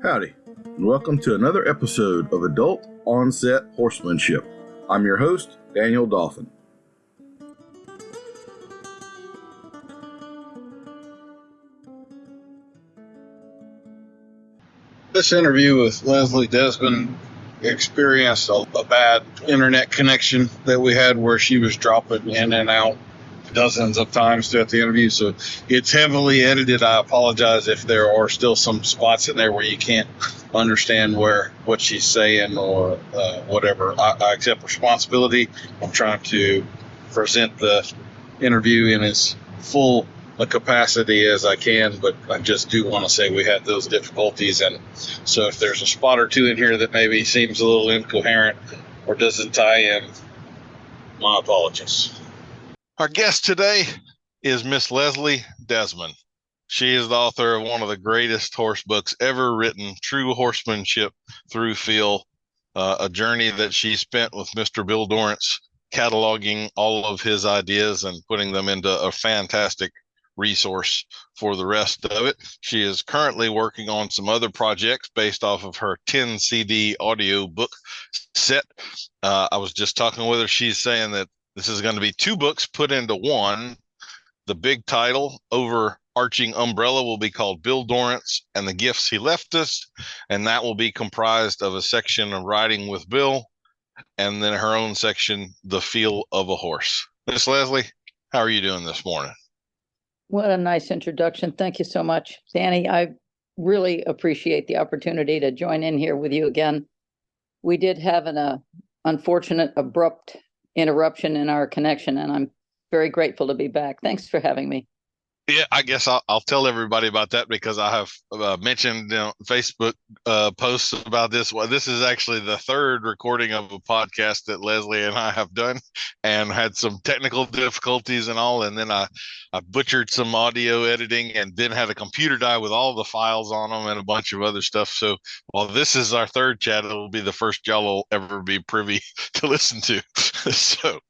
Howdy, and welcome to another episode of Adult Onset Horsemanship. I'm your host, Daniel Dauphin. This interview with Leslie Desmond experienced a bad internet connection that we had where she was dropping in and out dozens of times throughout the interview. So it's heavily edited. I apologize if there are still some spots in there where you can't understand what she's saying or whatever. I accept responsibility. I'm trying to present the interview in as full a capacity as I can, but I just do want to say we had those difficulties, and so if there's a spot or two in here that maybe seems a little incoherent or doesn't tie in, my apologies. Our guest today is Miss Leslie Desmond. She is the author of one of the greatest horse books ever written, True Horsemanship Through Feel, a journey that she spent with Mr. Bill Dorrance, cataloging all of his ideas and putting them into a fantastic resource for the rest of it. She is currently working on some other projects based off of her 10 CD audio book set. I was just talking with her. She's saying that this is going to be 2 books put into one. The big title, overarching umbrella, will be called Bill Dorrance and the Gifts He Left Us, and that will be comprised of a section of Riding with Bill and then her own section, The Feel of a Horse. Miss Leslie, how are you doing this morning? What a nice introduction. Thank you so much, Danny. I really appreciate the opportunity to join in here with you again. We did have an unfortunate, abrupt interruption in our connection, and I'm very grateful to be back. Thanks for having me. Yeah, I guess I'll tell everybody about that because I have mentioned Facebook posts about this. Well, this is actually the 3rd recording of a podcast that Leslie and I have done, and had some technical difficulties and all. And then I butchered some audio editing, and then had a computer die with all the files on them and a bunch of other stuff. So while this is our 3rd chat, it'll be the first y'all will ever be privy to listen to. So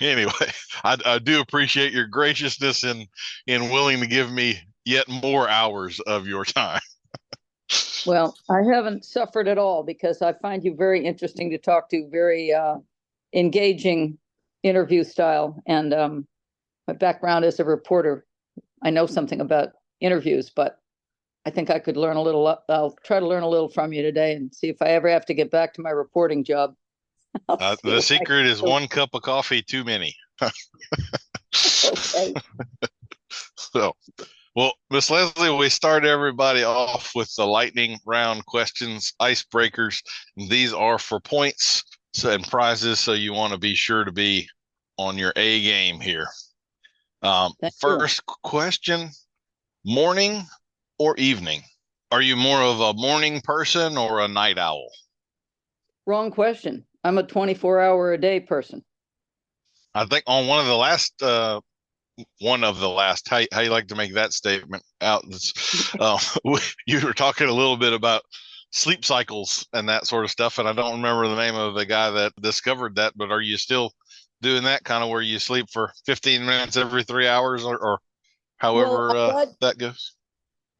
anyway, I do appreciate your graciousness in willing to give me yet more hours of your time. Well, I haven't suffered at all because I find you very interesting to talk to, very engaging interview style. And my background as a reporter, I know something about interviews, but I think I could learn a little. I'll try to learn a little from you today and see if I ever have to get back to my reporting job. The secret is 1 cup of coffee too many. Okay. So, well, Miss Leslie, we start everybody off with the lightning round questions, icebreakers. These are for points and prizes, so you want to be sure to be on your A game here. First question, morning or evening? Are you more of a morning person or a night owl? Wrong question. I'm a 24-hour-a-day person. I think on one of the last, how you like to make that statement out? You were talking a little bit about sleep cycles and that sort of stuff, and I don't remember the name of the guy that discovered that, but are you still doing that kind of where you sleep for 15 minutes every 3 hours or however that goes?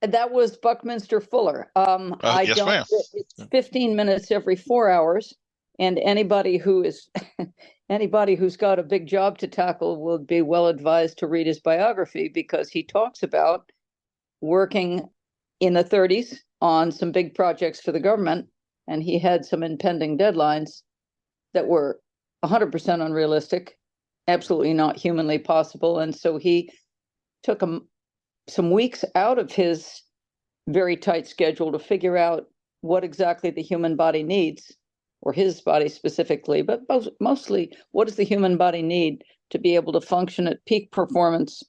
That was Buckminster Fuller. Yes, ma'am. It's 15 minutes every 4 hours, and anybody who's got a big job to tackle will be well advised to read his biography, because he talks about working in the 30s on some big projects for the government, and he had some impending deadlines that were 100% unrealistic, absolutely not humanly possible. And so he took some weeks out of his very tight schedule to figure out what exactly the human body needs, or his body specifically, but mostly what does the human body need to be able to function at peak performance?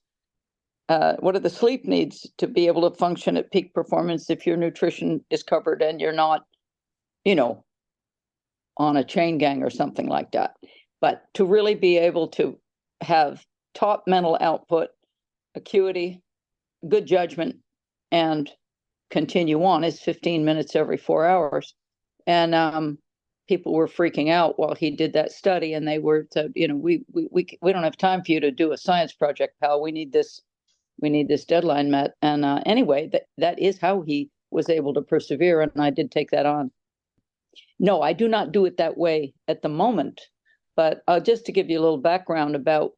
What are the sleep needs to be able to function at peak performance if your nutrition is covered and you're not, on a chain gang or something like that? But to really be able to have top mental output, acuity, good judgment, and continue on is 15 minutes every 4 hours. And people were freaking out while he did that study, and they were said, we don't have time for you to do a science project, pal. We need this deadline met. And anyway, that is how he was able to persevere, and I did take that on. No, I do not do it that way at the moment, but just to give you a little background about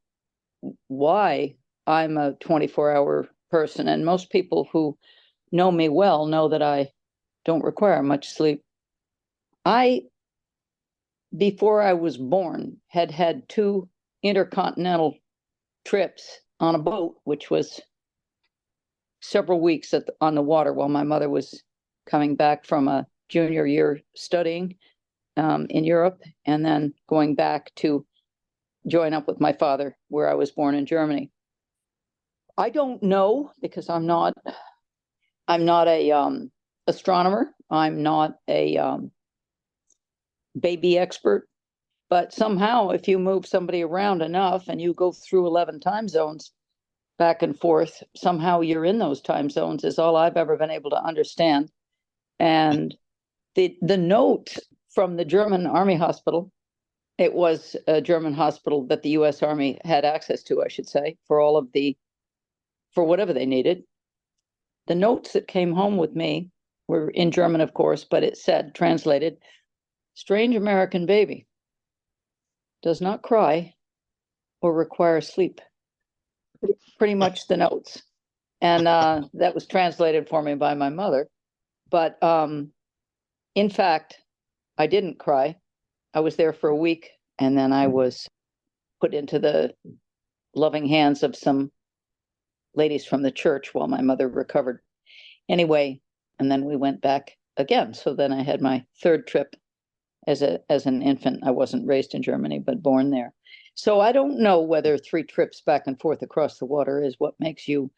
why I'm a 24-hour person, and most people who know me well know that I don't require much sleep. Before I was born, had 2 intercontinental trips on a boat, which was several weeks on the water while my mother was coming back from a junior year studying in Europe, and then going back to join up with my father where I was born in Germany. I don't know, because I'm not a astronomer. I'm not a baby expert, but somehow if you move somebody around enough and you go through 11 time zones back and forth, somehow you're in those time zones, is all I've ever been able to understand. And the note from the German Army hospital, it was a German hospital that the US Army had access to, I should say, for whatever they needed. The notes that came home with me were in German, of course, but it said, translated, "Strange American baby, does not cry or require sleep." Pretty much the notes. And that was translated for me by my mother. But in fact, I didn't cry. I was there for a week, and then I was put into the loving hands of some ladies from the church while my mother recovered. Anyway, and then we went back again. So then I had my 3rd trip as an infant. I wasn't raised in Germany, but born there. So I don't know whether 3 trips back and forth across the water is what makes you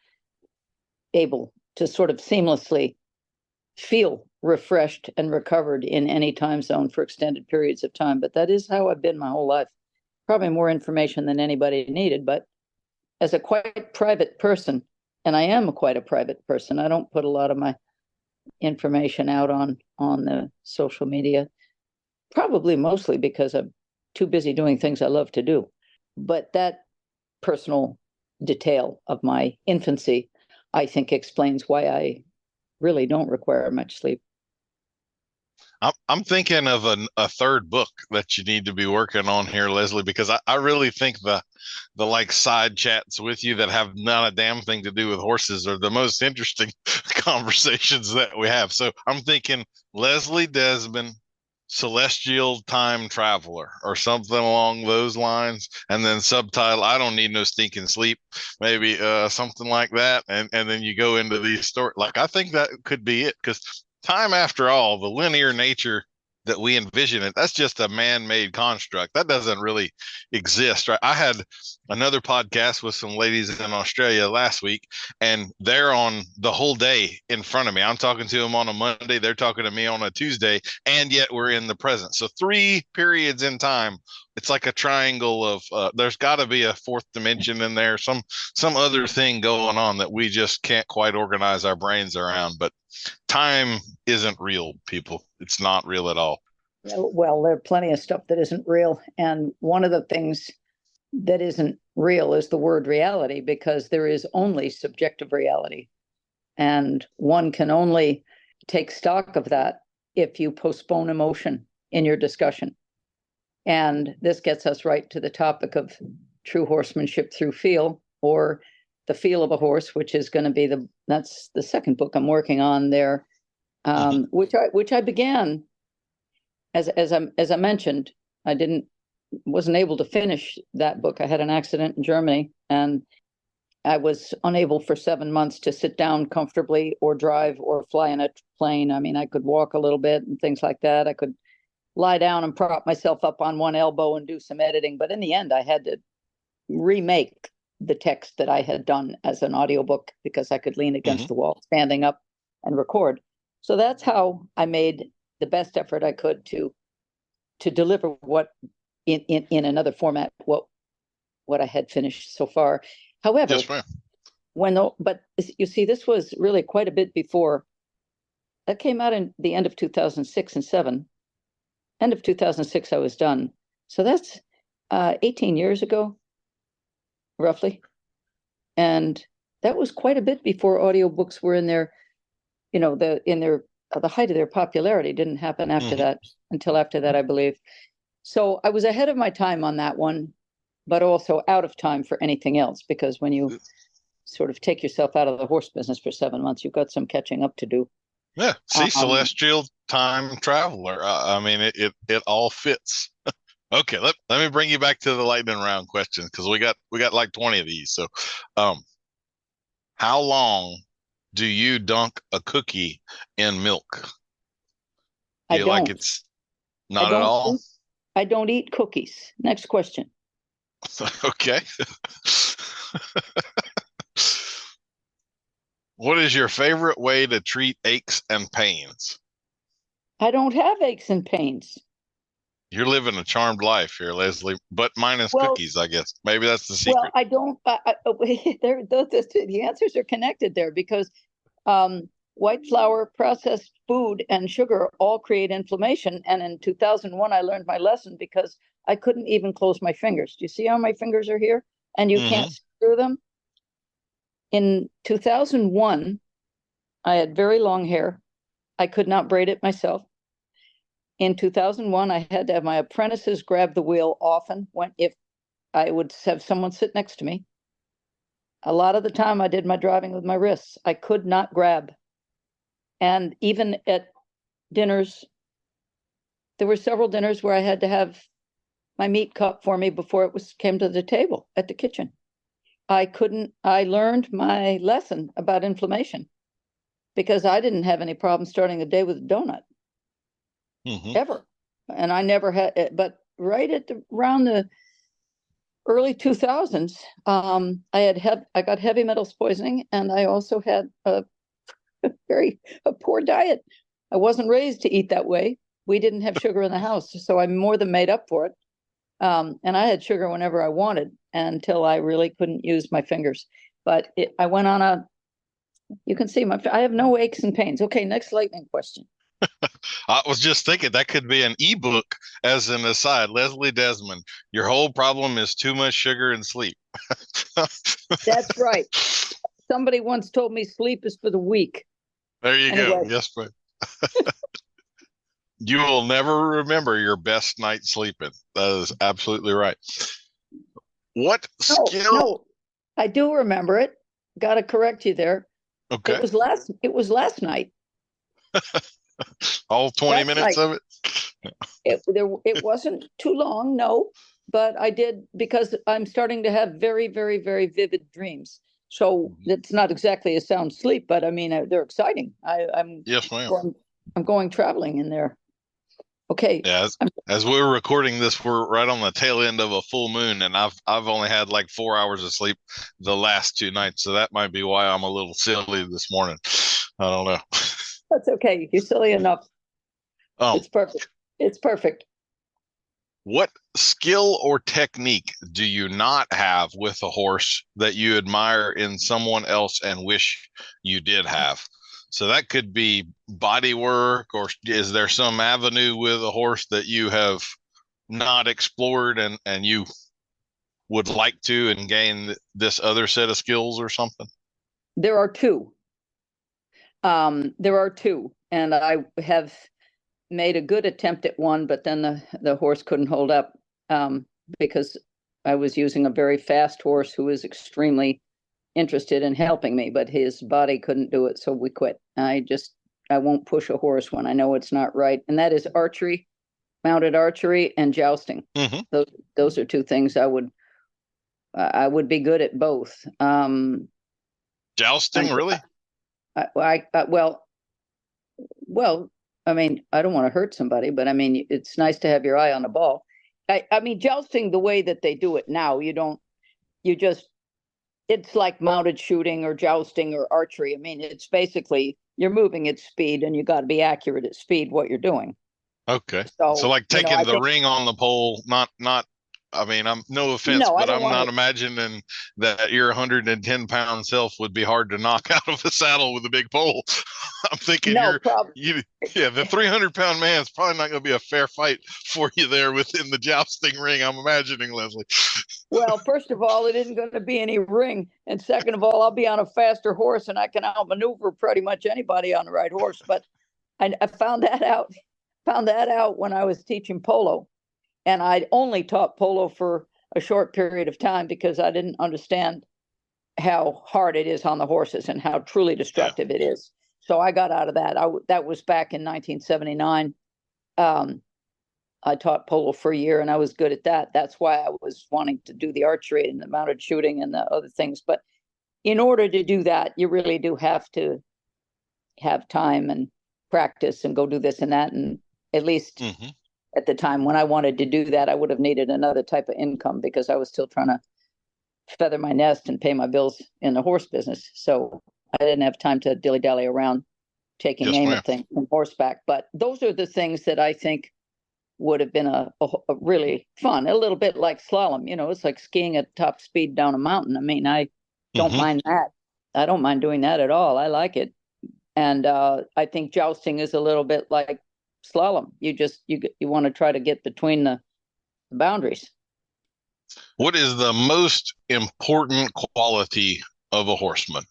able to sort of seamlessly feel refreshed and recovered in any time zone for extended periods of time. But that is how I've been my whole life. Probably more information than anybody needed, but as a quite private person, and I am quite a private person, I don't put a lot of my information out on the social media, probably mostly because I'm too busy doing things I love to do. But that personal detail of my infancy, I think, explains why I really don't require much sleep. I'm thinking of a 3rd book that you need to be working on here, Leslie, because I really think the like side chats with you that have not a damn thing to do with horses are the most interesting conversations that we have. So I'm thinking Leslie Desmond, Celestial Time Traveler, or something along those lines, and then subtitle, I don't need no stinking sleep, maybe something like that, and then you go into these stories. Like, I think that could be it, because time, after all, the linear nature that we envision it, that's just a man-made construct. That doesn't really exist, right? I had another podcast with some ladies in Australia last week, and they're on the whole day in front of me. I'm talking to them on a Monday, they're talking to me on a Tuesday, and yet we're in the present. So 3 periods in time. It's like a triangle of there's got to be a 4th dimension in there, some other thing going on that we just can't quite organize our brains around. But time isn't real, people. It's not real at all. Well, there are plenty of stuff that isn't real. And one of the things that isn't real is the word reality, because there is only subjective reality. And one can only take stock of that if you postpone emotion in your discussion. And this gets us right to the topic of true horsemanship through feel, or the feel of a horse, which is going to be that's the 2nd book I'm working on there, which I began as I mentioned. I wasn't able to finish that book. I had an accident in Germany, and I was unable for 7 months to sit down comfortably or drive or fly in a plane. I mean, I could walk a little bit and things like that. I could lie down and prop myself up on one elbow and do some editing. But in the end, I had to remake the text that I had done as an audiobook, because I could lean against the wall, standing up, and record. So that's how I made the best effort I could to deliver what in another format, what I had finished so far. However, Yes, but you see, this was really quite a bit before. That came out in the end of 2006 and 7. End of 2006, I was done. So that's 18 years ago, roughly. And that was quite a bit before audiobooks were in their the height of their popularity didn't happen after that, until after that, I believe. So I was ahead of my time on that one, but also out of time for anything else, because when you sort of take yourself out of the horse business for 7 months, you've got some catching up to do. Yeah. See, celestial time traveler. I mean, it all fits. Okay, let me bring you back to the lightning round question, because we got like 20 of these. So, how long do you dunk a cookie in milk? I You don't. like it's not at all? I don't eat cookies. Next question. Okay. What is your favorite way to treat aches and pains? I don't have aches and pains. You're living a charmed life here, Leslie, but minus cookies, I guess. Maybe that's the secret. Well, I don't. The answers are connected there, because white flour, processed food, and sugar all create inflammation. And in 2001, I learned my lesson, because I couldn't even close my fingers. Do you see how my fingers are here? And you can't see through them? In 2001, I had very long hair. I could not braid it myself. In 2001, I had to have my apprentices grab the wheel often if I would have someone sit next to me. A lot of the time, I did my driving with my wrists. I could not grab. And even at dinners, there were several dinners where I had to have my meat cut for me before it came to the table at the kitchen. I learned my lesson about inflammation, because I didn't have any problem starting the day with a donut. Ever. And I never had it, but right around the early 2000s, I got heavy metals poisoning, and I also had a poor diet. I wasn't raised to eat that way. We didn't have sugar in the house, so I more than made up for it. And I had sugar whenever I wanted, until I really couldn't use my fingers. But I went on you can see I have no aches and pains. Okay, next lightning question. I was just thinking that could be an ebook as an aside. Leslie Desmond, your whole problem is too much sugar and sleep. That's right. Somebody once told me sleep is for the weak. There you go. Yes, but you will never remember your best night sleeping. That is absolutely right. What skill? No, I do remember it. Got to correct you there. Okay. It was last night. All 20 minutes of it? It wasn't too long, no, but I did, because I'm starting to have very, very, very vivid dreams. So it's not exactly a sound sleep, but I mean, they're exciting. Yes, ma'am. I'm going traveling in there. Okay. Yeah, as we're recording this, we're right on the tail end of a full moon, and I've only had like 4 hours of sleep the last 2 nights, so that might be why I'm a little silly this morning. I don't know. That's okay. You're silly enough. It's perfect. It's perfect. What skill or technique do you not have with a horse that you admire in someone else and wish you did have? So that could be body work, or is there some avenue with a horse that you have not explored and you would like to, and gain this other set of skills or something? There are two. And I have made a good attempt at one, but then the horse couldn't hold up, because I was using a very fast horse who was extremely interested in helping me, but his body couldn't do it, so we quit. I won't push a horse when I know it's not right, and that is archery, mounted archery, and jousting. Those are two things I would be good at both. Jousting, really? Well, I mean, I don't want to hurt somebody, but I mean, it's nice to have your eye on the ball. I mean, jousting the way that they do it now, it's like mounted shooting or jousting or archery. I mean, it's basically you're moving at speed, and you got to be accurate at speed what you're doing. Okay. So like taking the ring on the pole, not I mean, I'm no offense, No, I but don't I'm want not to. imagining that your 110-pound self would be hard to knock out of a saddle with a big pole. I'm thinking No problem. yeah, the 300-pound man is probably not going to be a fair fight for you there within the jousting ring. I'm imagining, Leslie. Well, first of all, it isn't going to be any ring, and second of all, I'll be on a faster horse, and I can outmaneuver pretty much anybody on the right horse. But I found that out. Found that out when I was teaching polo, and I only taught polo for a short period of time because I didn't understand how hard it is on the horses and how truly destructive it is. So I got out of that. That was back in 1979. I taught polo for a year and I was good at that. That's why I was wanting to do the archery and the mounted shooting and the other things. But in order to do that, you really do have to have time and practice and go do this and that. And at least at the time when I wanted to do that, I would have needed another type of income because I was still trying to feather my nest and pay my bills in the horse business. So I didn't have time to dilly-dally around taking aim at things from horseback. But those are the things that I think would have been a really fun, a little bit like slalom. You know, it's like skiing at top speed down a mountain. I mean, I don't mind that. I don't mind doing that at all. I like it. And I think jousting is a little bit like slalom. You want to try to get between the boundaries. What is the most important quality of a horseman?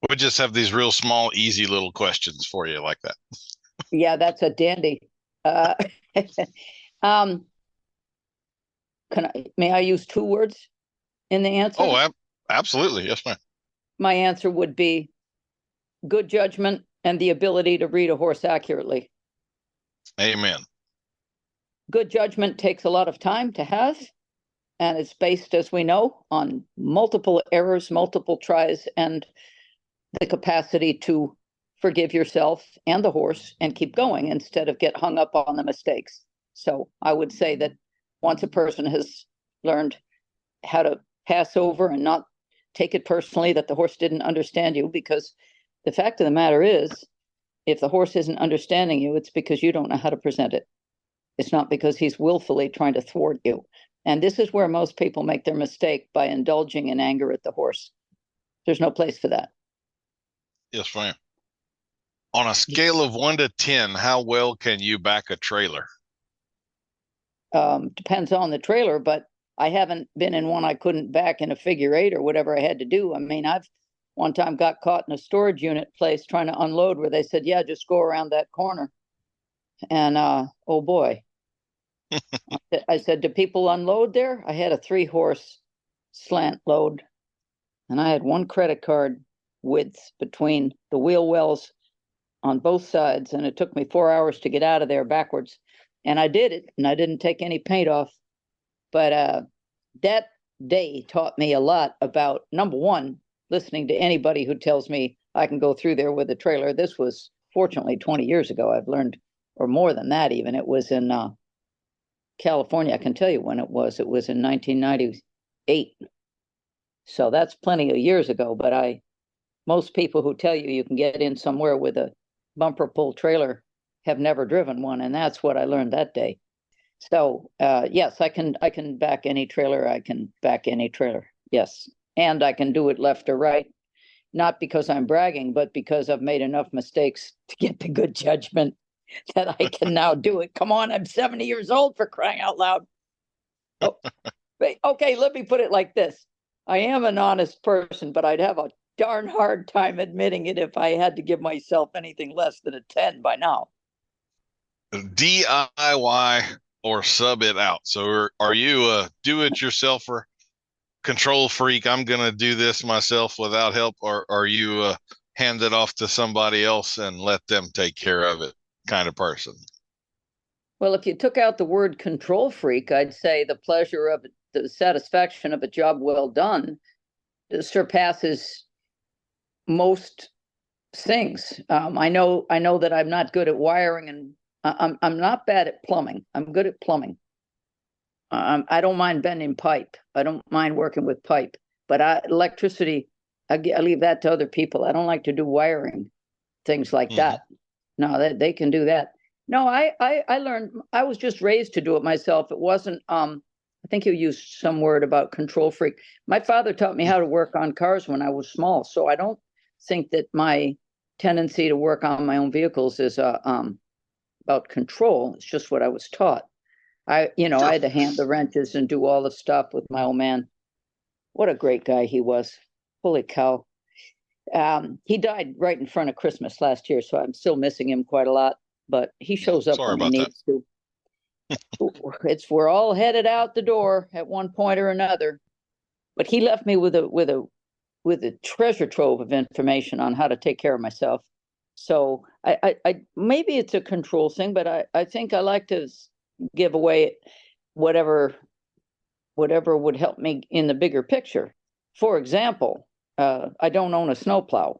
We just have these real small, easy little questions for you like that. Yeah, that's a dandy. May I use 2 words in the answer? Oh, absolutely. Yes, ma'am. My answer would be good judgment and the ability to read a horse accurately. Amen. Good judgment takes a lot of time to have, and it's based, as we know, on multiple errors, multiple tries, and the capacity to forgive yourself and the horse and keep going instead of get hung up on the mistakes. So I would say that once a person has learned how to pass over and not take it personally that the horse didn't understand you, because the fact of the matter is, if the horse isn't understanding you, it's because you don't know how to present it. It's not because he's willfully trying to thwart you. And this is where most people make their mistake, by indulging in anger at the horse. There's no place for that. Yes, ma'am. On a scale of 1 to 10, how well can you back a trailer? Depends on the trailer, but I haven't been in one I couldn't back in a figure 8 or whatever I had to do. I mean, I've one time got caught in a storage unit place trying to unload where they said, yeah, just go around that corner. And oh boy. I said, do people unload there? I had a 3-horse slant load, and I had 1 credit card width between the wheel wells on both sides, and it took me 4 hours to get out of there backwards. And I did it, and I didn't take any paint off. But that day taught me a lot about, number one, listening to anybody who tells me I can go through there with a trailer. This was fortunately 20 years ago. I've learned, or more than that even. It was in California. I can tell you when it was. It was in 1998. So that's plenty of years ago. But most people who tell you can get in somewhere with a bumper pull trailer have never driven one, and that's what I learned that day. So yes, I can back any trailer. I can back any trailer. Yes, and I can do it left or right, not because I'm bragging, but because I've made enough mistakes to get the good judgment that I can now do it. Come on, I'm 70 years old, for crying out loud. Oh, okay, let me put it like this. I am an honest person, but I'd have a darn hard time admitting it if I had to give myself anything less than a 10 by now. DIY or sub it out. So are you a do-it-yourselfer, control freak, I'm going to do this myself without help, or are you hand it off to somebody else and let them take care of it kind of person? Well, if you took out the word control freak, I'd say the pleasure of it, the satisfaction of a job well done surpasses most things. I know that I'm not good at wiring, and I'm not bad at plumbing. I'm good at plumbing. I don't mind bending pipe. I don't mind working with pipe, but electricity, I leave that to other people. I don't like to do wiring, things like that. No, they can do that. No, I learned. I was just raised to do it myself. It wasn't I think you used some word about control freak. My father taught me how to work on cars when I was small, so I don't think that my tendency to work on my own vehicles is about control. It's just what I was taught. I had to hand the wrenches and do all the stuff with my old man. What a great guy he was. Holy cow. He died right in front of Christmas last year, so I'm still missing him quite a lot, but he shows up Sorry when he about that. needs to. We're all headed out the door at one point or another, but he left me with a treasure trove of information on how to take care of myself. So I maybe it's a control thing, but I think I like to give away whatever would help me in the bigger picture. For example, I don't own a snowplow.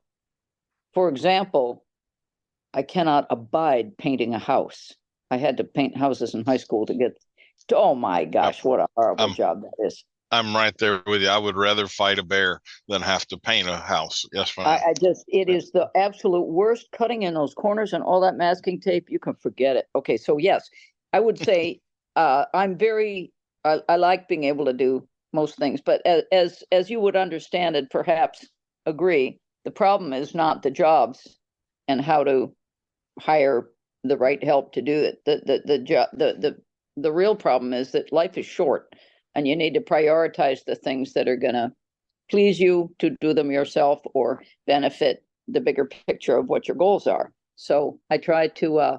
For example, I cannot abide painting a house. I had to paint houses in high school to get. Oh my gosh, what a horrible job that is. I'm right there with you. I would rather fight a bear than have to paint a house. Yes, ma'am. It is the absolute worst. Cutting in those corners and all that masking tape, you can forget it. Okay, so yes, I would say I'm very. I like being able to do most things, but as you would understand and perhaps agree, the problem is not the jobs and how to hire the right help to do it. The real problem is that life is short, and you need to prioritize the things that are going to please you to do them yourself or benefit the bigger picture of what your goals are. So I try to,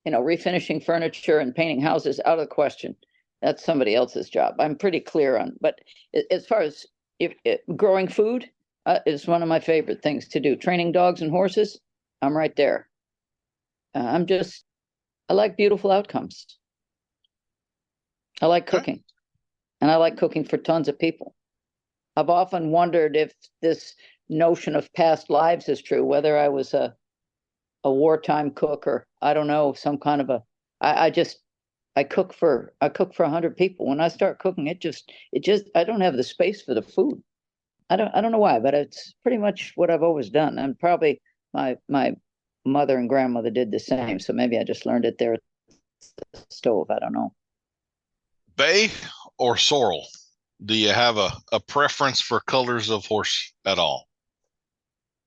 refinishing furniture and painting houses out of the question. That's somebody else's job. I'm pretty clear on. But as far as growing food is one of my favorite things to do. Training dogs and horses, I'm right there. I like beautiful outcomes. I like cooking, and I like cooking for tons of people. I've often wondered if this notion of past lives is true, whether I was a wartime cook or I don't know, some kind of I cook for 100 people. When I start cooking, it just I don't have the space for the food. I don't know why, but it's pretty much what I've always done. And probably my mother and grandmother did the same. So maybe I just learned it there at the stove. I don't know. Bay or sorrel? Do you have a preference for colors of horse at all?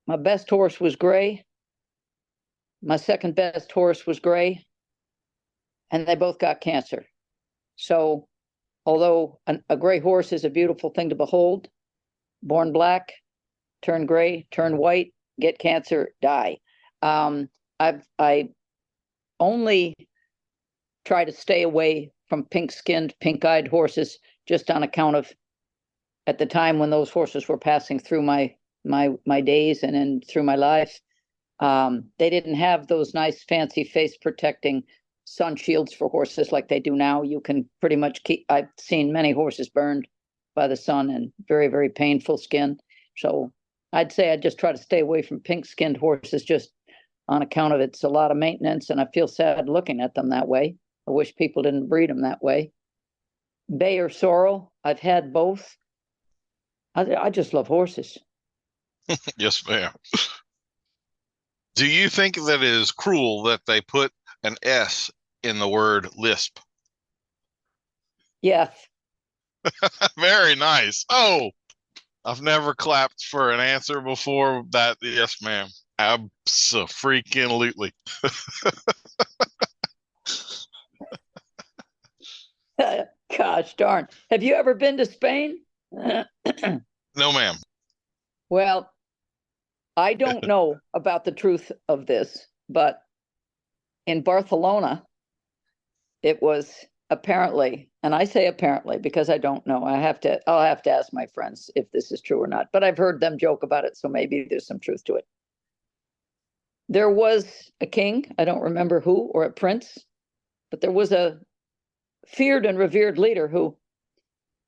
My best horse was gray. My second best horse was gray. And they both got cancer. So although a gray horse is a beautiful thing to behold, born black, turn gray, turn white, get cancer, die. I only try to stay away from pink-skinned, pink-eyed horses just on account of at the time when those horses were passing through my days and then through my life. They didn't have those nice fancy face protecting sun shields for horses like they do now. You can pretty much I've seen many horses burned by the sun and very, very painful skin. So I'd say I'd just try to stay away from pink-skinned horses just on account of it's a lot of maintenance, and I feel sad looking at them that way. I wish people didn't breed them that way. Bay or sorrel, I've had both. I just love horses. Yes, ma'am. Do you think that it is cruel that they put an S in the word lisp? Yes. Very nice. Oh, I've never clapped for an answer before that. Yes, ma'am. Abso-freaking-lutely. Gosh darn. Have you ever been to Spain? No, ma'am. Well, I don't know about the truth of this, but in Barcelona, it was apparently, and I say apparently because I don't know. I'll have to ask my friends if this is true or not, but I've heard them joke about it, so maybe there's some truth to it. There was a king, I don't remember who, or a prince, but there was a feared and revered leader who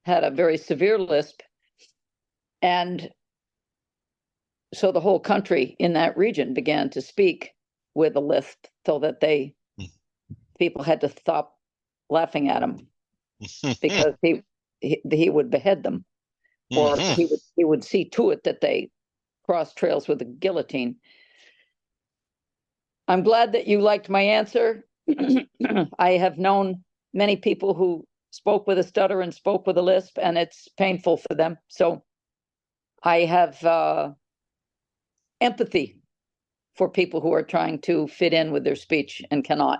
had a very severe lisp. And so the whole country in that region began to speak with a lisp so that people had to stop laughing at him because he would behead them, or he would see to it that they crossed trails with a guillotine. I'm glad that you liked my answer. I have known many people who spoke with a stutter and spoke with a lisp, and it's painful for them. So I have empathy for people who are trying to fit in with their speech and cannot,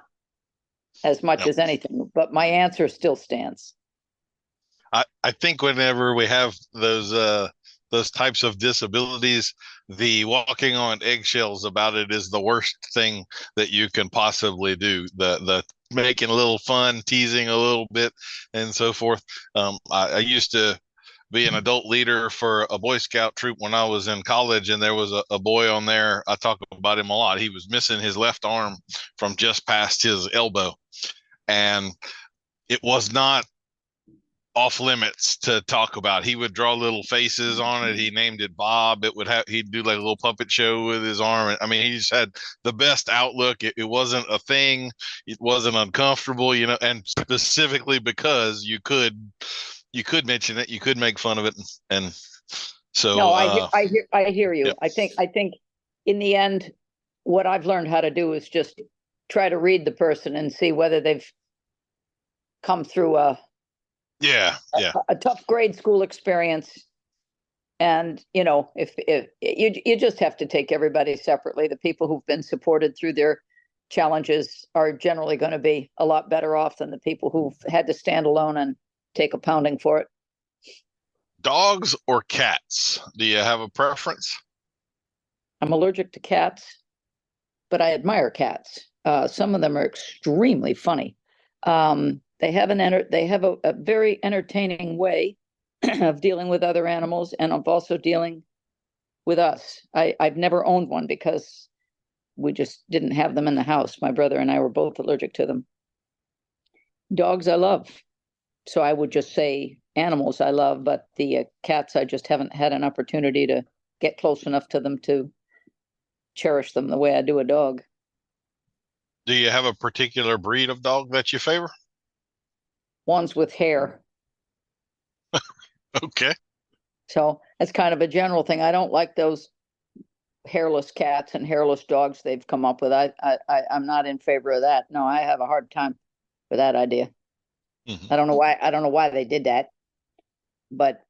as much as anything. But my answer still stands. I think whenever we have those types of disabilities, the walking on eggshells about it is the worst thing that you can possibly do. The making a little fun, teasing a little bit, and so forth. I used to be an adult leader for a Boy Scout troop when I was in college, and there was a boy on there. I talk about him a lot. He was missing his left arm from just past his elbow, and it was not off limits to talk about. He would draw little faces on it. He named it Bob. He'd do like a little puppet show with his arm. I mean, he just had the best outlook. It wasn't a thing. It wasn't uncomfortable, and specifically because you could mention it, you could make fun of it. And so no, I hear you. Yeah. I think in the end, what I've learned how to do is just try to read the person and see whether they've come through a tough grade school experience. And if you just have to take everybody separately. The people who've been supported through their challenges are generally going to be a lot better off than the people who've had to stand alone and take a pounding for it. Dogs or cats? Do you have a preference? I'm allergic to cats, but I admire cats. Some of them are extremely funny. They have a very entertaining way of dealing with other animals, and of also dealing with us. I've never owned one because we just didn't have them in the house. My brother and I were both allergic to them. Dogs I love. So I would just say animals I love, but the cats, I just haven't had an opportunity to get close enough to them to cherish them the way I do a dog. Do you have a particular breed of dog that you favor? Ones with hair. Okay. So that's kind of a general thing. I don't like those hairless cats and hairless dogs they've come up with. I'm not in favor of that. No, I have a hard time with that idea. Mm-hmm. I don't know why they did that. But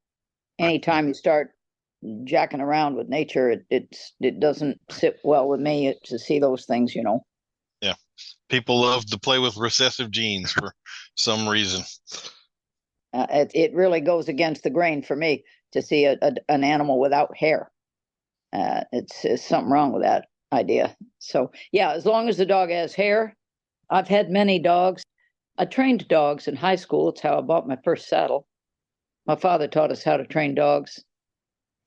anytime you start jacking around with nature, it doesn't sit well with me to see those things, Yeah. People love to play with recessive genes for some reason. It really goes against the grain for me to see an animal without hair. It's something wrong with that idea. So yeah, as long as the dog has hair. I've had many dogs. I trained dogs in high school. It's how I bought my first saddle. My father taught us how to train dogs,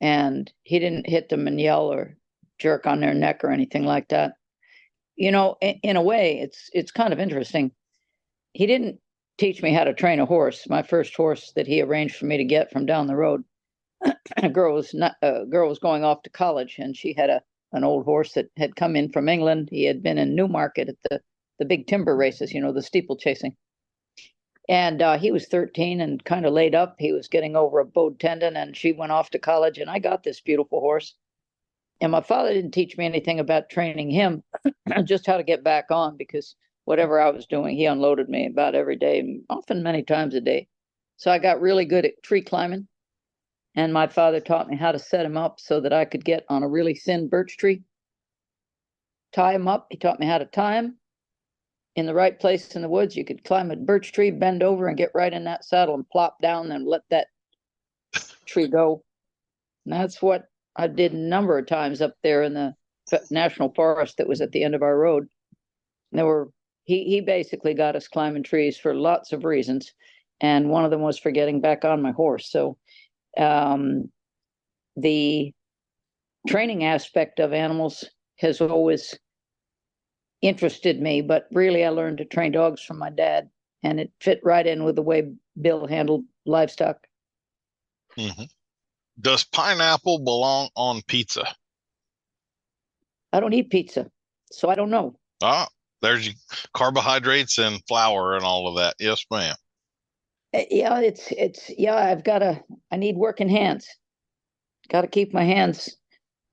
and he didn't hit them and yell or jerk on their neck or anything like that. In a way, it's kind of interesting. He didn't teach me how to train a horse. My first horse that he arranged for me to get from down the road, a girl was going off to college, and she had an old horse that had come in from England. He had been in Newmarket at the big timber races, the steeplechasing. And he was 13 and kind of laid up. He was getting over a bowed tendon, and she went off to college, and I got this beautiful horse. And my father didn't teach me anything about training him, just how to get back on, because whatever I was doing, he unloaded me about every day, often many times a day. So I got really good at tree climbing. And my father taught me how to set him up so that I could get on a really thin birch tree, tie him up. He taught me how to tie him in the right place in the woods. You could climb a birch tree, bend over, and get right in that saddle and plop down and let that tree go. And that's what I did a number of times up there in the national forest that was at the end of our road. He basically got us climbing trees for lots of reasons, and one of them was for getting back on my horse. So the training aspect of animals has always interested me, but really I learned to train dogs from my dad, and it fit right in with the way Bill handled livestock. Mm-hmm. Does pineapple belong on pizza? I don't eat pizza, so I don't know. There's your carbohydrates and flour and all of that. Yes, ma'am. Yeah, I need working hands. Got to keep my hands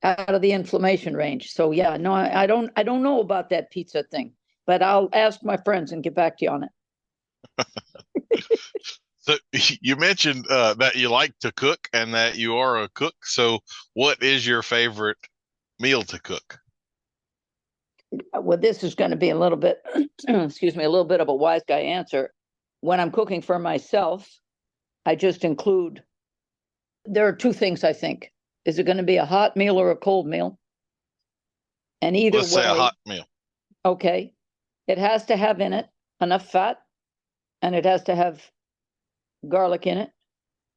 out of the inflammation range. So yeah, no, I don't know about that pizza thing, but I'll ask my friends and get back to you on it. So you mentioned that you like to cook and that you are a cook. So what is your favorite meal to cook? Well, this is going to be a little bit, excuse me, a little bit of a wise guy answer. When I'm cooking for myself, I just include, there are two things I think. Is it going to be a hot meal or a cold meal? And either Let's say a way, hot meal. okay, it has to have in it enough fat and it has to have garlic in it.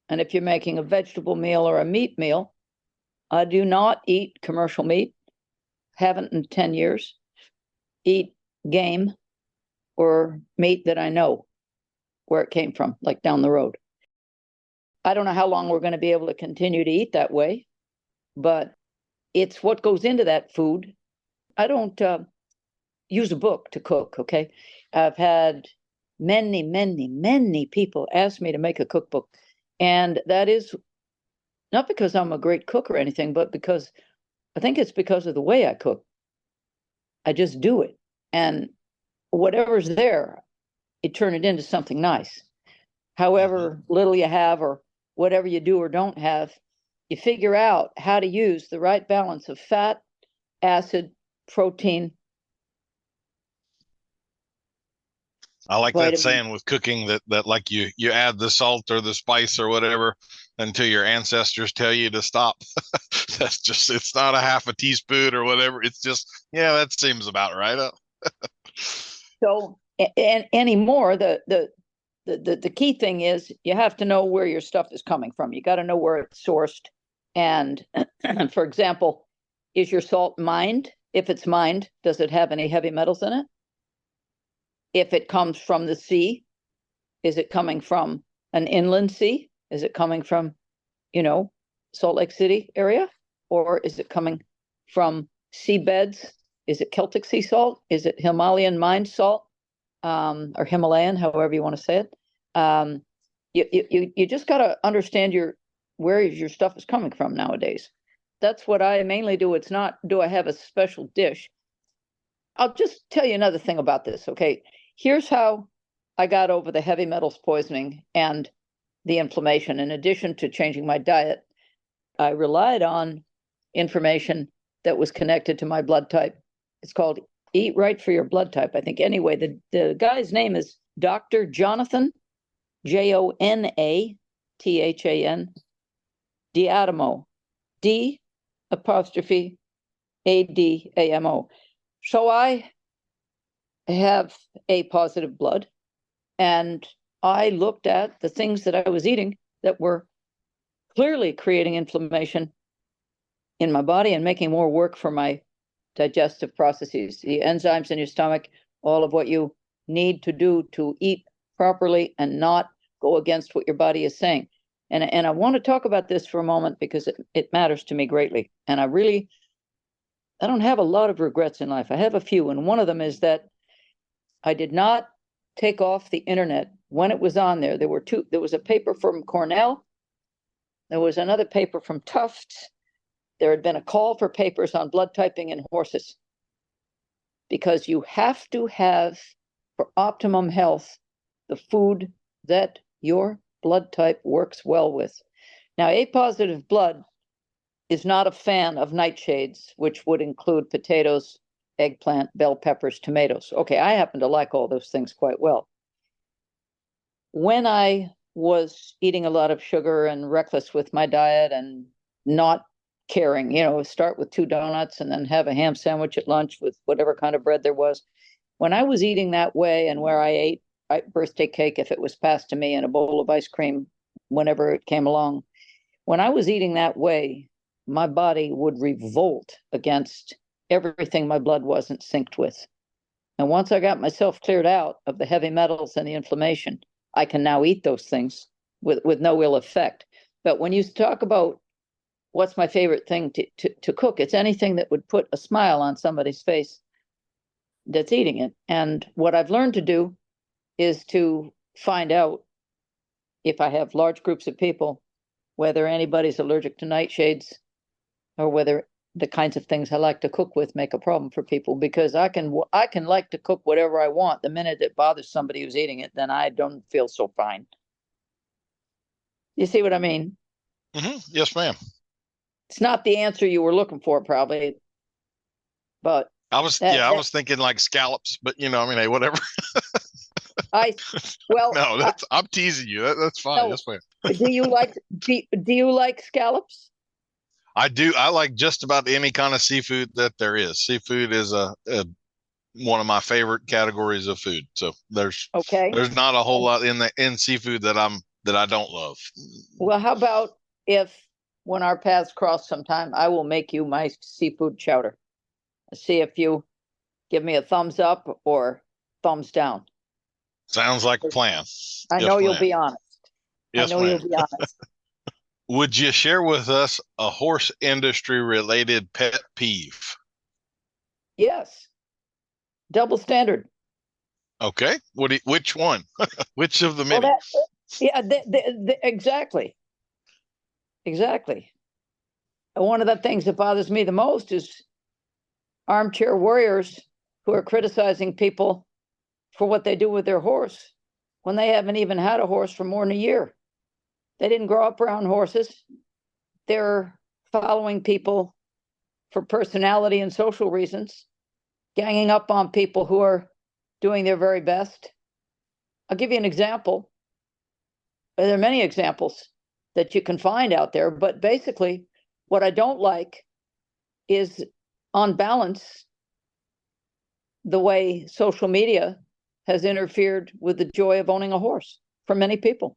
And if you're making a vegetable meal or a meat meal, I do not eat commercial meat, haven't in 10 years, eat game or meat that I know where it came from, like down the road. I don't know how long we're going to be able to continue to eat that way, but it's what goes into that food. I don't use a book to cook, okay? I've had many people ask me to make a cookbook. And that is not because I'm a great cook or anything, but because I think it's because of the way I cook. I just do it. And whatever's there, you turn it into something nice. However little you have or whatever you do or don't have, you figure out how to use the right balance of fat, acid, protein. I like that Vitamin. saying with cooking that like you add the salt or the spice or whatever until your ancestors tell you to stop. That's just, it's not a half a teaspoon or whatever. It's just, yeah, that seems about right. So and anymore, the key thing is you have to know where your stuff is coming from. You got to know where it's sourced. And for example, is your salt mined? If it's mined, does it have any heavy metals in it? If it comes from the sea, is it coming from an inland sea? Is it coming from, Salt Lake City area? Or is it coming from seabeds? Is it Celtic sea salt? Is it Himalayan mined salt? Or Himalayan, however you want to say it. You just got to understand where your stuff is coming from nowadays. That's what I mainly do. It's not, do I have a special dish? I'll just tell you another thing about this, okay? Here's how I got over the heavy metals poisoning and the inflammation. In addition to changing my diet, I relied on information that was connected to my blood type. It's called Eat Right for Your Blood Type, I think. Anyway, the guy's name is Dr. Jonathan, Jonathan D'Adamo, D''Adamo. So I have A positive blood, and I looked at the things that I was eating that were clearly creating inflammation in my body and making more work for my digestive processes, the enzymes in your stomach, all of what you need to do to eat properly and not go against what your body is saying. And I want to talk about this for a moment because it matters to me greatly. And I don't have a lot of regrets in life. I have a few. And one of them is that I did not take off the internet when it was on there. There was a paper from Cornell. There was another paper from Tufts. There had been a call for papers on blood typing in horses, because you have to have, for optimum health, the food that your blood type works well with. Now, A positive blood is not a fan of nightshades, which would include potatoes, eggplant, bell peppers, tomatoes. Okay, I happen to like all those things quite well. When I was eating a lot of sugar and reckless with my diet and not caring, start with 2 donuts and then have a ham sandwich at lunch with whatever kind of bread there was. When I was eating that way, and where I ate birthday cake if it was passed to me, and a bowl of ice cream whenever it came along, when I was eating that way, my body would revolt against everything my blood wasn't synced with. And once I got myself cleared out of the heavy metals and the inflammation, I can now eat those things with no ill effect. But when you talk about what's my favorite thing to cook, it's anything that would put a smile on somebody's face that's eating it. And what I've learned to do is to find out, if I have large groups of people, whether anybody's allergic to nightshades or whether the kinds of things I like to cook with make a problem for people, because I can like to cook whatever I want. The minute it bothers somebody who's eating it, then I don't feel so fine. You see what I mean? Yes, ma'am. It's not the answer you were looking for, probably, but I was thinking like scallops, but hey, whatever. No, I'm teasing you. That's fine. No. Yes, ma'am. Do you like scallops? I do. I like just about any kind of seafood that there is. Seafood is one of my favorite categories of food. So there's not a whole lot in seafood that I don't love. Well, how about if when our paths cross sometime, I will make you my seafood chowder. See if you give me a thumbs up or thumbs down. Sounds like a plan. I know you'll be honest. Yes, you'll be honest. Would you share with us a horse industry related pet peeve? Yes. Double standard. Okay. Which one? Which of the many? Exactly. Exactly. One of the things that bothers me the most is armchair warriors who are criticizing people for what they do with their horse when they haven't even had a horse for more than a year. They didn't grow up around horses. They're following people for personality and social reasons, ganging up on people who are doing their very best. I'll give you an example. There are many examples that you can find out there, but basically what I don't like is, on balance, the way social media has interfered with the joy of owning a horse for many people.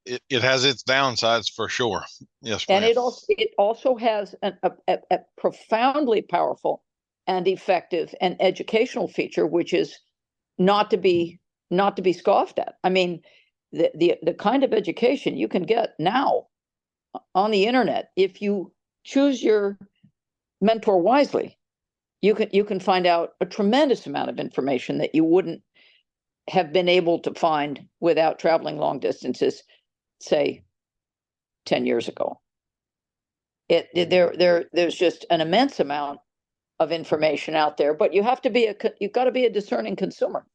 It has its downsides for sure. Yes, ma'am. And it also has a profoundly powerful and effective and educational feature, which is not to be scoffed at. I mean, the kind of education you can get now on the internet, if you choose your mentor wisely, you can find out a tremendous amount of information that you wouldn't have been able to find without traveling long distances, say 10 years ago. There's just an immense amount of information out there, but you've got to be a discerning consumer.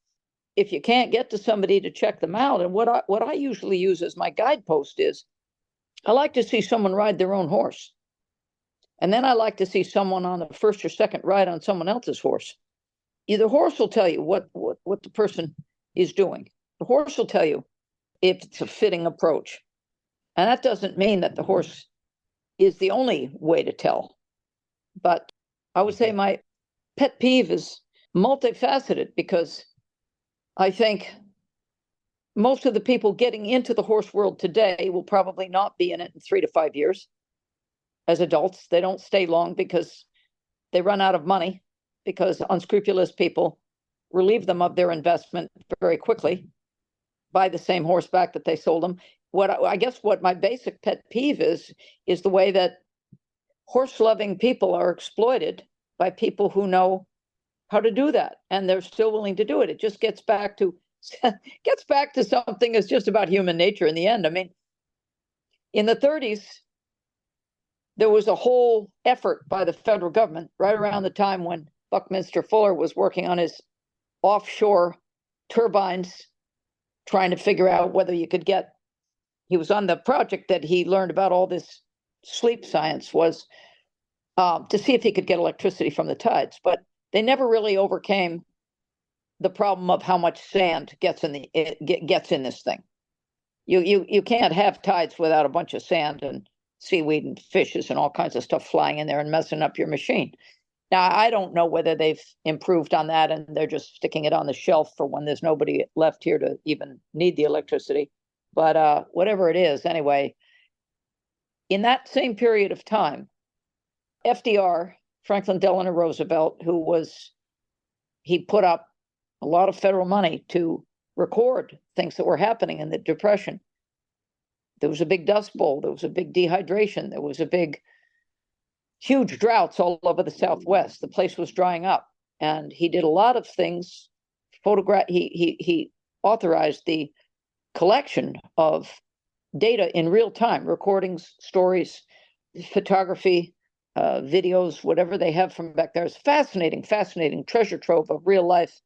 If you can't get to somebody to check them out, and what I usually use as my guidepost is, I like to see someone ride their own horse. And then I like to see someone on the first or second ride on someone else's horse. The horse will tell you what the person is doing. The horse will tell you if it's a fitting approach. And that doesn't mean that the horse is the only way to tell. But I would say my pet peeve is multifaceted, because I think most of the people getting into the horse world today will probably not be in it in 3 to 5 years. As adults, they don't stay long because they run out of money, because unscrupulous people relieve them of their investment very quickly, buy the same horseback that they sold them. What my basic pet peeve is the way that horse-loving people are exploited by people who know how to do that, and they're still willing to do it. It just gets back to something that's just about human nature in the end. I mean, in the 30s, there was a whole effort by the federal government right around the time when Buckminster Fuller was working on his offshore turbines, trying to figure out whether you could get. He was on the project that he learned about all this sleep science, was to see if he could get electricity from the tides. But they never really overcame the problem of how much sand gets in this thing. You can't have tides without a bunch of sand and seaweed and fishes and all kinds of stuff flying in there and messing up your machine. Now, I don't know whether they've improved on that and they're just sticking it on the shelf for when there's nobody left here to even need the electricity. But whatever it is, anyway, in that same period of time, FDR, Franklin Delano Roosevelt, he put up a lot of federal money to record things that were happening in the Depression. There was a big dust bowl. There was a big dehydration. There was huge droughts all over the Southwest. The place was drying up. And he did a lot of things. He authorized the collection of data in real time, recordings, stories, photography, videos, whatever they have from back there. It's fascinating, fascinating treasure trove of real life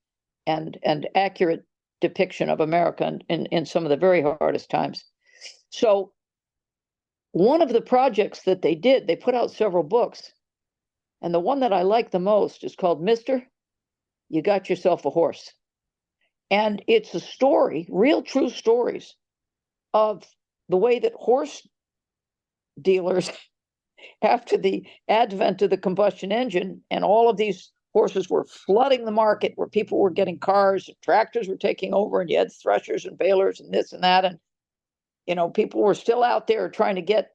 and accurate depiction of America in some of the very hardest times. So one of the projects that they did, they put out several books. And the one that I like the most is called Mister, You Got Yourself a Horse. And it's a story, real true stories of the way that horse dealers, after the advent of the combustion engine, and all of these horses were flooding the market where people were getting cars, and tractors were taking over, and you had threshers and balers and this and that. And, people were still out there trying to get,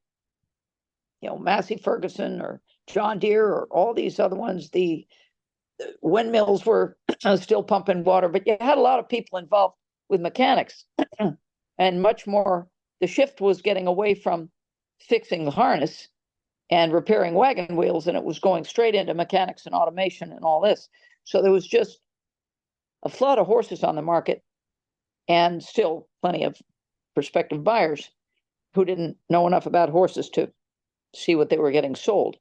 Massey Ferguson or John Deere or all these other ones. The windmills were still pumping water, but you had a lot of people involved with mechanics and much more. The shift was getting away from fixing the harness and repairing wagon wheels, and it was going straight into mechanics and automation and all this. So there was just a flood of horses on the market, and still plenty of prospective buyers who didn't know enough about horses to see what they were getting sold.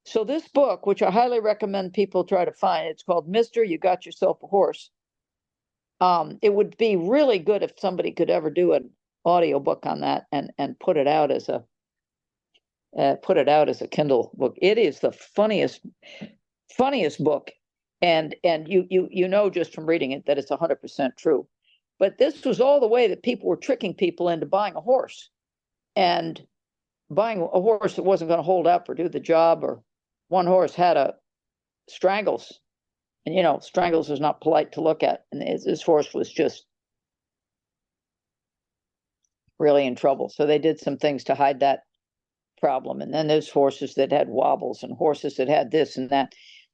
So this book, which I highly recommend people try to find, it's called Mister, You Got Yourself a Horse. It would be really good if somebody could ever do an audio book on that and put it out as a Kindle book. It is the funniest book, and you know just from reading it that it's 100% true. But this was all the way that people were tricking people into buying a horse, and buying a horse that wasn't going to hold up or do the job. Or one horse had a strangles, and strangles is not polite to look at, and this horse was just really in trouble. So they did some things to hide that problem. And then there's horses that had wobbles and horses that had this and that,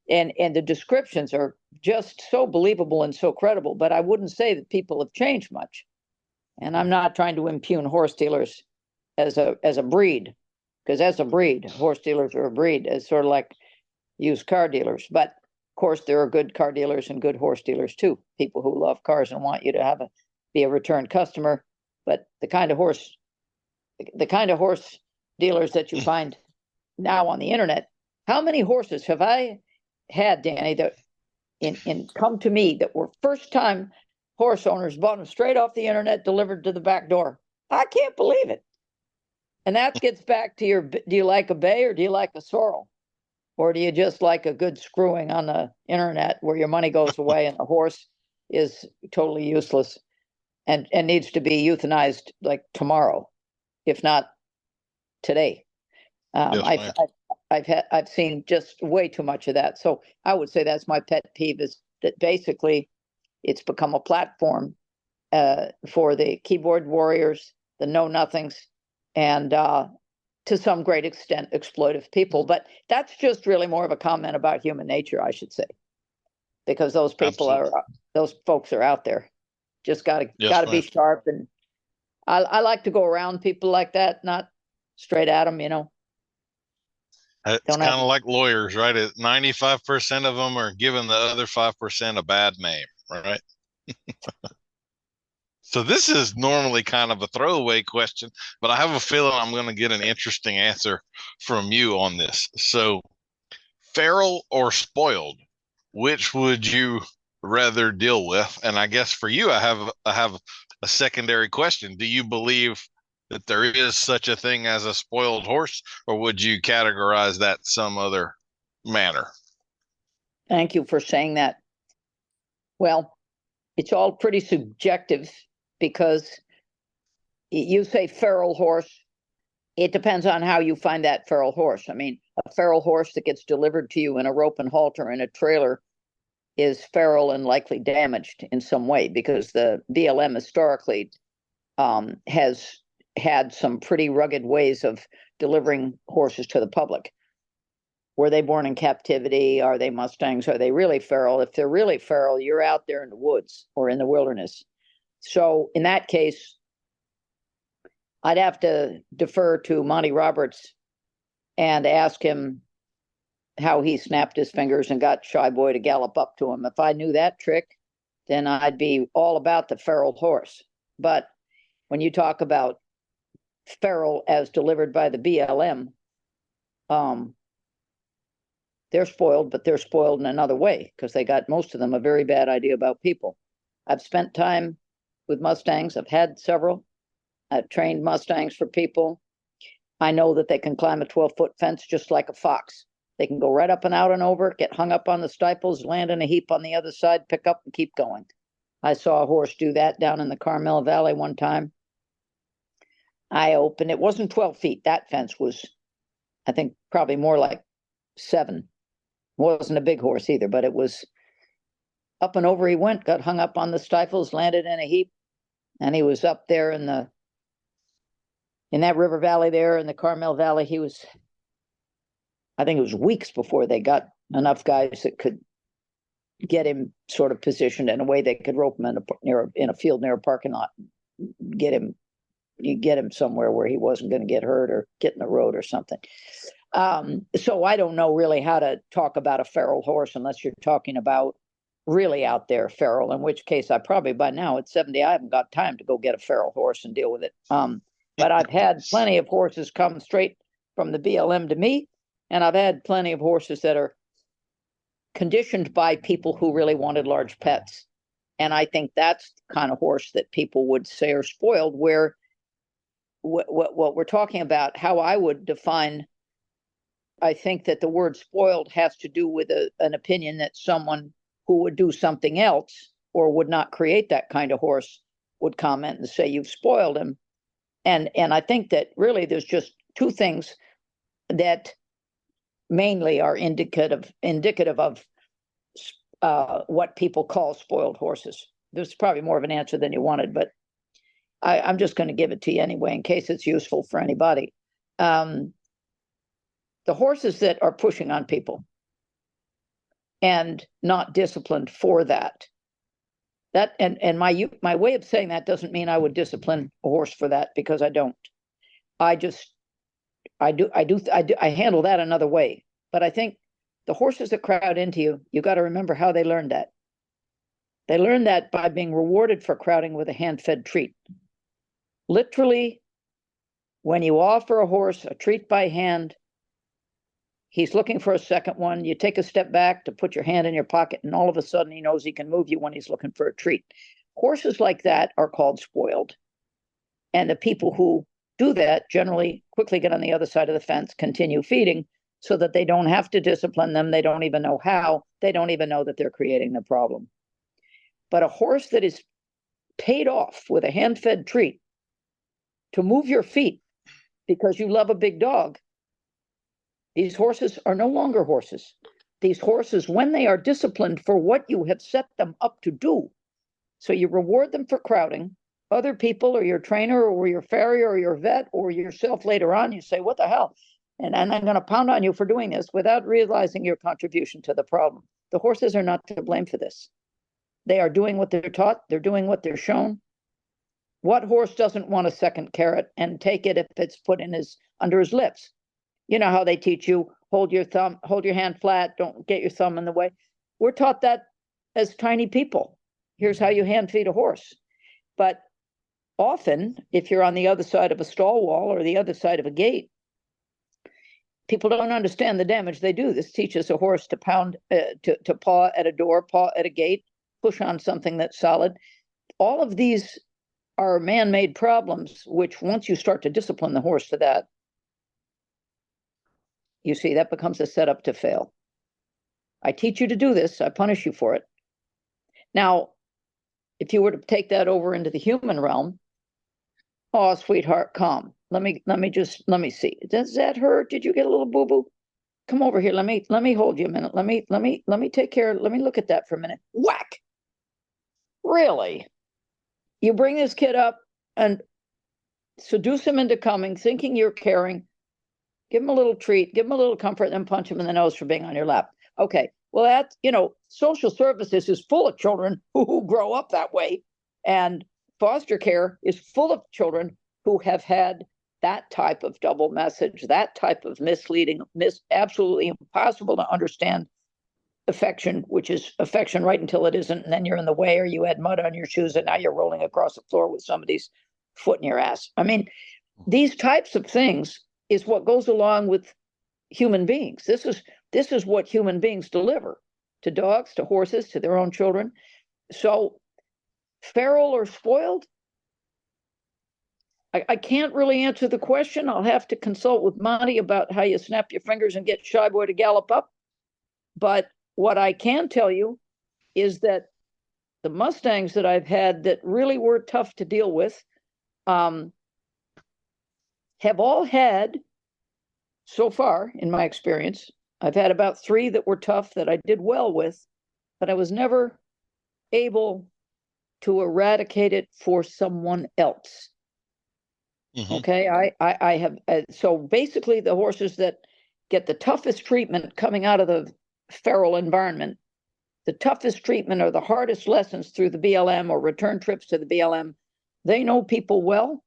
and the descriptions are just so believable and so credible. But I wouldn't say that people have changed much, and I'm not trying to impugn horse dealers as a breed, because as a breed, horse dealers are a breed, as sort of like used car dealers. But of course, there are good car dealers and good horse dealers too. People who love cars and want you to be a return customer. But the kind of horse dealers that you find now on the internet, how many horses have I had, Danny, that in come to me that were first time horse owners, bought them straight off the internet, delivered to the back door? I can't believe it. And that gets back to do you like a bay or do you like a sorrel? Or do you just like a good screwing on the internet where your money goes away and the horse is totally useless and needs to be euthanized like tomorrow, if not today? Yes, I've seen just way too much of that. So I would say that's my pet peeve, is that basically it's become a platform for the keyboard warriors, the know-nothings, and to some great extent, exploitive people. But that's just really more of a comment about human nature, I should say, because those people those folks are out there. Just got to be sharp. And I like to go around people like that, not straight at them, It's kind of like lawyers, right? 95% of them are giving the other 5% a bad name, right? So this is normally kind of a throwaway question, but I have a feeling I'm going to get an interesting answer from you on this. So, feral or spoiled, which would you rather deal with? And I guess for you, I have a secondary question. Do you believe that there is such a thing as a spoiled horse, or would you categorize that some other manner? Thank you for saying that. Well, it's all pretty subjective, because you say feral horse. It depends on how you find that feral horse. I mean, a feral horse that gets delivered to you in a rope and halter in a trailer is feral and likely damaged in some way, because the BLM historically has had some pretty rugged ways of delivering horses to the public. Were they born in captivity? Are they Mustangs? Are they really feral? If they're really feral, you're out there in the woods or in the wilderness. So in that case, I'd have to defer to Monty Roberts and ask him how he snapped his fingers and got Shy Boy to gallop up to him. If I knew that trick, then I'd be all about the feral horse. But when you talk about feral as delivered by the BLM, they're spoiled, but they're spoiled in another way because they got, most of them, a very bad idea about people. I've spent time with Mustangs. I've had several. I've trained Mustangs for people. I know that they can climb a 12-foot fence just like a fox. They can go right up and out and over, get hung up on the stifles, land in a heap on the other side, pick up and keep going. I saw a horse do that down in the Carmel Valley one time. I opened, it wasn't 12 feet. That fence was, I think, probably more like 7. Wasn't a big horse either, but it was up and over he went, got hung up on the stifles, landed in a heap, and he was up there in that river valley there in the Carmel Valley. He was, I think it was weeks before they got enough guys that could get him sort of positioned in a way they could rope him in a field near a parking lot, get him somewhere where he wasn't going to get hurt or get in the road or something. So I don't know really how to talk about a feral horse unless you're talking about really out there feral, in which case I probably by now at 70, I haven't got time to go get a feral horse and deal with it. But I've had plenty of horses come straight from the BLM to me, and I've had plenty of horses that are conditioned by people who really wanted large pets. And I think that's the kind of horse that people would say are spoiled, where what we're talking about, how I would define, I think that the word spoiled has to do with an opinion that someone who would do something else or would not create that kind of horse would comment and say, you've spoiled him. And I think that really there's just 2 things that mainly are indicative of what people call spoiled horses. There's probably more of an answer than you wanted, but I'm just going to give it to you anyway in case it's useful for anybody. The horses that are pushing on people and not disciplined for that. And my way of saying that doesn't mean I would discipline a horse for that, because I don't. I handle that another way. But I think the horses that crowd into you got to remember how they learned that. They learned that by being rewarded for crowding with a hand-fed treat. Literally, when you offer a horse a treat by hand, he's looking for a second one. You take a step back to put your hand in your pocket, and all of a sudden he knows he can move you when he's looking for a treat. Horses like that are called spoiled. And the people who do that generally quickly get on the other side of the fence, continue feeding, so that they don't have to discipline them. They don't even know how. They don't even know that they're creating the problem. But a horse that is paid off with a hand-fed treat to move your feet because you love a big dog, these horses are no longer horses. These horses, when they are disciplined for what you have set them up to do, so you reward them for crowding, other people or your trainer or your farrier or your vet or yourself later on, you say, what the hell? And I'm going to pound on you for doing this without realizing your contribution to the problem. The horses are not to blame for this. They are doing what they're taught. They're doing what they're shown. What horse doesn't want a second carrot and take it if it's put in under his lips? You know how they teach you, hold your hand flat, don't get your thumb in the way. We're taught that as tiny people. Here's how you hand feed a horse. But often, if you're on the other side of a stall wall or the other side of a gate, people don't understand the damage they do. This teaches a horse to pound, to paw at a door, paw at a gate, push on something that's solid. All of these are man-made problems, which once you start to discipline the horse for that, you see, that becomes a setup to fail. I teach you to do this. I punish you for it. Now, if you were to take that over into the human realm, oh, sweetheart, calm. Let me see. Does that hurt? Did you get a little boo-boo? Come over here. Let me hold you a minute. Let me take care. Let me look at that for a minute. Whack. Really? You bring this kid up and seduce him into coming, thinking you're caring. Give him a little treat, give him a little comfort, and then punch him in the nose for being on your lap. Okay, well, that's, social services is full of children who grow up that way. And foster care is full of children who have had that type of double message, that type of misleading, absolutely impossible to understand affection, which is affection right until it isn't. And then you're in the way, or you had mud on your shoes and now you're rolling across the floor with somebody's foot in your ass. I mean, these types of things is what goes along with human beings. This is this is what human beings deliver to dogs, to horses, to their own children. So feral or spoiled? I can't really answer the question. I'll have to consult with Monty about how you snap your fingers and get Shy Boy to gallop up. But what I can tell you is that the Mustangs that I've had that really were tough to deal with have all had, so far in my experience, I've had about 3 that were tough that I did well with, but I was never able to eradicate it for someone else. Mm-hmm. Okay, I have, so basically the horses that get the toughest treatment coming out of the feral environment, the toughest treatment or the hardest lessons through the BLM or return trips to the BLM, they know people well.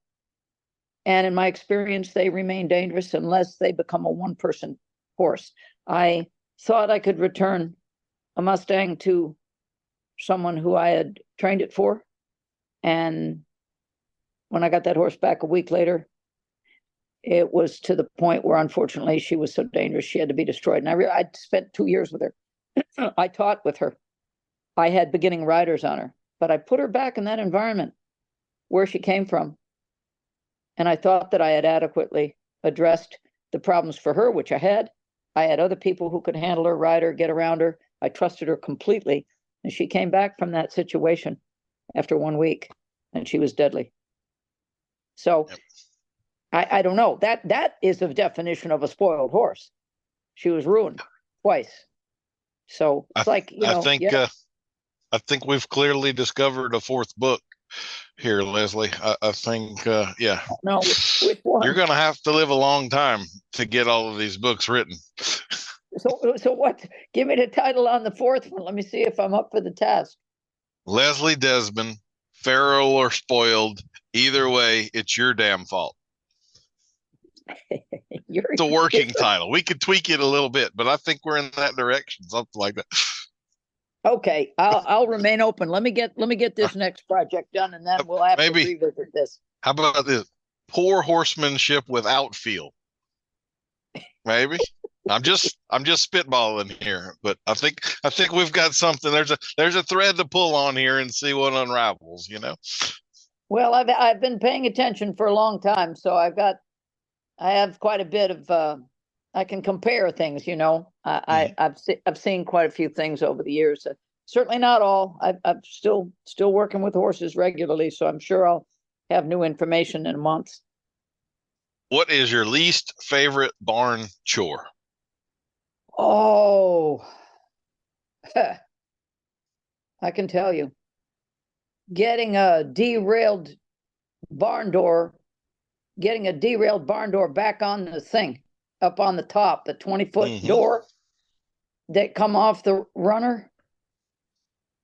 And in my experience, they remain dangerous unless they become a one-person horse. I thought I could return a Mustang to someone who I had trained it for. And when I got that horse back a week later, it was to the point where, unfortunately, she was so dangerous, she had to be destroyed. And I spent 2 years with her. I taught with her. I had beginning riders on her, but I put her back in that environment where she came from. And I thought that I had adequately addressed the problems for her, which I had. I had other people who could handle her, ride her, get around her. I trusted her completely. And she came back from that situation after 1 week, and she was deadly. So yep. I don't know. That is the definition of a spoiled horse. She was ruined twice. So it's I think we've clearly discovered a 4th book here, Leslie. I think, yeah. No, which one? You're going to have to live a long time to get all of these books written. So what? Give me the title on the 4th one. Let me see if I'm up for the task. Leslie Desmond, feral or spoiled. Either way, it's your damn fault. It's a working title. We could tweak it a little bit, but I think we're in that direction, something like that. Okay, I'll remain open. Let me get this next project done, and then we'll have to revisit this. How about this? Poor horsemanship without feel. Maybe. I'm just spitballing here, but I think we've got something. There's a thread to pull on here and see what unravels, you know. Well, I've been paying attention for a long time, so I have quite a bit of I can compare things, you know. I've seen quite a few things over the years. Certainly not all. I'm still working with horses regularly, so I'm sure I'll have new information in a month. What is your least favorite barn chore? Oh, I can tell you. Getting a derailed barn door back on the thing, up on the top, the 20-foot door that come off the runner.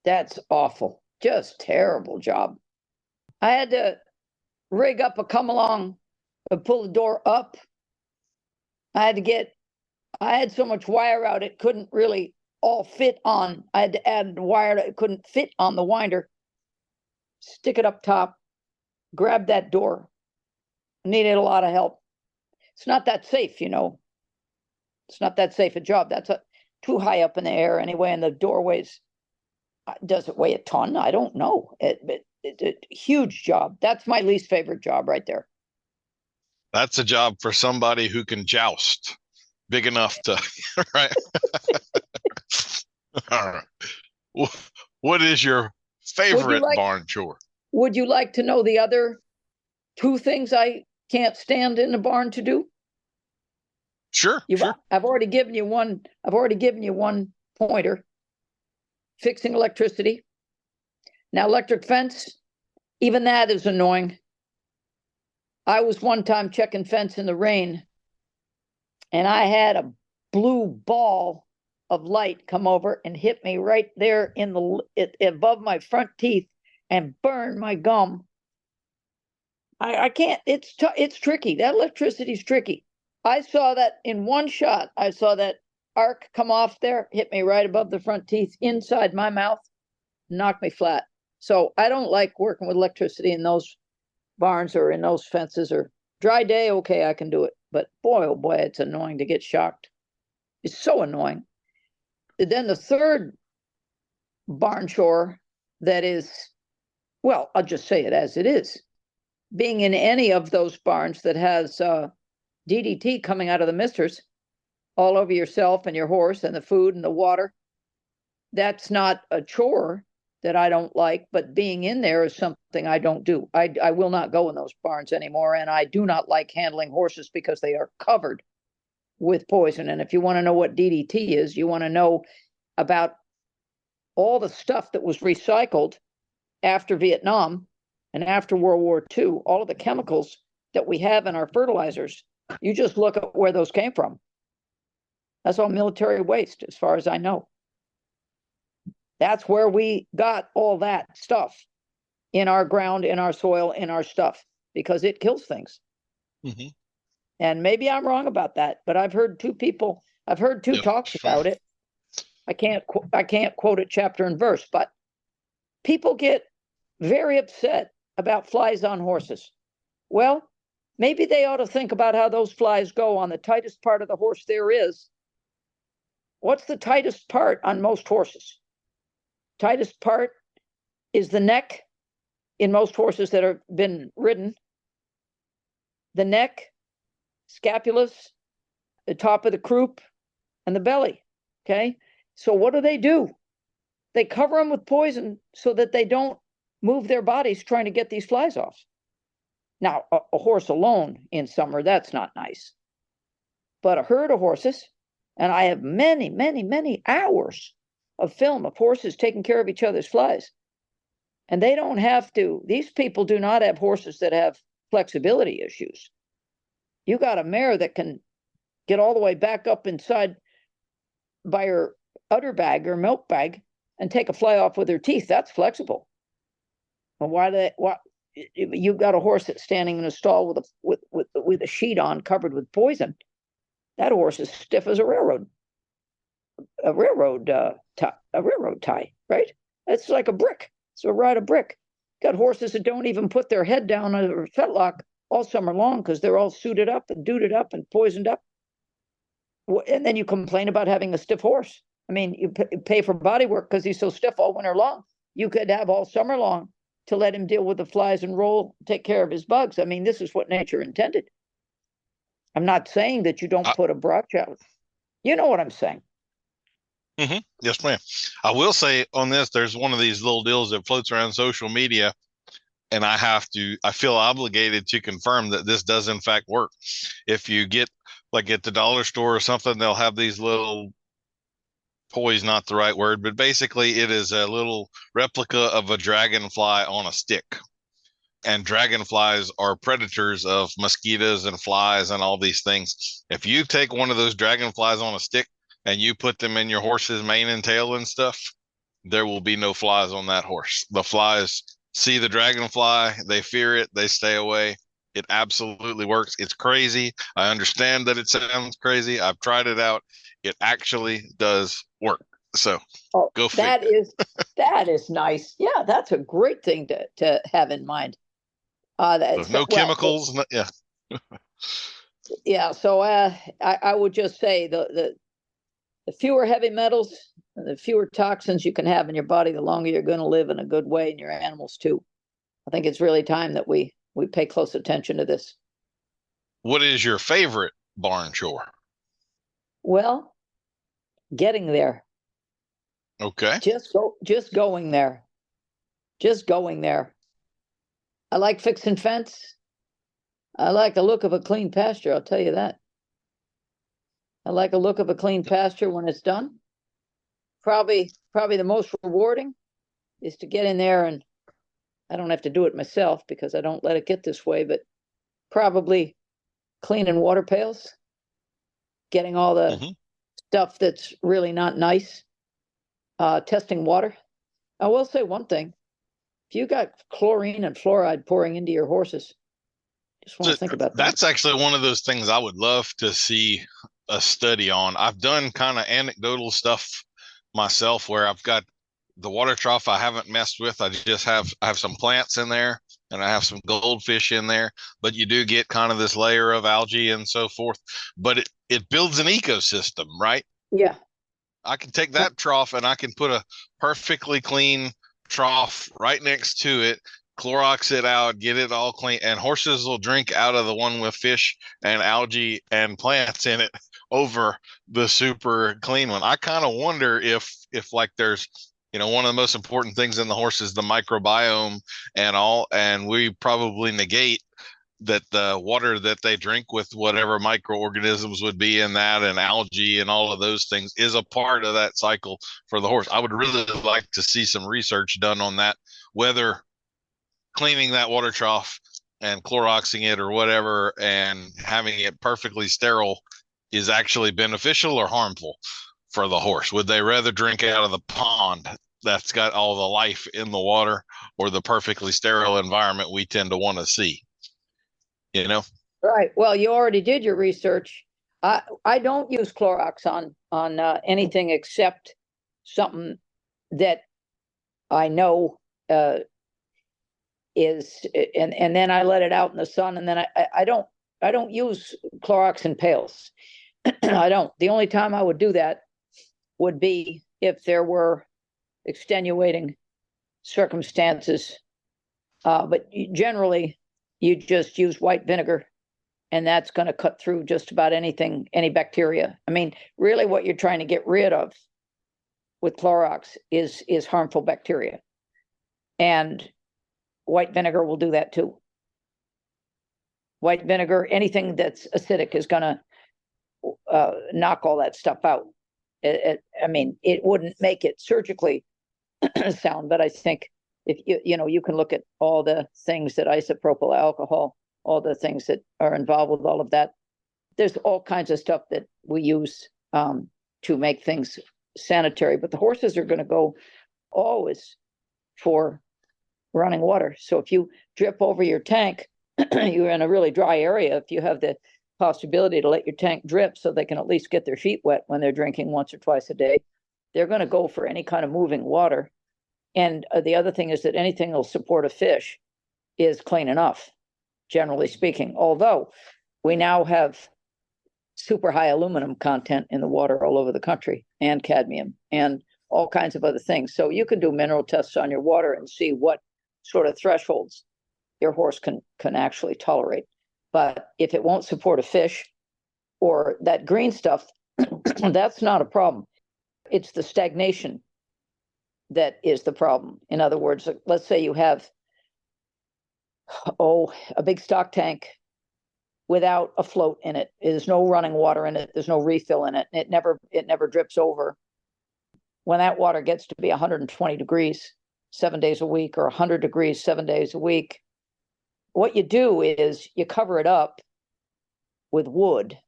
That's awful. Just terrible job. I had to rig up a come along and pull the door up. I had so much wire out, it couldn't really all fit on. I had to add wire that it couldn't fit on the winder. Stick it up top, grab that door. Needed a lot of help. It's not that safe, you know. It's not that safe a job. That's too high up in the air anyway, and the doorways. Does it weigh a ton? I don't know. It's a huge job. That's my least favorite job right there. That's a job for somebody who can joust big enough to, right? All right. What is your favorite barn chore? Would you like to know the other 2 things I can't stand in the barn to do? Sure. I've already given you one. I've already given you one pointer. Fixing electricity. Now, electric fence, even that is annoying. I was one time checking fence in the rain, and I had a blue ball of light come over and hit me right there in above my front teeth and burn my gum. I can't. It's tricky. That electricity is tricky. I saw that in one shot. I saw that arc come off there, hit me right above the front teeth, inside my mouth, knocked me flat. So I don't like working with electricity in those barns or in those fences. Or dry day, okay, I can do it. But boy, oh boy, it's annoying to get shocked. It's so annoying. Then the third barn chore that is, well, I'll just say it as it is. Being in any of those barns that has DDT coming out of the misters all over yourself and your horse and the food and the water, that's not a chore that I don't like, but being in there is something I don't do. I will not go in those barns anymore, and I do not like handling horses because they are covered with poison. And if you want to know what DDT is, you want to know about all the stuff that was recycled after Vietnam and after World War II, all of the chemicals that we have in our fertilizers. You just look at where those came from. That's all military waste, as far as I know. That's where we got all that stuff in our ground, in our soil, in our stuff, because it kills things. Mm-hmm. And maybe I'm wrong about that, but I've heard two talks about it. I can't quote it chapter and verse, but people get very upset about flies on horses. Well, maybe they ought to think about how those flies go on the tightest part of the horse there is. What's the tightest part on most horses? Tightest part is the neck in most horses that have been ridden. The neck, scapulas, the top of the croup, and the belly. Okay? So what do? They cover them with poison so that they don't move their bodies trying to get these flies off. Now, a horse alone in summer, that's not nice. But a herd of horses, and I have many, many, many hours of film of horses taking care of each other's flies. And they don't have to, these people do not have horses that have flexibility issues. You got a mare that can get all the way back up inside by her udder bag or milk bag and take a fly off with her teeth. That's flexible. Well, you've got a horse that's standing in a stall with a sheet on covered with poison. That horse is stiff as a railroad tie, right? It's like a brick. It's a ride of brick. Got horses that don't even put their head down on a fetlock all summer long because they're all suited up and duded up and poisoned up. And then you complain about having a stiff horse. I mean, you pay for body work because he's so stiff all winter long. You could have all summer long to let him deal with the flies and take care of his bugs. I mean, this is what nature intended. I'm not saying that you don't put a brush out. You know what I'm saying. Mm-hmm. Yes, ma'am. I will say on this, there's one of these little deals that floats around social media, and I feel obligated to confirm that this does in fact work. If you get like at the dollar store or something, they'll have these little poise, not the right word, but basically it is a little replica of a dragonfly on a stick. And dragonflies are predators of mosquitoes and flies and all these things. If you take one of those dragonflies on a stick and you put them in your horse's mane and tail and stuff, there will be no flies on that horse. The flies see the dragonfly, they fear it, they stay away. It absolutely works. It's crazy. I understand that it sounds crazy. I've tried it out. It actually does work. So go for it. That is nice. Yeah, that's a great thing to have in mind. No chemicals. Yeah. Yeah. So I would just say the fewer heavy metals, the fewer toxins you can have in your body, the longer you're going to live in a good way, and your animals too. I think it's really time that we pay close attention to this. What is your favorite barn chore? Well, getting there. Okay. Just going there. Just going there. I like fixing fence. I like the look of a clean pasture, I'll tell you that. I like a look of a clean pasture when it's done. Probably the most rewarding is to get in there, and I don't have to do it myself because I don't let it get this way, but probably cleaning water pails, getting all the stuff that's really not nice, testing water. I will say one thing. If you got chlorine and fluoride pouring into your horses, just want to think about that. That's actually one of those things I would love to see a study on. I've done kind of anecdotal stuff myself where I've got the water trough I haven't messed with. I have some plants in there and I have some goldfish in there, but you do get kind of this layer of algae and so forth. But it builds an ecosystem, right? Yeah. I can take that trough and I can put a perfectly clean trough right next to it, Clorox it out, get it all clean, and horses will drink out of the one with fish and algae and plants in it over the super clean one. I kind of wonder if like there's, one of the most important things in the horse is the microbiome and we probably negate that the water that they drink with whatever microorganisms would be in that and algae and all of those things is a part of that cycle for the horse. I would really like to see some research done on that, whether cleaning that water trough and Cloroxing it or whatever and having it perfectly sterile is actually beneficial or harmful for the horse. Would they rather drink out of the pond that's got all the life in the water or the perfectly sterile environment we tend to want to see? Right. Well, you already did your research. I don't use Clorox on anything except something that I know is, and then I let it out in the sun, and then I don't use Clorox in pails. I don't. The only time I would do that would be if there were extenuating circumstances. But generally, you just use white vinegar, and that's going to cut through just about anything, any bacteria. I mean, really what you're trying to get rid of with Clorox is harmful bacteria. And white vinegar will do that too. White vinegar, anything that's acidic is going to knock all that stuff out. I mean, it wouldn't make it surgically sound, but I think if you can look at all the things that isopropyl alcohol, all the things that are involved with all of that. There's all kinds of stuff that we use to make things sanitary, but the horses are going to go always for running water. So if you drip over your tank, you're in a really dry area. If you have the possibility to let your tank drip so they can at least get their feet wet when they're drinking once or twice a day, they're going to go for any kind of moving water. And the other thing is that anything that'll support a fish is clean enough, generally speaking. Although we now have super high aluminum content in the water all over the country, and cadmium, and all kinds of other things. So you can do mineral tests on your water and see what sort of thresholds your horse can actually tolerate. But if it won't support a fish or that green stuff, that's not a problem. It's the stagnation that is the problem. In other words, let's say you have a big stock tank without a float in it. There's no running water in it. There's no refill in it. It never drips over. When that water gets to be 120 degrees 7 days a week or 100 degrees 7 days a week, what you do is you cover it up with wood.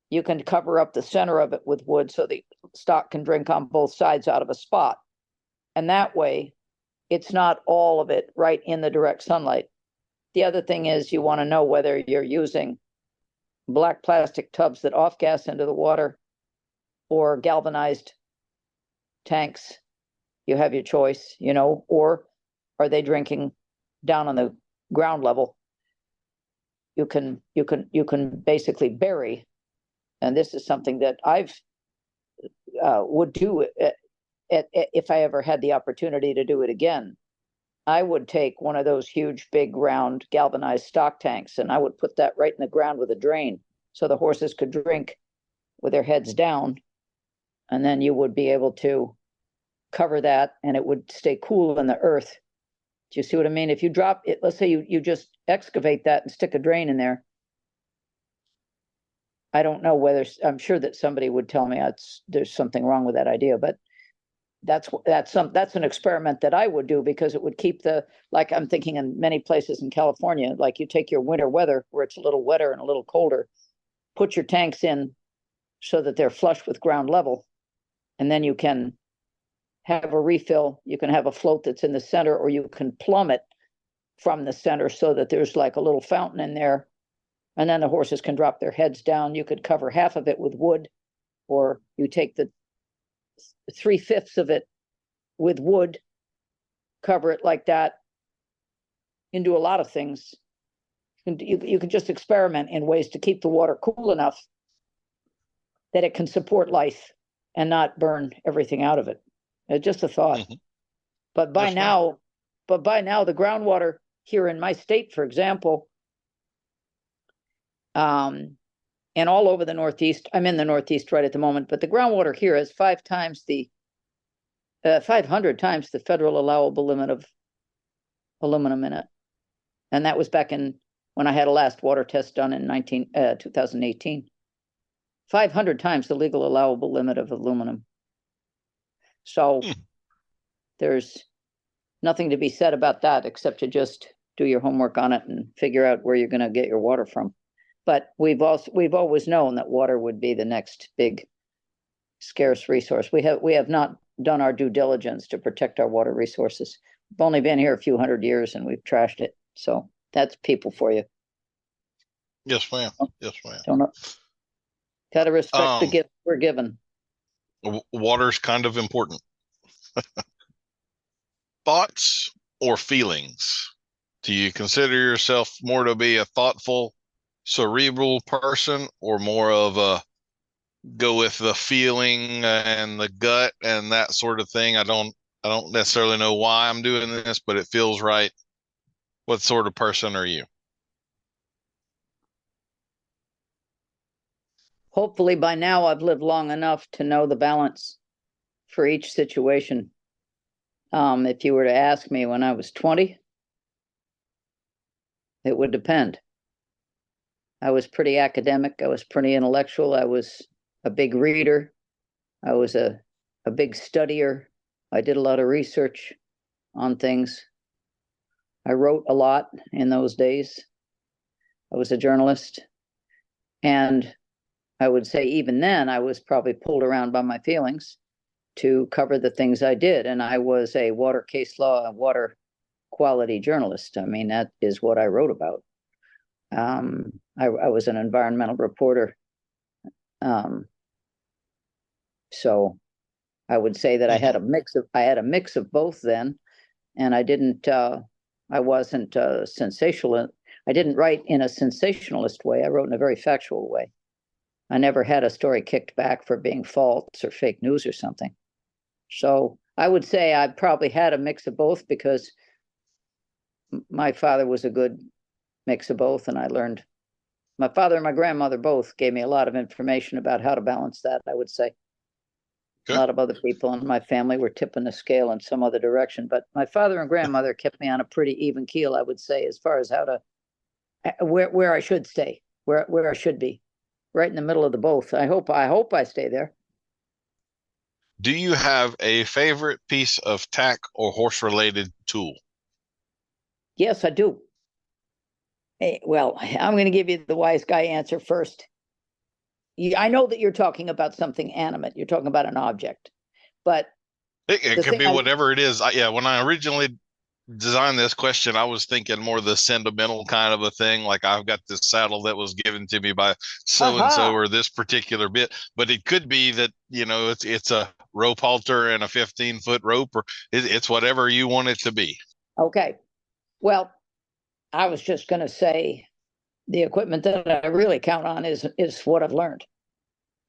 You can cover up the center of it with wood so the stock can drink on both sides out of a spot. And that way, it's not all of it right in the direct sunlight. The other thing is you want to know whether you're using black plastic tubs that off-gas into the water or galvanized tanks. You have your choice, or are they drinking down on the ground level? You can basically bury, and this is something that I've would do if I ever had the opportunity to do it again. I would take one of those huge, big, round galvanized stock tanks, and I would put that right in the ground with a drain so the horses could drink with their heads down. And then you would be able to cover that, and it would stay cool in the earth. Do you see what I mean? If you drop it, let's say you just excavate that and stick a drain in there. I don't know whether, I'm sure that somebody would tell me there's something wrong with that idea, but that's an experiment that I would do, because it would keep like I'm thinking in many places in California, like you take your winter weather where it's a little wetter and a little colder, put your tanks in so that they're flush with ground level, and then you can have a refill. You can have a float that's in the center, or you can plumb it from the center so that there's like a little fountain in there, and then the horses can drop their heads down. You could cover half of it with wood, or you take the 3/5 of it with wood, cover it like that. You can do a lot of things. You can just experiment in ways to keep the water cool enough that it can support life and not burn everything out of it. It's just a thought. Mhm. But by Yes, ma'am. now, the groundwater here in my state, for example, and all over the Northeast, I'm in the Northeast right at the moment, but the groundwater here is 500 times the federal allowable limit of aluminum in it. And that was back in when I had a last water test done in 2018. 500 times the legal allowable limit of aluminum. So there's nothing to be said about that except to just do your homework on it and figure out where you're going to get your water from. But we've always known that water would be the next big scarce resource. We have not done our due diligence to protect our water resources. We've only been here a few hundred years and we've trashed it. So that's people for you. Yes, ma'am. Yes, ma'am. Don't know. Got to respect the gift we're given. Water's kind of important. Thoughts or feelings? Do you consider yourself more to be a thoughtful, cerebral person, or more of a go with the feeling and the gut and that sort of thing? I don't necessarily know why I'm doing this, but it feels right. What sort of person are you? Hopefully by now I've lived long enough to know the balance for each situation. If you were to ask me when I was 20, it would depend. I was pretty academic. I was pretty intellectual. I was a big reader. I was a big studier. I did a lot of research on things. I wrote a lot in those days. I was a journalist. And I would say even then, I was probably pulled around by my feelings to cover the things I did. And I was a water case law and water quality journalist. I mean, that is what I wrote about. I was an environmental reporter. So I would say that I had a mix of both then. And I wasn't sensational. I didn't write in a sensationalist way. I wrote in a very factual way. I never had a story kicked back for being false or fake news or something. So I would say I probably had a mix of both because my father was a good mix of both. And I learned, my father and my grandmother both gave me a lot of information about how to balance that, I would say. Okay. A lot of other people in my family were tipping the scale in some other direction, but my father and grandmother kept me on a pretty even keel, I would say, as far as how to, where I should stay, where I should be, right in the middle of the both. I hope I stay there. Do you have a favorite piece of tack or horse-related tool? Yes, I do. Well, I'm going to give you the wise guy answer first. I know that you're talking about something animate. You're talking about an object, but it can be whatever it is. When I originally designed this question, I was thinking more the sentimental kind of a thing. Like I've got this saddle that was given to me by so-and-so or this particular bit, but it could be that, it's a rope halter and a 15-foot rope, or it's whatever you want it to be. Okay. Well, I was just going to say the equipment that I really count on is what I've learned.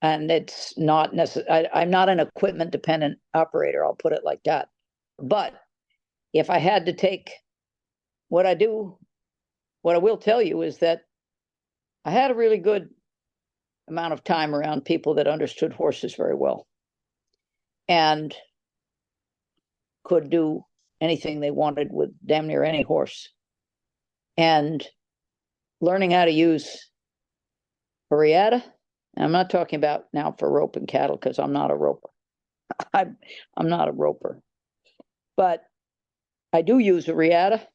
And it's not necessarily, I'm not an equipment dependent operator, I'll put it like that. But if I had to take what I will tell you is that I had a really good amount of time around people that understood horses very well and could do anything they wanted with damn near any horse. And learning how to use a riata, I'm not talking about now for roping cattle because I'm not a roper. I'm not a roper. But I do use a riata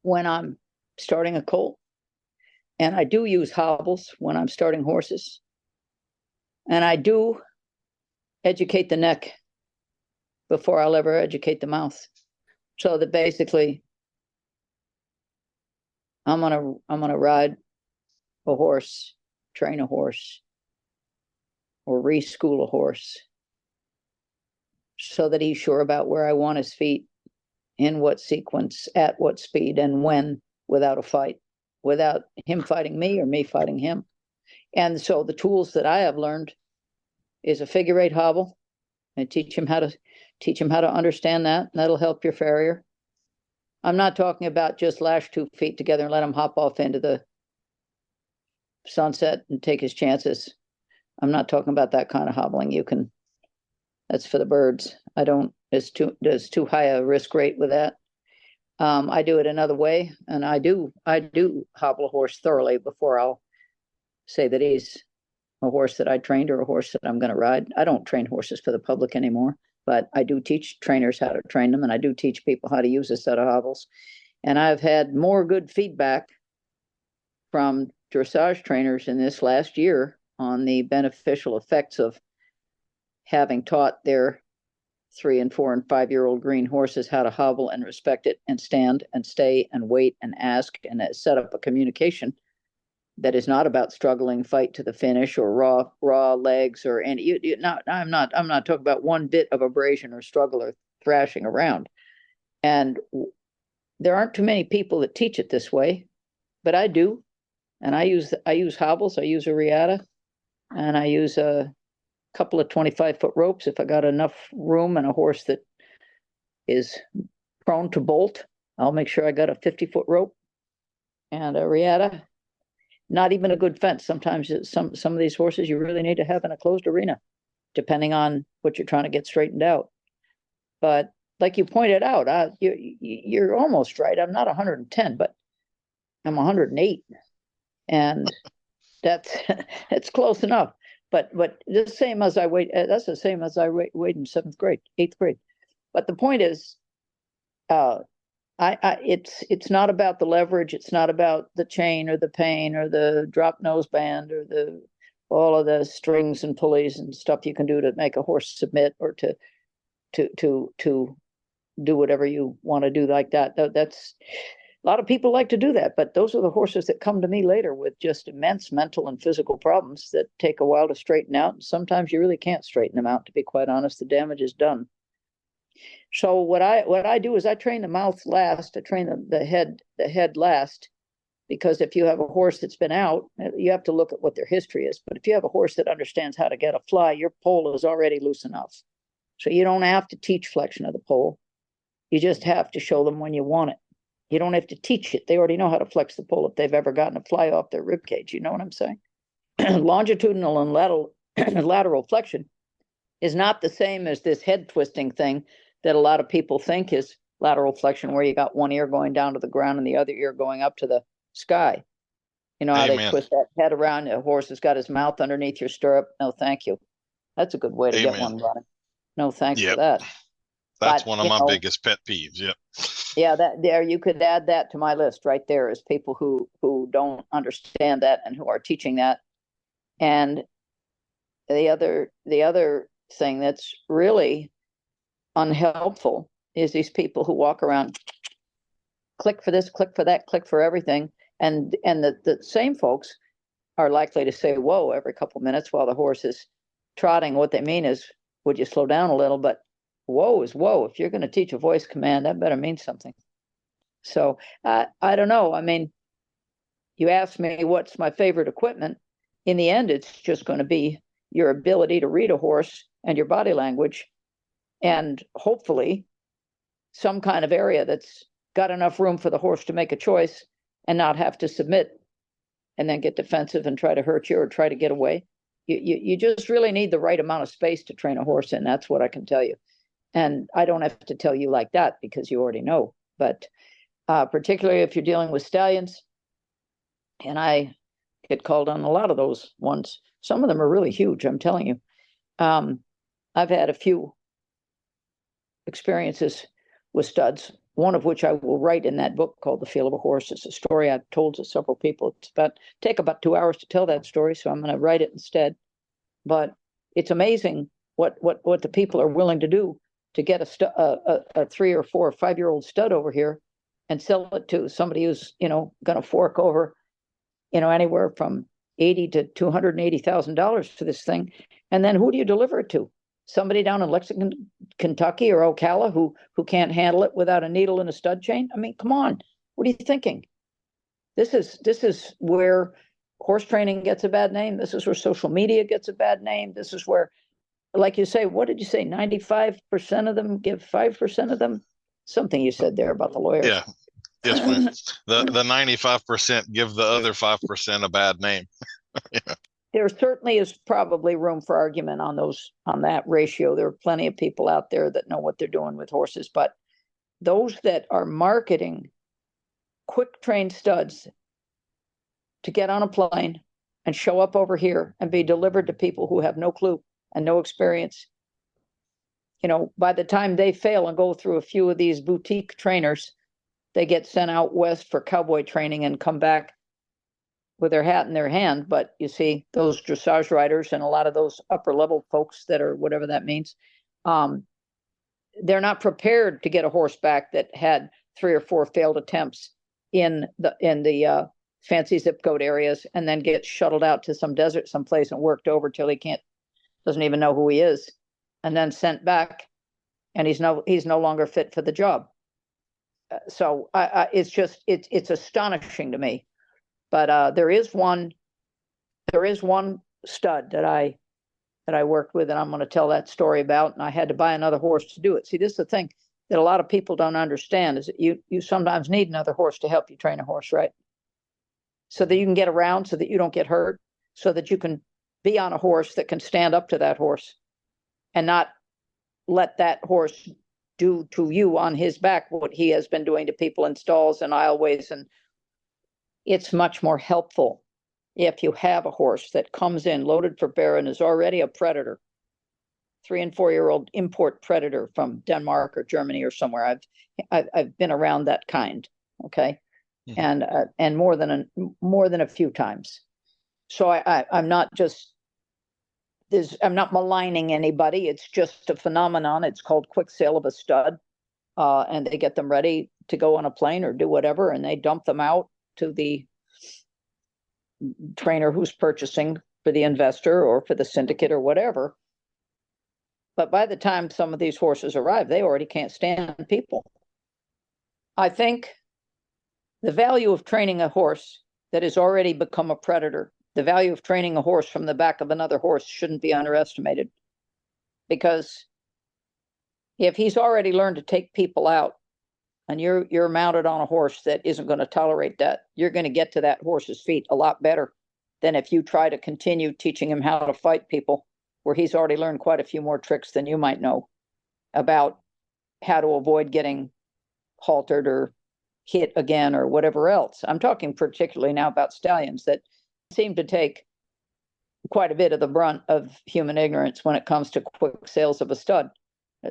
when I'm starting a colt. And I do use hobbles when I'm starting horses. And I do educate the neck before I'll ever educate the mouth. So that basically I'm gonna ride a horse, train a horse, or reschool a horse so that he's sure about where I want his feet, in what sequence, at what speed, and when, without a fight, without him fighting me or me fighting him. And so the tools that I have learned is a figure eight hobble, and teach him how to understand that, and that'll help your farrier. I'm not talking about just lash 2 feet together and let him hop off into the sunset and take his chances. I'm not talking about that kind of hobbling. That's for the birds. There's too high a risk rate with that. I do it another way, and I do hobble a horse thoroughly before I'll say that he's a horse that I trained or a horse that I'm going to ride. I don't train horses for the public anymore, but I do teach trainers how to train them, and I do teach people how to use a set of hobbles. And I've had more good feedback from dressage trainers in this last year on the beneficial effects of having taught their 3 and 4 and 5-year-old green horses how to hobble and respect it and stand and stay and wait and ask and set up a communication that is not about struggling fight to the finish or raw legs or any. I'm not talking about one bit of abrasion or struggle or thrashing around. And there aren't too many people that teach it this way, but I do. And I use hobbles. I use a riata, and I use a couple of 25-foot ropes if I got enough room and a horse that is prone to bolt. I'll make sure I got a 50-foot rope and a riata. Not even a good fence. Sometimes some of these horses you really need to have in a closed arena, depending on what you're trying to get straightened out. But like you pointed out, you're almost right. I'm not 110, but I'm 108, and it's close enough. But the same as I weighed. That's the same as I weighed in 7th grade, 8th grade. But the point is, it's not about the leverage. It's not about the chain or the pain or the drop nose band or all of the strings and pulleys and stuff you can do to make a horse submit or to do whatever you want to do like that. That's a lot of people like to do that, but those are the horses that come to me later with just immense mental and physical problems that take a while to straighten out. And sometimes you really can't straighten them out. To be quite honest, the damage is done. So what I do is I train the mouth last. I train the head last, because if you have a horse that's been out, you have to look at what their history is. But if you have a horse that understands how to get a fly, your pole is already loose enough. So you don't have to teach flexion of the pole. You just have to show them when you want it. You don't have to teach it. They already know how to flex the pole if they've ever gotten a fly off their rib cage. You know what I'm saying? Longitudinal and lateral flexion is not the same as this head twisting thing that a lot of people think is lateral flexion, where you got one ear going down to the ground and the other ear going up to the sky. You know how they twist that head around? The horse has got his mouth underneath your stirrup. No, thank you. That's a good way to get one running. No, thanks for that. That's one of my biggest pet peeves. Yep. Yeah, you could add that to my list right there, is people who don't understand that and who are teaching that. And the other thing that's really unhelpful is these people who walk around, click for this, click for that, click for everything. And the same folks are likely to say, whoa, every couple minutes while the horse is trotting. What they mean is, would you slow down a little? But whoa is whoa. If you're going to teach a voice command, that better mean something. So I don't know. I mean, you asked me what's my favorite equipment. In the end, it's just going to be your ability to read a horse and your body language, and hopefully some kind of area that's got enough room for the horse to make a choice and not have to submit and then get defensive and try to hurt you or try to get away. You just really need the right amount of space to train a horse in. That's what I can tell you. And I don't have to tell you like that because you already know. But particularly if you're dealing with stallions, and I get called on a lot of those ones. Some of them are really huge, I'm telling you. I've had a few experiences with studs, one of which I will write in that book called The Feel of a Horse. It's a story I've told to several people. Take about 2 hours to tell that story, so I'm going to write it instead. But it's amazing what the people are willing to do to get a 3 or 4 or 5-year-old stud over here and sell it to somebody who's going to fork over anywhere from $80,000 to $280,000 for this thing. And then who do you deliver it to? Somebody down in Lexington, Kentucky or Ocala who can't handle it without a needle and a stud chain? I mean, come on. What are you thinking? This is where horse training gets a bad name. This is where social media gets a bad name. This is where, like you say, what did you say? 95% of them give 5% of them? Something you said there about the lawyers. Yeah. Yes, ma'am. The 95% give the other 5% a bad name. Yeah. There certainly is probably room for argument on that ratio. There are plenty of people out there that know what they're doing with horses, but those that are marketing quick trained studs to get on a plane and show up over here and be delivered to people who have no clue and no experience, by the time they fail and go through a few of these boutique trainers, they get sent out west for cowboy training and come back with their hat in their hand. But you see, those dressage riders and a lot of those upper level folks that are whatever that means, they're not prepared to get a horse back that had 3 or 4 failed attempts in the fancy zip code areas, and then get shuttled out to some desert someplace and worked over till he doesn't even know who he is, and then sent back, and he's no longer fit for the job. So it's astonishing to me. But there is one stud that I worked with, and I'm going to tell that story about, and I had to buy another horse to do it. See, this is the thing that a lot of people don't understand, is that you sometimes need another horse to help you train a horse, right? So that you can get around, so that you don't get hurt, so that you can be on a horse that can stand up to that horse and not let that horse do to you on his back what he has been doing to people in stalls and aisleways. And it's much more helpful if you have a horse that comes in loaded for bear and is already a predator, 3 and 4 year old import predator from Denmark or Germany or somewhere. I've been around that kind, okay, and more than a few times. So I'm not maligning anybody. It's just a phenomenon. It's called quick sale of a stud, and they get them ready to go on a plane or do whatever, and they dump them out to the trainer who's purchasing for the investor or for the syndicate or whatever. But by the time some of these horses arrive, they already can't stand people. I think the value of training a horse that has already become a predator, the value of training a horse from the back of another horse, shouldn't be underestimated. Because if he's already learned to take people out, and you're mounted on a horse that isn't going to tolerate that, you're going to get to that horse's feet a lot better than if you try to continue teaching him how to fight people, where he's already learned quite a few more tricks than you might know about how to avoid getting haltered or hit again or whatever else. I'm talking particularly now about stallions that seem to take quite a bit of the brunt of human ignorance when it comes to quick sales of a stud.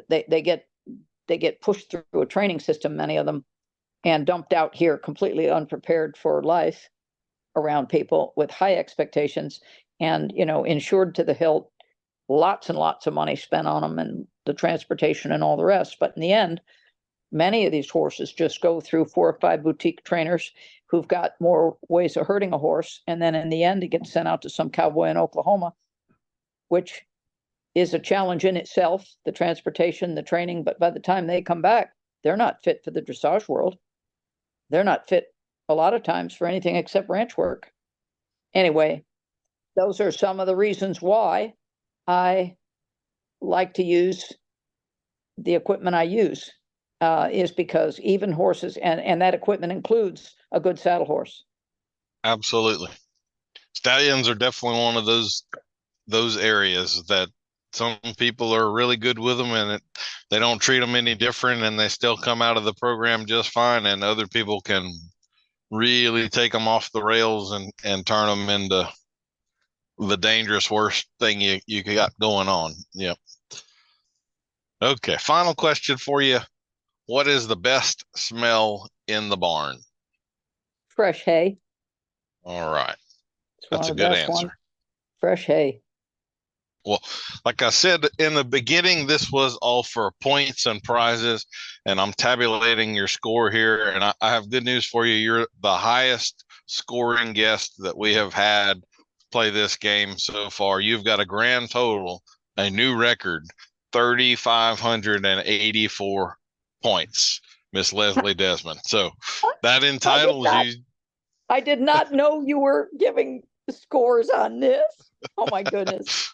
They get pushed through a training system, many of them, and dumped out here completely unprepared for life around people with high expectations and, insured to the hilt, lots and lots of money spent on them and the transportation and all the rest. But in the end, many of these horses just go through 4 or 5 boutique trainers who've got more ways of hurting a horse. And then in the end, it gets sent out to some cowboy in Oklahoma, which is a challenge in itself, the transportation, the training. But by the time they come back, they're not fit for the dressage world. They're not fit a lot of times for anything except ranch work. Anyway, those are some of the reasons why I like to use the equipment I use, is because even horses, and that equipment includes a good saddle horse. Absolutely. Stallions are definitely one of those areas that some people are really good with them, and they don't treat them any different, and they still come out of the program just fine. And other people can really take them off the rails and turn them into the dangerous worst thing you got going on. Yep. Okay. Final question for you. What is the best smell in the barn? Fresh hay. All right. That's a good answer. Fresh hay. Well, like I said in the beginning, this was all for points and prizes, and I'm tabulating your score here. And I have good news for you. You're the highest scoring guest that we have had play this game so far. You've got a grand total, a new record, 3,584 points, Miss Leslie Desmond. So that entitles you. I did not know you were giving scores on this. Oh my goodness.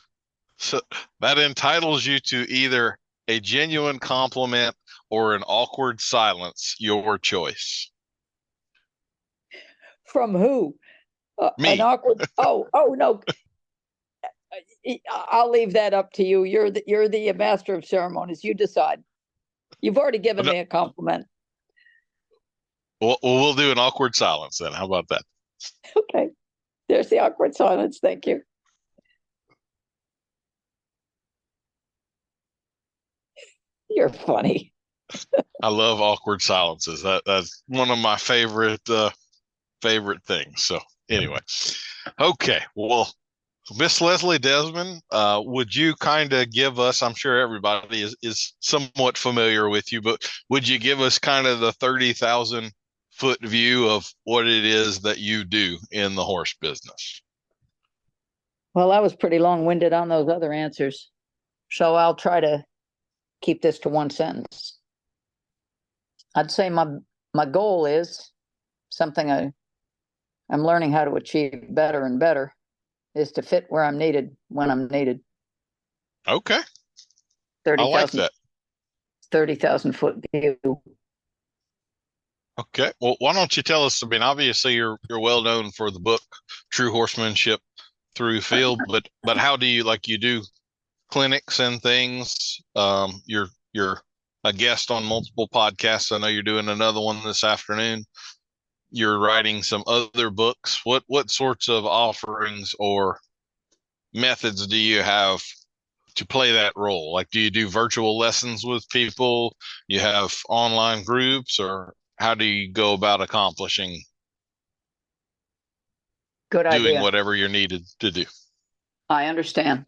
So that entitles you to either a genuine compliment or an awkward silence, your choice. From who? Me. An awkward. Oh no. I'll leave that up to you. You're the master of ceremonies. You decide. You've already given me a compliment. We'll do an awkward silence then. How about that? Okay. There's the awkward silence. Thank you. You're funny. I love awkward silences. That's one of my favorite things. So anyway, okay. Well, Miss Leslie Desmond, would you kind of give us? I'm sure everybody is somewhat familiar with you, but would you give us kind of the 30,000-foot view of what it is that you do in the horse business? Well, I was pretty long-winded on those other answers, so I'll try to keep this to one sentence. I'd say my goal is something I'm learning how to achieve better and better, is to fit where I'm needed when I'm needed. Okay. 30, I like that. 30,000-foot view. Okay. Well, why don't you tell us? I mean, obviously you're well known for the book True Horsemanship Through Feel, but how do you do clinics and things? You're a guest on multiple podcasts. I know you're doing another one this afternoon. You're writing some other books. What sorts of offerings or methods do you have to play that role? Like, do you do virtual lessons with people? You have online groups, or how do you go about accomplishing doing whatever you're needed to do? I understand.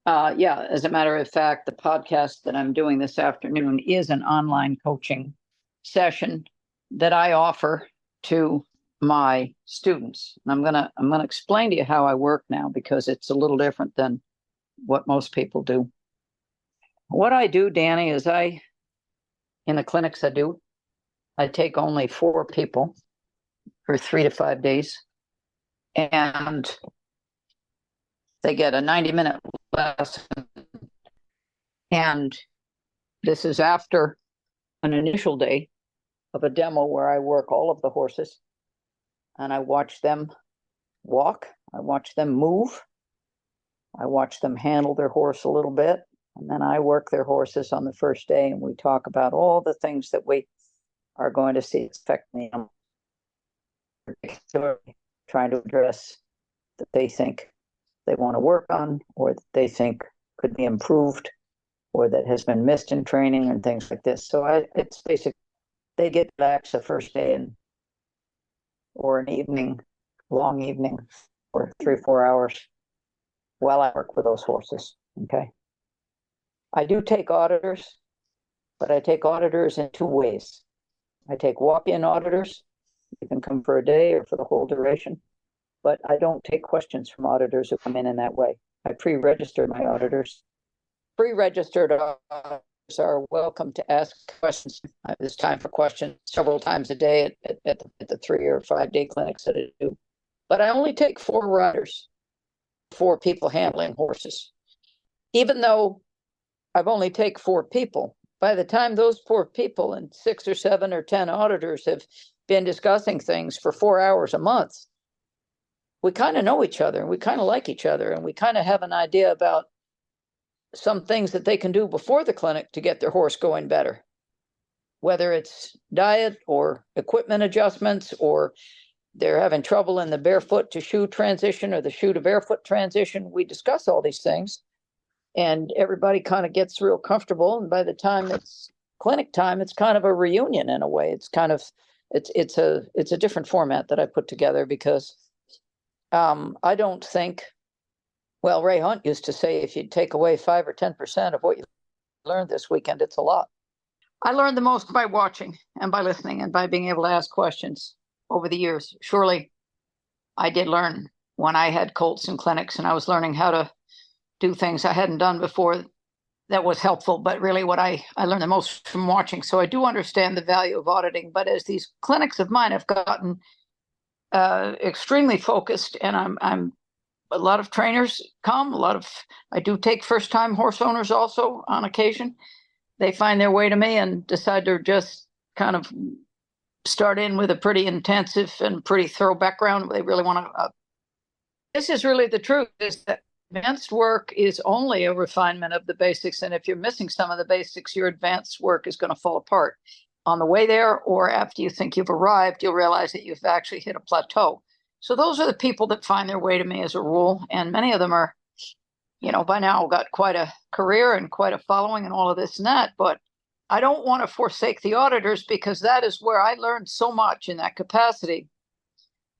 Yeah, as a matter of fact, the podcast that I'm doing this afternoon is an online coaching session that I offer to my students. And I'm gonna explain to you how I work now, because it's a little different than what most people do. What I do, Danny, is in the clinics I take only 4 people for 3 to 5 days, and they get a 90-minute lesson. And this is after an initial day of a demo where I work all of the horses, and I watch them walk, I watch them move, I watch them handle their horse a little bit, and then I work their horses on the first day, and we talk about all the things that we are going to see affect them, trying to address that they think they want to work on, or that they think could be improved, or that has been missed in training and things like this. So it's basically, they get relaxed the first day or an evening, long evening, for 3-4 hours while I work with those horses. Okay. I do take auditors, but I take auditors in 2 ways. I take walk-in auditors. You can come for a day or for the whole duration, but I don't take questions from auditors who come in that way. I pre-register my auditors. Pre-registered auditors are welcome to ask questions. There's time for questions several times a day at the 3 or 5 day clinics that I do. But I only take 4 riders, 4 people handling horses. Even though I've only take 4 people, by the time those 4 people and 6 or 7 or 10 auditors have been discussing things for 4 hours a month, we kind of know each other, and we kind of like each other, and we kind of have an idea about some things that they can do before the clinic to get their horse going better, whether it's diet or equipment adjustments, or they're having trouble in the barefoot to shoe transition or the shoe to barefoot transition. We discuss all these things, and everybody kind of gets real comfortable. And by the time it's clinic time, it's kind of a reunion in a way. It's kind of, it's a different format that I put together, because I don't think, well, Ray Hunt used to say, if you take away 5 or 10% of what you learned this weekend, it's a lot. I learned the most by watching and by listening and by being able to ask questions over the years. Surely I did learn when I had colts and clinics, and I was learning how to do things I hadn't done before. That was helpful, but really what I learned the most from watching. So I do understand the value of auditing, but as these clinics of mine have gotten extremely focused, and I'm a lot of trainers come. I do take first-time horse owners also on occasion. They find their way to me and decide to just kind of start in with a pretty intensive and pretty thorough background. They really want to. This is really the truth: is that advanced work is only a refinement of the basics, and if you're missing some of the basics, your advanced work is going to fall apart on the way there, or after you think you've arrived, you'll realize that you've actually hit a plateau. So those are the people that find their way to me as a rule, and many of them are, by now got quite a career and quite a following and all of this and that, but I don't want to forsake the auditors because that is where I learned so much in that capacity.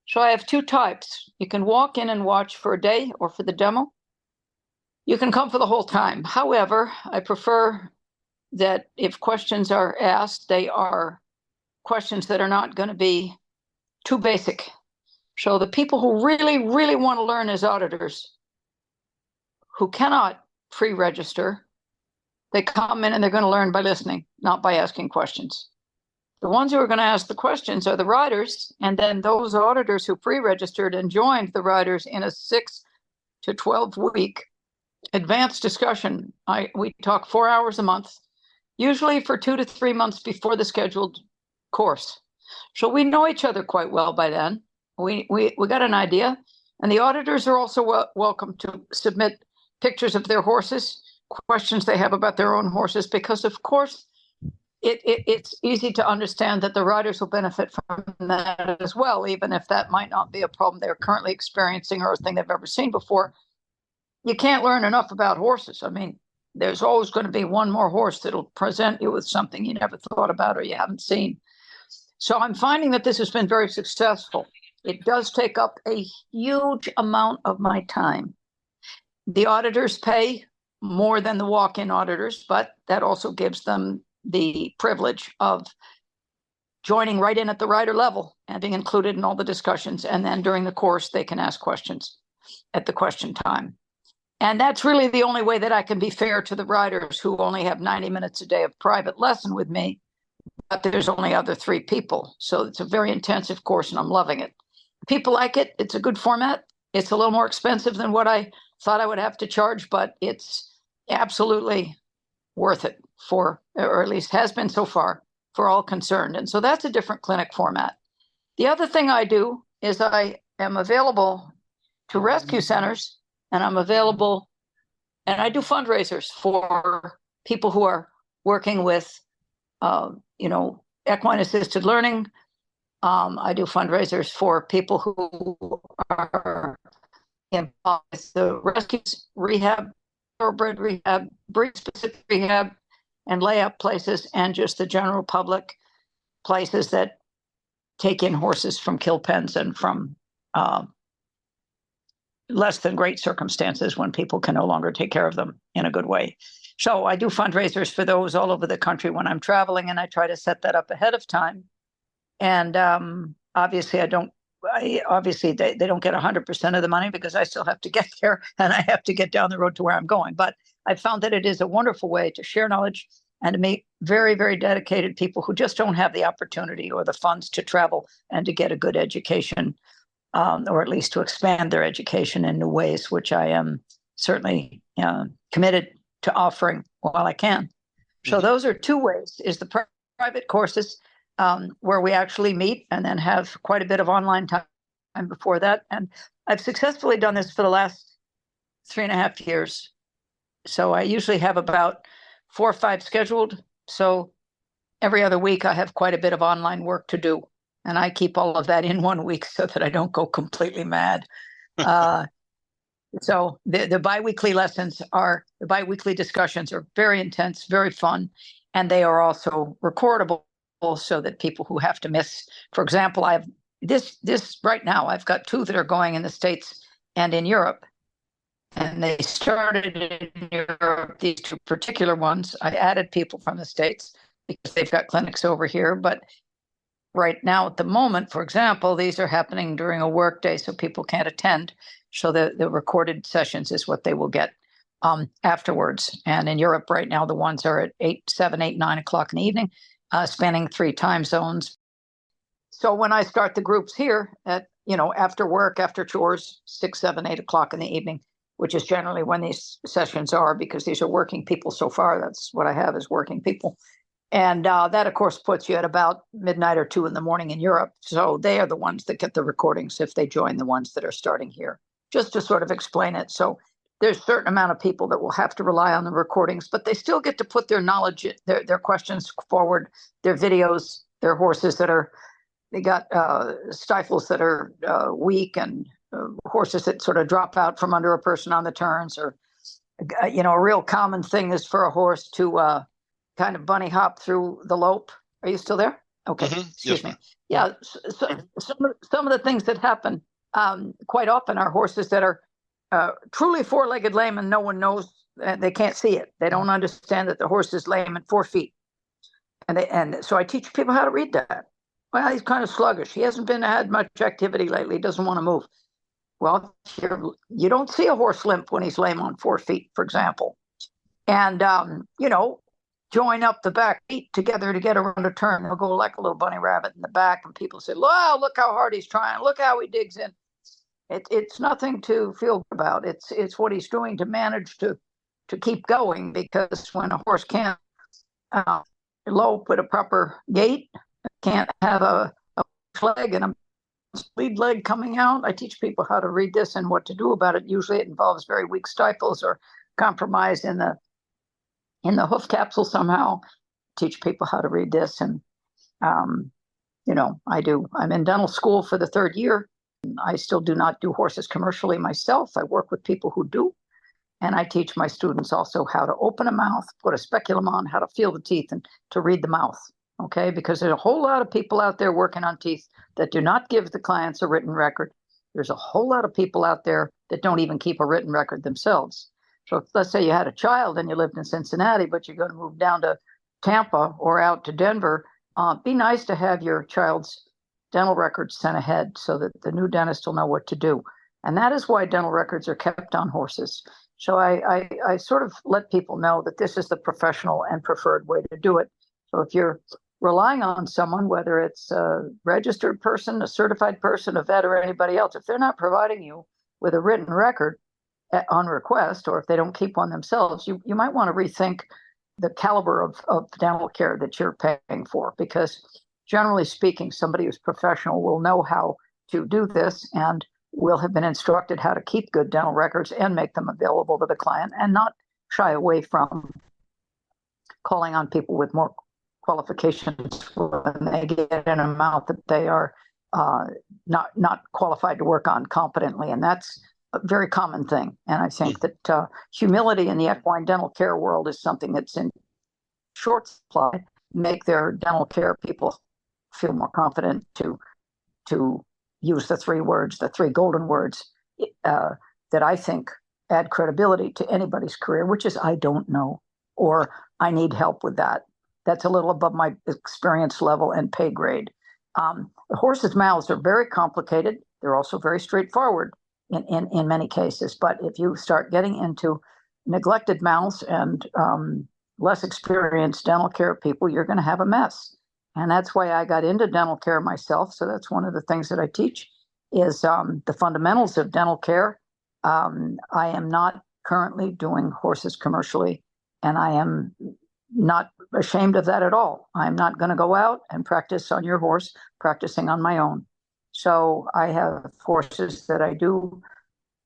So I have two types. You can walk in and watch for a day or for the demo. You can come for the whole time. However, I prefer that if questions are asked, they are questions that are not going to be too basic. So the people who really, really want to learn as auditors, who cannot pre-register, they come in and they're going to learn by listening, not by asking questions. The ones who are going to ask the questions are the riders, and then those auditors who pre-registered and joined the riders in a 6 to 12 week advanced discussion. We talk 4 hours a month, usually for 2 to 3 months before the scheduled course. So we know each other quite well by then. We got an idea, and the auditors are also welcome to submit pictures of their horses, questions they have about their own horses, because of course it's easy to understand that the riders will benefit from that as well, even if that might not be a problem they're currently experiencing or a thing they've ever seen before. You can't learn enough about horses. I mean, there's always going to be one more horse that'll present you with something you never thought about or you haven't seen. So I'm finding that this has been very successful. It does take up a huge amount of my time. The auditors pay more than the walk-in auditors, but that also gives them the privilege of joining right in at the rider level and being included in all the discussions. And then during the course, they can ask questions at the question time. And that's really the only way that I can be fair to the riders who only have 90 minutes a day of private lesson with me, but there's only other 3 people. So it's a very intensive course and I'm loving it. People like it. It's a good format. It's a little more expensive than what I thought I would have to charge, but it's absolutely worth it for, or at least has been so far, for all concerned. And so that's a different clinic format. The other thing I do is I am available to rescue centers, and I'm available, and I do fundraisers for people who are working with, equine assisted learning. I do fundraisers for people who are in the rescues, rehab, thoroughbred rehab, breed-specific rehab, and layout places, and just the general public places that take in horses from kill pens and from less than great circumstances when people can no longer take care of them in a good way. So I do fundraisers for those all over the country when I'm traveling, and I try to set that up ahead of time. And obviously, they don't get 100% of the money because I still have to get there and I have to get down the road to where I'm going. But I found that it is a wonderful way to share knowledge and to meet very, very dedicated people who just don't have the opportunity or the funds to travel and to get a good education, or at least to expand their education in new ways, which I am certainly committed to offering while I can. So those are 2 ways, is the private courses, where we actually meet and then have quite a bit of online time before that. And I've successfully done this for the last 3.5 years. So I usually have about 4 or 5 scheduled. So every other week I have quite a bit of online work to do. And I keep all of that in 1 week so that I don't go completely mad. So the biweekly biweekly discussions are very intense, very fun. And they are also recordable, so that people who have to miss, for example, I have this right now, I've got 2 that are going in the States and in Europe. And they started in Europe, these 2 particular ones. I added people from the States because they've got clinics over here. But right now, at the moment, for example, these are happening during a work day, so people can't attend. So the recorded sessions is what they will get afterwards. And in Europe right now, the ones are at 7, 8, 9 o'clock in the evening, spanning 3 time zones. So when I start the groups here at after work, after chores, 6, 7, 8 o'clock in the evening, which is generally when these sessions are, because these are working people so far. That's what I have is working people. And that, of course, puts you at about midnight or 2 in the morning in Europe. So they are the ones that get the recordings if they join the ones that are starting here, just to sort of explain it. So there's a certain amount of people that will have to rely on the recordings, but they still get to put their knowledge, their questions forward, their videos, their horses they got stifles that are weak, and horses that sort of drop out from under a person on the turns, or, a real common thing is for a horse to kind of bunny hop through the lope. Are you still there? Okay. Mm-hmm. Excuse Yes, me. ma'am. Yeah. So some of the things that happen quite often are horses that are truly four-legged lame, and no one knows. They can't see it. They don't understand that the horse is lame at 4 feet. And so I teach people how to read that. Well, he's kind of sluggish. He hasn't had much activity lately. He doesn't want to move. Well, you don't see a horse limp when he's lame on 4 feet, for example. And, join up the back feet together to get around a turn. They'll go like a little bunny rabbit in the back, and people say, wow, look how hard he's trying. Look how he digs in. It's nothing to feel good about. It's what he's doing to manage to keep going, because when a horse can't lope with a proper gait, can't have a leg and a lead leg coming out. I teach people how to read this and what to do about it. Usually it involves very weak stifles or compromise in the hoof capsule somehow. Teach people how to read this. And, I'm in dental school for the 3rd year. I still do not do horses commercially myself. I work with people who do. And I teach my students also how to open a mouth, put a speculum on, how to feel the teeth, and to read the mouth. Okay, because there's a whole lot of people out there working on teeth that do not give the clients a written record. There's a whole lot of people out there that don't even keep a written record themselves. So let's say you had a child and you lived in Cincinnati, but you're going to move down to Tampa or out to Denver. Be nice to have your child's dental records sent ahead so that the new dentist will know what to do. And that is why dental records are kept on horses. So I sort of let people know that this is the professional and preferred way to do it. So if you're relying on someone, whether it's a registered person, a certified person, a vet, or anybody else, if they're not providing you with a written record on request, or if they don't keep one themselves, you might want to rethink the caliber of dental care that you're paying for, because generally speaking, somebody who's professional will know how to do this and will have been instructed how to keep good dental records and make them available to the client, and not shy away from calling on people with more qualifications when they get in a mouth that they are not qualified to work on competently. And that's a very common thing. And I think that humility in the equine dental care world is something that's in short supply. Make their dental care people feel more confident to use the 3 words, the 3 golden words that I think add credibility to anybody's career, which is, I don't know, or I need help with that. That's a little above my experience level and pay grade. The horses' mouths are very complicated. They're also very straightforward in many cases. But if you start getting into neglected mouths and less experienced dental care people, you're going to have a mess. And that's why I got into dental care myself. So that's one of the things that I teach is the fundamentals of dental care. I am not currently doing horses commercially, and I am not ashamed of that at all. I'm not going to go out and practice on your horse, practicing on my own. So I have horses that I do.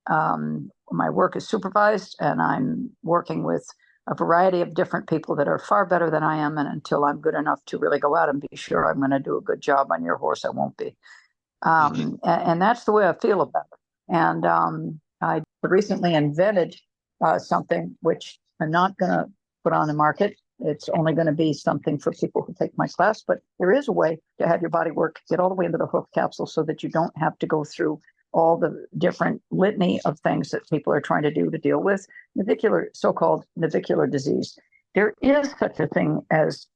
My work is supervised, and I'm working with a variety of different people that are far better than I am. And until I'm good enough to really go out and be sure I'm going to do a good job on your horse, I won't be. And that's the way I feel about it. And I recently invented something which I'm not going to put on the market. It's only going to be something for people who take my class, but there is a way to have your body work get all the way into the hoof capsule so that you don't have to go through all the different litany of things that people are trying to do to deal with so-called navicular disease. There is such a thing as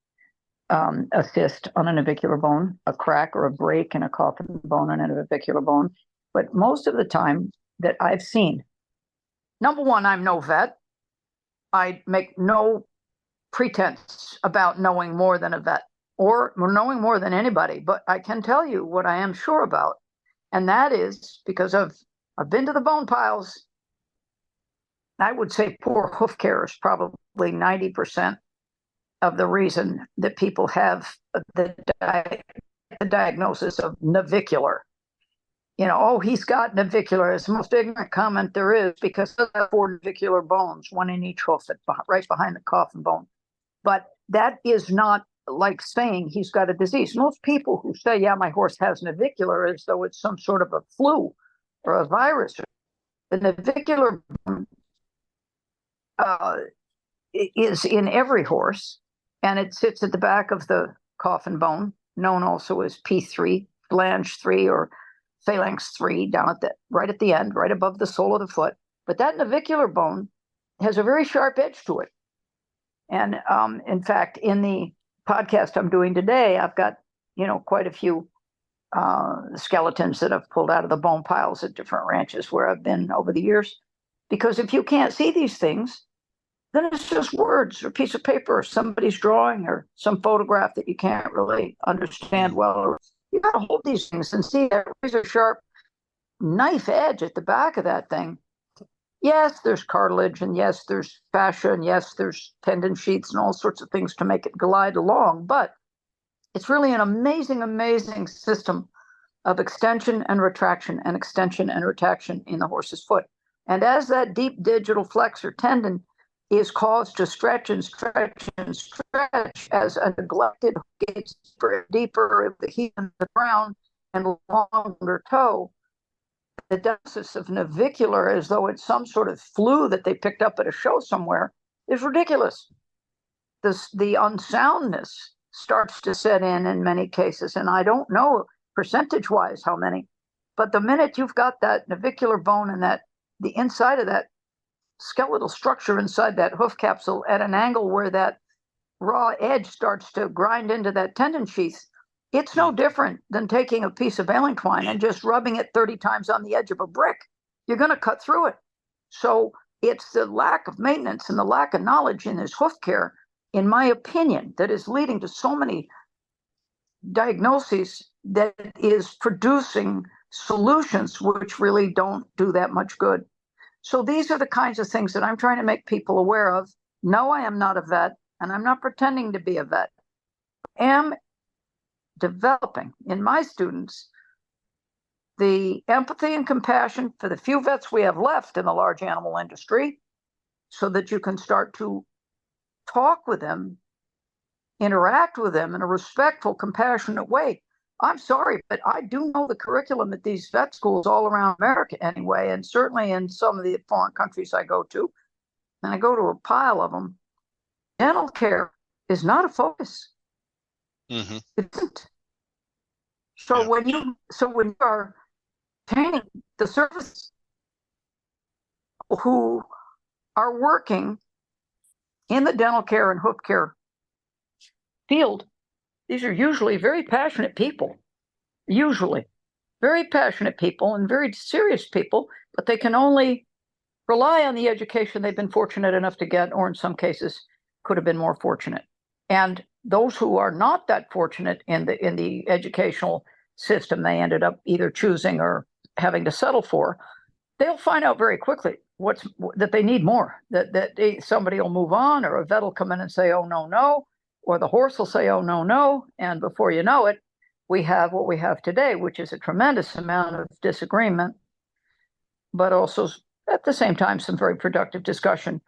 a cyst on a navicular bone, a crack or a break in a coffin bone on a navicular bone. But most of the time that I've seen, number one, I'm no vet. I make no pretense about knowing more than a vet or knowing more than anybody. But I can tell you what I am sure about And that is because I've been to the bone piles. I would say poor hoof care is probably 90% of the reason that people have the diagnosis of navicular. Oh, he's got navicular. It's the most ignorant comment there is, because of the 4 navicular bones, one in each hoof, right behind the coffin bone. But that is not like saying he's got a disease. Most people who say, yeah, my horse has navicular, as though it's some sort of a flu or a virus. The navicular bone is in every horse, and it sits at the back of the coffin bone, known also as P3, flange 3, or phalanx 3, down at right at the end, right above the sole of the foot. But that navicular bone has a very sharp edge to it. And in fact, in the podcast I'm doing today, I've got quite a few skeletons that I've pulled out of the bone piles at different ranches where I've been over the years. Because if you can't see these things, then it's just words or a piece of paper or somebody's drawing or some photograph that you can't really understand well. You got to hold these things and see that razor sharp knife edge at the back of that thing. Yes, there's cartilage, and yes, there's fascia, and yes, there's tendon sheaths and all sorts of things to make it glide along. But it's really an amazing, amazing system of extension and retraction and extension and retraction in the horse's foot. And as that deep digital flexor tendon is caused to stretch and stretch and stretch, as a neglected gets deeper the heel in the ground and longer toe, the diagnosis of navicular, as though it's some sort of flu that they picked up at a show somewhere, is ridiculous. The unsoundness starts to set in many cases, and I don't know percentage-wise how many, but the minute you've got that navicular bone and that the inside of that skeletal structure inside that hoof capsule at an angle where that raw edge starts to grind into that tendon sheath, it's no different than taking a piece of baling twine and just rubbing it 30 times on the edge of a brick. You're going to cut through it. So it's the lack of maintenance and the lack of knowledge in this hoof care, in my opinion, that is leading to so many diagnoses that is producing solutions which really don't do that much good. So these are the kinds of things that I'm trying to make people aware of. No, I am not a vet, and I'm not pretending to be a vet. I am developing in my students the empathy and compassion for the few vets we have left in the large animal industry, so that you can start to talk with them, interact with them in a respectful, compassionate way. I'm sorry, but I do know the curriculum at these vet schools all around America anyway, and certainly in some of the foreign countries I go to, and I go to a pile of them. Dental care is not a focus. Mm-hmm. It isn't. So when you are painting the surface, who are working in the dental care and hoof care field, these are usually very passionate people, usually very passionate people and very serious people, but they can only rely on the education they've been fortunate enough to get, or in some cases could have been more fortunate. And those who are not that fortunate in the educational system they ended up either choosing or having to settle for, they'll find out very quickly that they need more, that somebody will move on, or a vet will come in and say, oh, no, or the horse will say, oh, no, and before you know it, we have what we have today, which is a tremendous amount of disagreement, but also at the same time some very productive discussion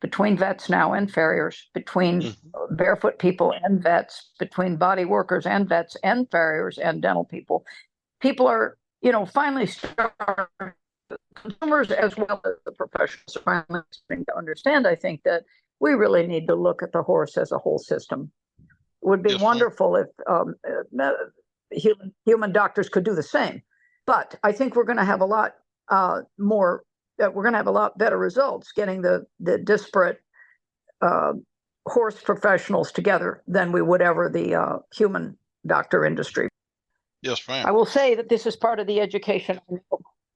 between vets now and farriers, between barefoot people and vets, between body workers and vets and farriers and dental people. People are, finally starting, consumers as well as the professionals are finally starting to understand, I think, that we really need to look at the horse as a whole system. It would be wonderful if human doctors could do the same. But I think we're going to have a lot more. We're going to have a lot better results getting the disparate horse professionals together than we would ever the human doctor industry. Yes, ma'am. I will say that this is part of the education.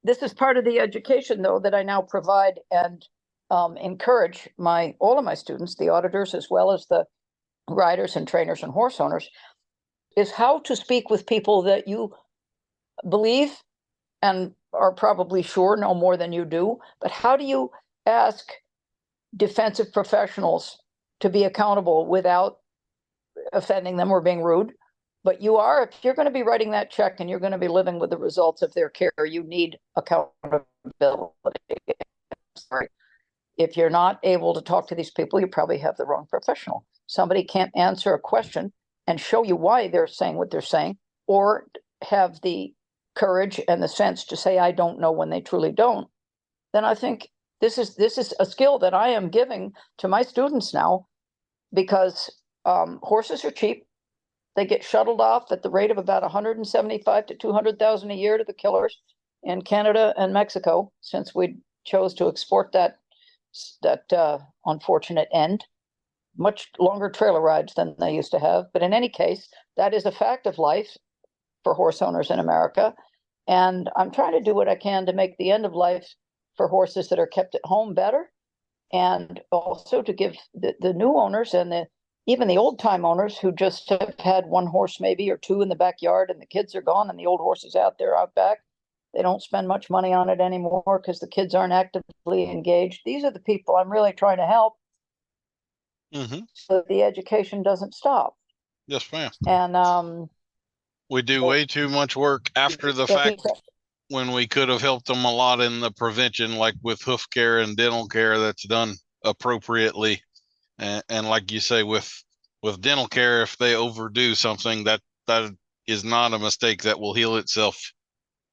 This is part of the education, though, that I now provide and encourage all of my students, the auditors, as well as the riders and trainers and horse owners, is how to speak with people that you believe and are probably sure know more than you do. But how do you ask defensive professionals to be accountable without offending them or being rude? But you are, if you're going to be writing that check and you're going to be living with the results of their care, you need accountability. Sorry. If you're not able to talk to these people, you probably have the wrong professional. Somebody can't answer a question and show you why they're saying what they're saying, or have the courage and the sense to say, I don't know, when they truly don't. Then I think this is a skill that I am giving to my students now, because horses are cheap. They get shuttled off at the rate of about 175 to 200,000 a year to the killers in Canada and Mexico, since we chose to export that unfortunate end. Much longer trailer rides than they used to have. But in any case, that is a fact of life for horse owners in America. And I'm trying to do what I can to make the end of life for horses that are kept at home better, and also to give the new owners and even the old time owners who just have had one horse maybe or two in the backyard, and the kids are gone and the old horse is out there out back. They don't spend much money on it anymore because the kids aren't actively engaged. These are the people I'm really trying to help, so that the education doesn't stop. Yes, ma'am. And we do way too much work after the fact, when we could have helped them a lot in the prevention, like with hoof care and dental care that's done appropriately. And like you say, with dental care, if they overdo something, that is not a mistake that will heal itself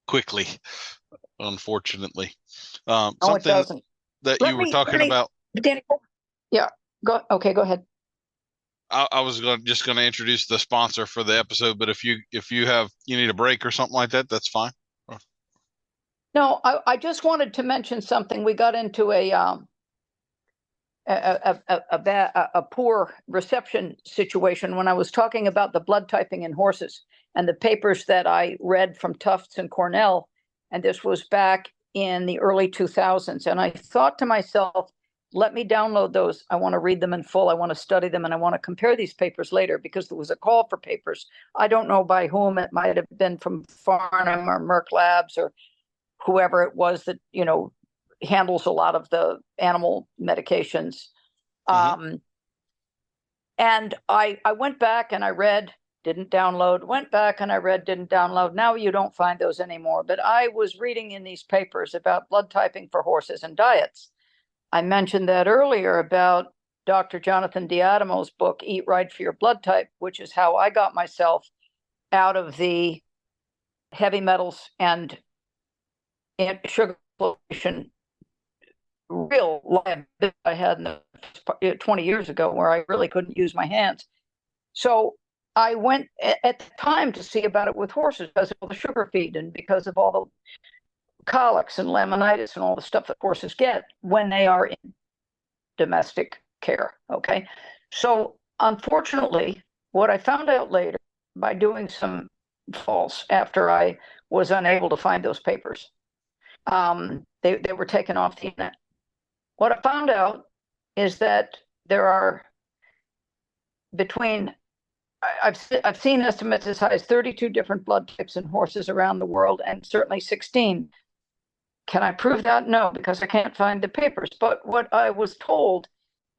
quickly, unfortunately. Something it doesn't. that you were talking about. Yeah, go ahead. I was just going to introduce the sponsor for the episode, but if you need a break or something like that, that's fine. No, I just wanted to mention something. We got into a poor reception situation when I was talking about the blood typing in horses and the papers that I read from Tufts and Cornell. And this was back in the early 2000s. And I thought to myself, let me download those. I want to read them in full. I want to study them, and I want to compare these papers later, because there was a call for papers. I don't know by whom. It might have been from Farnham or Merck Labs or whoever it was that, handles a lot of the animal medications. And I went back and I read, didn't download, went back and I read, didn't download. Now you don't find those anymore. But I was reading in these papers about blood typing for horses and diets. I mentioned that earlier about Dr. Jonathan Diadamo's book, Eat Right for Your Blood Type, which is how I got myself out of the heavy metals and sugar pollution real life that I had 20 years ago, where I really couldn't use my hands. So I went at the time to see about it with horses, because of all the sugar feed and because of all the colics and laminitis and all the stuff that horses get when they are in domestic care. Okay. So unfortunately, what I found out later by doing some false after I was unable to find those papers, they were taken off the internet. What I found out is that there are I've seen estimates as high as 32 different blood types in horses around the world, and certainly 16. Can I prove that? No, because I can't find the papers. But what I was told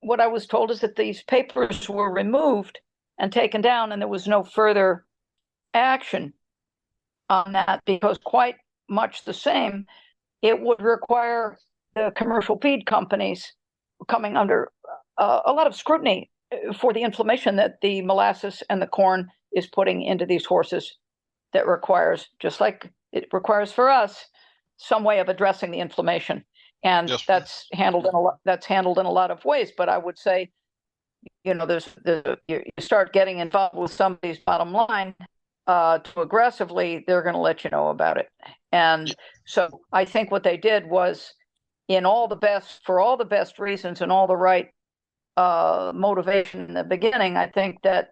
is that these papers were removed and taken down, and there was no further action on that, because quite much the same, it would require the commercial feed companies coming under a lot of scrutiny for the inflammation that the molasses and the corn is putting into these horses, that requires, just like it requires for us, some way of addressing the inflammation. And yes, that's handled in a lot of ways. But I would say, you start getting involved with somebody's bottom line too aggressively, they're going to let you know about it. And so I think what they did was, for all the best reasons and all the right motivation in the beginning, I think that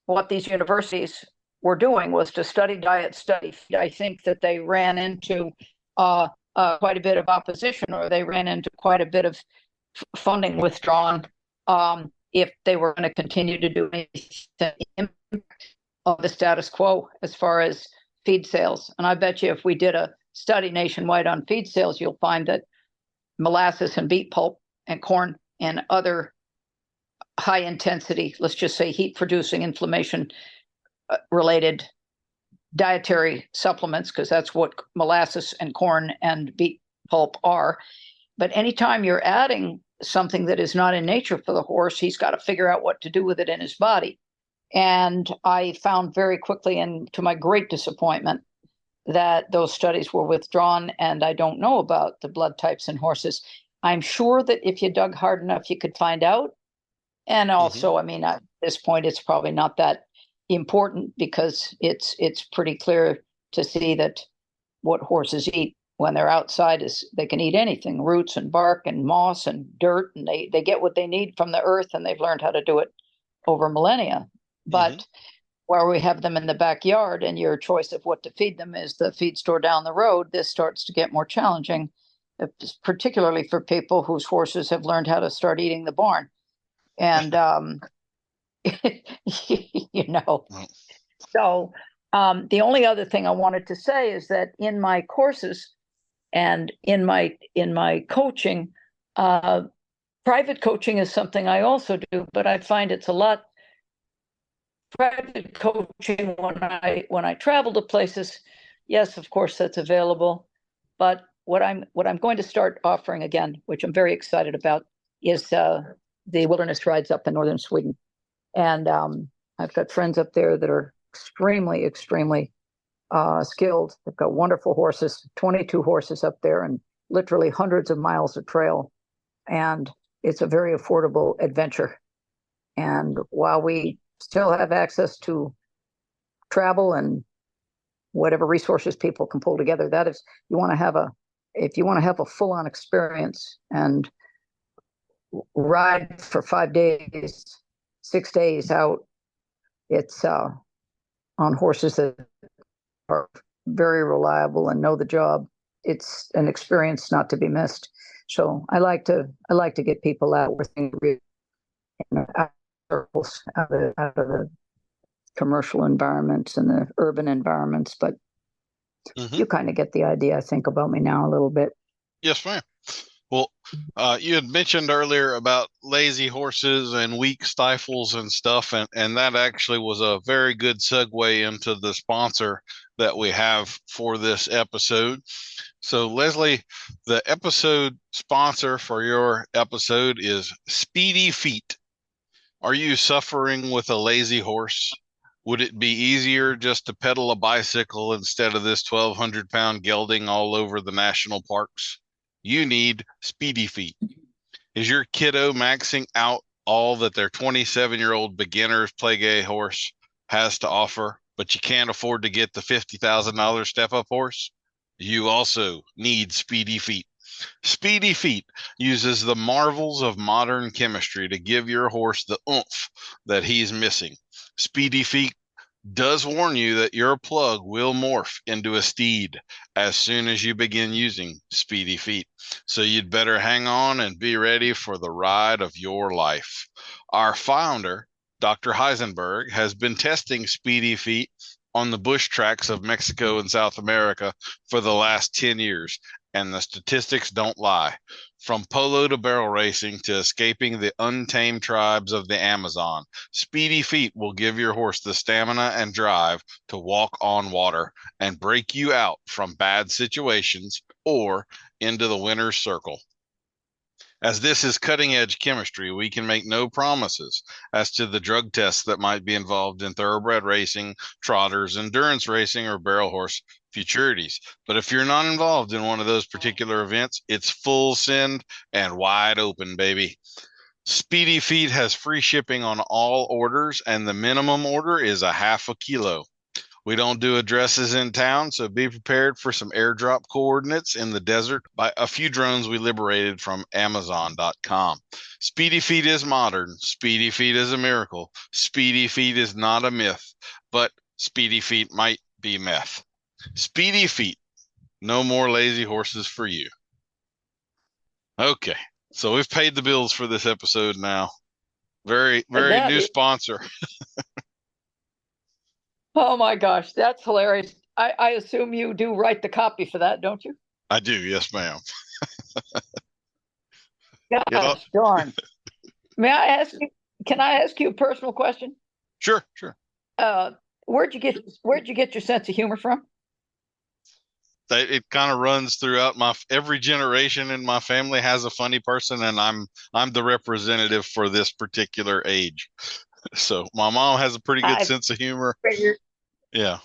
what these universities were doing was to study diet, study feed. I think that they ran into quite a bit of opposition, or they ran into quite a bit of funding withdrawn if they were going to continue to do anything of the status quo as far as feed sales. And I bet you if we did a study nationwide on feed sales, you'll find that molasses and beet pulp and corn and other high intensity, let's just say heat producing, inflammation related dietary supplements, because that's what molasses and corn and beet pulp are. But anytime you're adding something that is not in nature for the horse, he's got to figure out what to do with it in his body. And I found very quickly, and to my great disappointment, that those studies were withdrawn, and I don't know about the blood types in horses. I'm sure that if you dug hard enough, you could find out. And also, I mean, at this point, it's probably not that important, because it's pretty clear to see that what horses eat when they're outside is they can eat anything, roots and bark and moss and dirt, and they get what they need from the earth, and they've learned how to do it over millennia. But where we have them in the backyard and your choice of what to feed them is the feed store down the road, this starts to get more challenging, particularly for people whose horses have learned how to start eating the barn. And, so the only other thing I wanted to say is that in my courses and in my coaching, private coaching is something I also do, but I find it's a lot private coaching when I travel to places. Yes, of course, that's available. But what I'm going to start offering again, which I'm very excited about, is the wilderness rides up in northern Sweden. And I've got friends up there that are extremely, extremely skilled. They've got wonderful horses, 22 horses up there, and literally hundreds of miles of trail. And it's a very affordable adventure. And while we still have access to travel and whatever resources people can pull together, that is, if you want to have a full-on experience and ride for 5 days, 6 days out, it's on horses that are very reliable and know the job. It's an experience not to be missed. So I like to get people out where things really, out of the commercial environments and the urban environments. But you kind of get the idea, I think, about me now a little bit. Yes, ma'am. Well, you had mentioned earlier about lazy horses and weak stifles and stuff, and that actually was a very good segue into the sponsor that we have for this episode. So, Leslie, the episode sponsor for your episode is Speedy Feet. Are you suffering with a lazy horse? Would it be easier just to pedal a bicycle instead of this 1,200-pound gelding all over the national parks? You need Speedy Feet. Is your kiddo maxing out all that their 27-year-old beginner's Play-Gay horse has to offer, but you can't afford to get the $50,000 step-up horse? You also need Speedy Feet. Speedy Feet uses the marvels of modern chemistry to give your horse the oomph that he's missing. Speedy Feet does warn you that your plug will morph into a steed as soon as you begin using Speedy Feet. So you'd better hang on and be ready for the ride of your life. Our founder, Dr. Heisenberg, has been testing Speedy Feet on the bush tracks of Mexico and South America for the last 10 years. And the statistics don't lie. From polo to barrel racing to escaping the untamed tribes of the Amazon, Speedy Feet will give your horse the stamina and drive to walk on water and break you out from bad situations or into the winner's circle. As this is cutting-edge chemistry, we can make no promises as to the drug tests that might be involved in thoroughbred racing, trotters, endurance racing, or barrel horse futurities. But if you're not involved in one of those particular events, it's full send and wide open, baby. Speedy Feet has free shipping on all orders, and the minimum order is a half a kilo. We don't do addresses in town, so be prepared for some airdrop coordinates in the desert by a few drones we liberated from Amazon.com. Speedy Feet is modern. Speedy Feet is a miracle. Speedy Feet is not a myth, but Speedy Feet might be meth. Speedy Feet. No more lazy horses for you. Okay, so we've paid the bills for this episode now. Very new sponsor. Oh my gosh, that's hilarious. I assume you do write the copy for that, don't you? I do, yes, ma'am. Gosh darn. May I ask you? Can I ask you a personal question? Sure, sure. Where'd you get your sense of humor from? It kind of runs throughout every generation in my family has a funny person, and I'm the representative for this particular age. So my mom has a pretty good sense of humor. Figured. Yeah.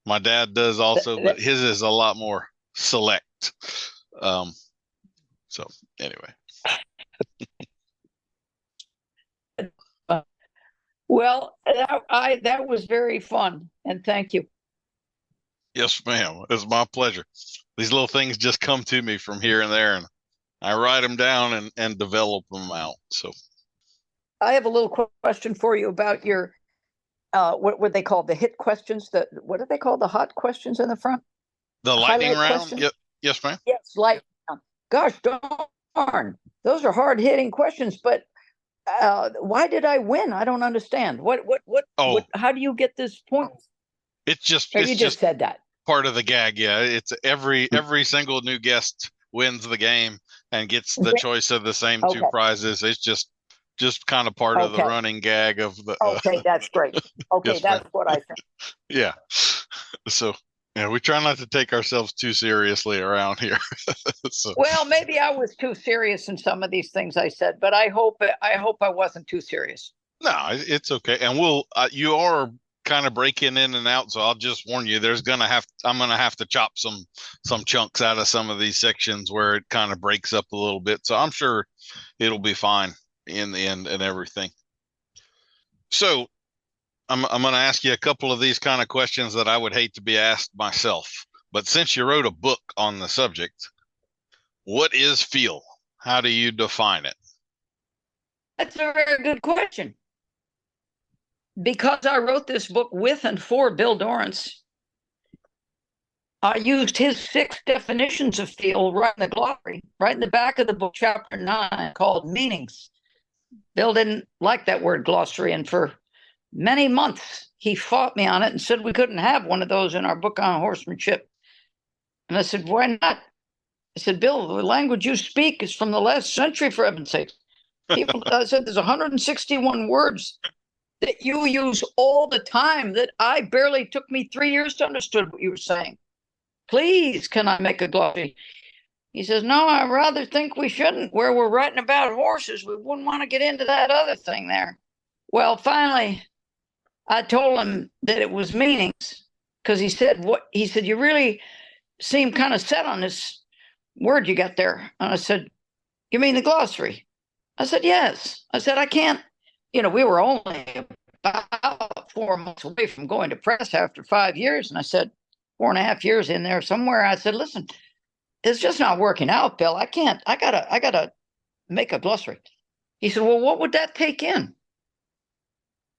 My dad does also, but his is a lot more select. So anyway. Well, that was very fun, and thank you. Yes, ma'am. It's my pleasure. These little things just come to me from here and there, and I write them down and develop them out. So I have a little question for you about your what they call the hit questions. What do they call the hot questions in the front? The lightning round. Yep. Yes, ma'am. Yes, lightning round. Gosh darn, those are hard hitting questions. But why did I win? I don't understand. What? How do you get this point? It's just. Or you just said that. Part of the gag. Yeah, it's every single new guest wins the game and gets the choice of the same two prizes. It's just kind of part of the running gag of the. Okay, that's great. Okay, yes, that's what I think. Yeah. So yeah, we try not to take ourselves too seriously around here. So. Well, maybe I was too serious in some of these things I said, but I hope I wasn't too serious. No, it's okay, and you are kind of breaking in and out, so I'll just warn you. I'm gonna have to chop some chunks out of some of these sections where it kind of breaks up a little bit. So I'm sure it'll be fine in the end and everything. So I'm going to ask you a couple of these kind of questions that I would hate to be asked myself. But since you wrote a book on the subject, what is feel? How do you define it? That's a very good question. Because I wrote this book with and for Bill Dorrance, I used his 6 definitions of feel right in the glossary, right in the back of the book, chapter 9, called Meanings. Bill didn't like that word glossary, and for many months he fought me on it and said we couldn't have one of those in our book on horsemanship. And I said, why not? I said, Bill, the language you speak is from the last century, for heaven's sake. I said, there's 161 words that you use all the time that took me 3 years to understand what you were saying. Please, can I make a glossary? He says, no, I rather think we shouldn't. Where we're writing about horses, we wouldn't want to get into that other thing there. Well, finally, I told him that it was meanings, because he said, you really seem kind of set on this word you got there. And I said, you mean the glossary? I said, yes. I said, I can't. We were only about 4 months away from going to press after 5 years. And I said, 4.5 years in there somewhere. I said, listen, it's just not working out, Bill. I gotta make a glossary. He said, well, what would that take in?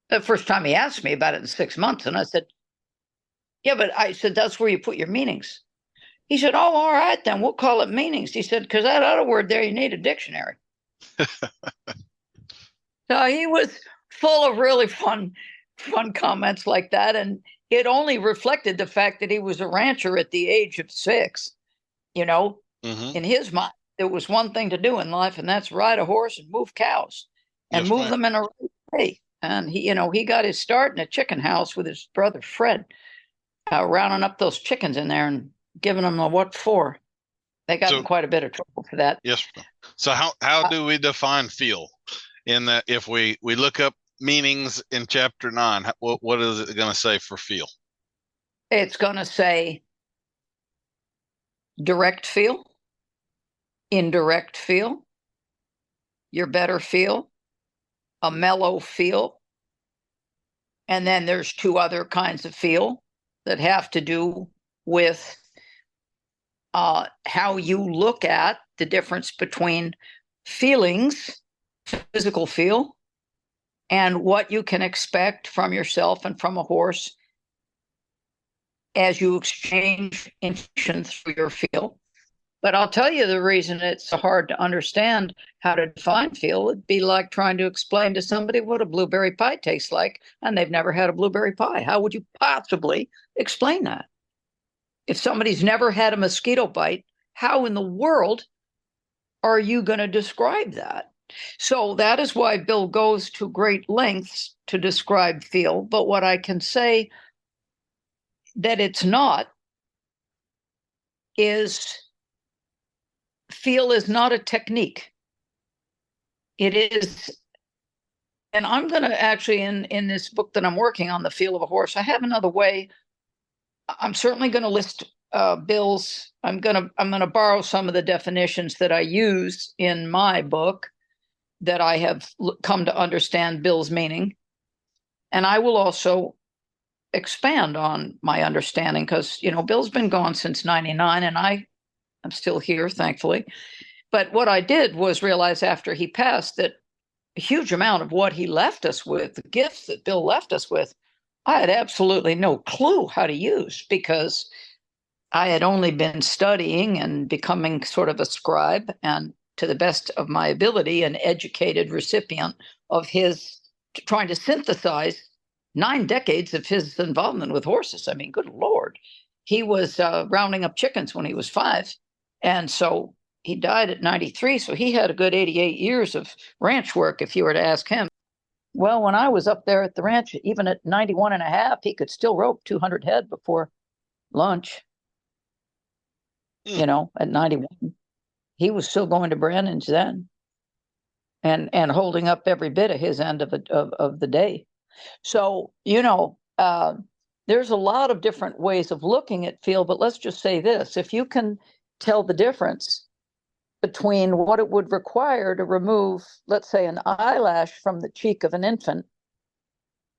The first time he asked me about it in 6 months. And I said, yeah, but I said, that's where you put your meanings. He said, oh, all right, then we'll call it meanings. He said, because that other word there, you need a dictionary. So he was full of really fun comments like that. And it only reflected the fact that he was a rancher at the age of 6. In his mind, there was one thing to do in life, and that's ride a horse and move cows and move them in a way. And he got his start in a chicken house with his brother Fred, rounding up those chickens in there and giving them a what for. They got in quite a bit of trouble for that. Yes. So how do we define feel? In that, if we look up meanings in chapter 9, what is it going to say for feel? It's going to say direct feel, indirect feel, your better feel, a mellow feel, and then there's 2 other kinds of feel that have to do with how you look at the difference between feelings, physical feel, and what you can expect from yourself and from a horse as you exchange information through your feel. But I'll tell you the reason it's so hard to understand how to define feel. It'd be like trying to explain to somebody what a blueberry pie tastes like, and they've never had a blueberry pie. How would you possibly explain that? If somebody's never had a mosquito bite, how in the world are you going to describe that? So that is why Bill goes to great lengths to describe feel. But what I can say that it's not is feel is not a technique. It is, and I'm going to actually, in this book that I'm working on, The Feel of a Horse, I have another way. I'm certainly going to list Bill's. I'm going to borrow some of the definitions that I use in my book that I have come to understand Bill's meaning. And I will also expand on my understanding because, Bill's been gone since 99 and I'm still here, thankfully. But what I did was realize after he passed that a huge amount of what he left us with, the gifts that Bill left us with, I had absolutely no clue how to use because I had only been studying and becoming sort of a scribe and, to the best of my ability, an educated recipient of his, trying to synthesize 9 decades of his involvement with horses. I mean, good Lord. He was rounding up chickens when he was 5. And so he died at 93. So he had a good 88 years of ranch work, if you were to ask him. Well, when I was up there at the ranch, even at 91 and a half, he could still rope 200 head before lunch. At 91, he was still going to Brandon's then and holding up every bit of his end of the day. So, there's a lot of different ways of looking at feel, but let's just say this. If you can tell the difference between what it would require to remove, let's say, an eyelash from the cheek of an infant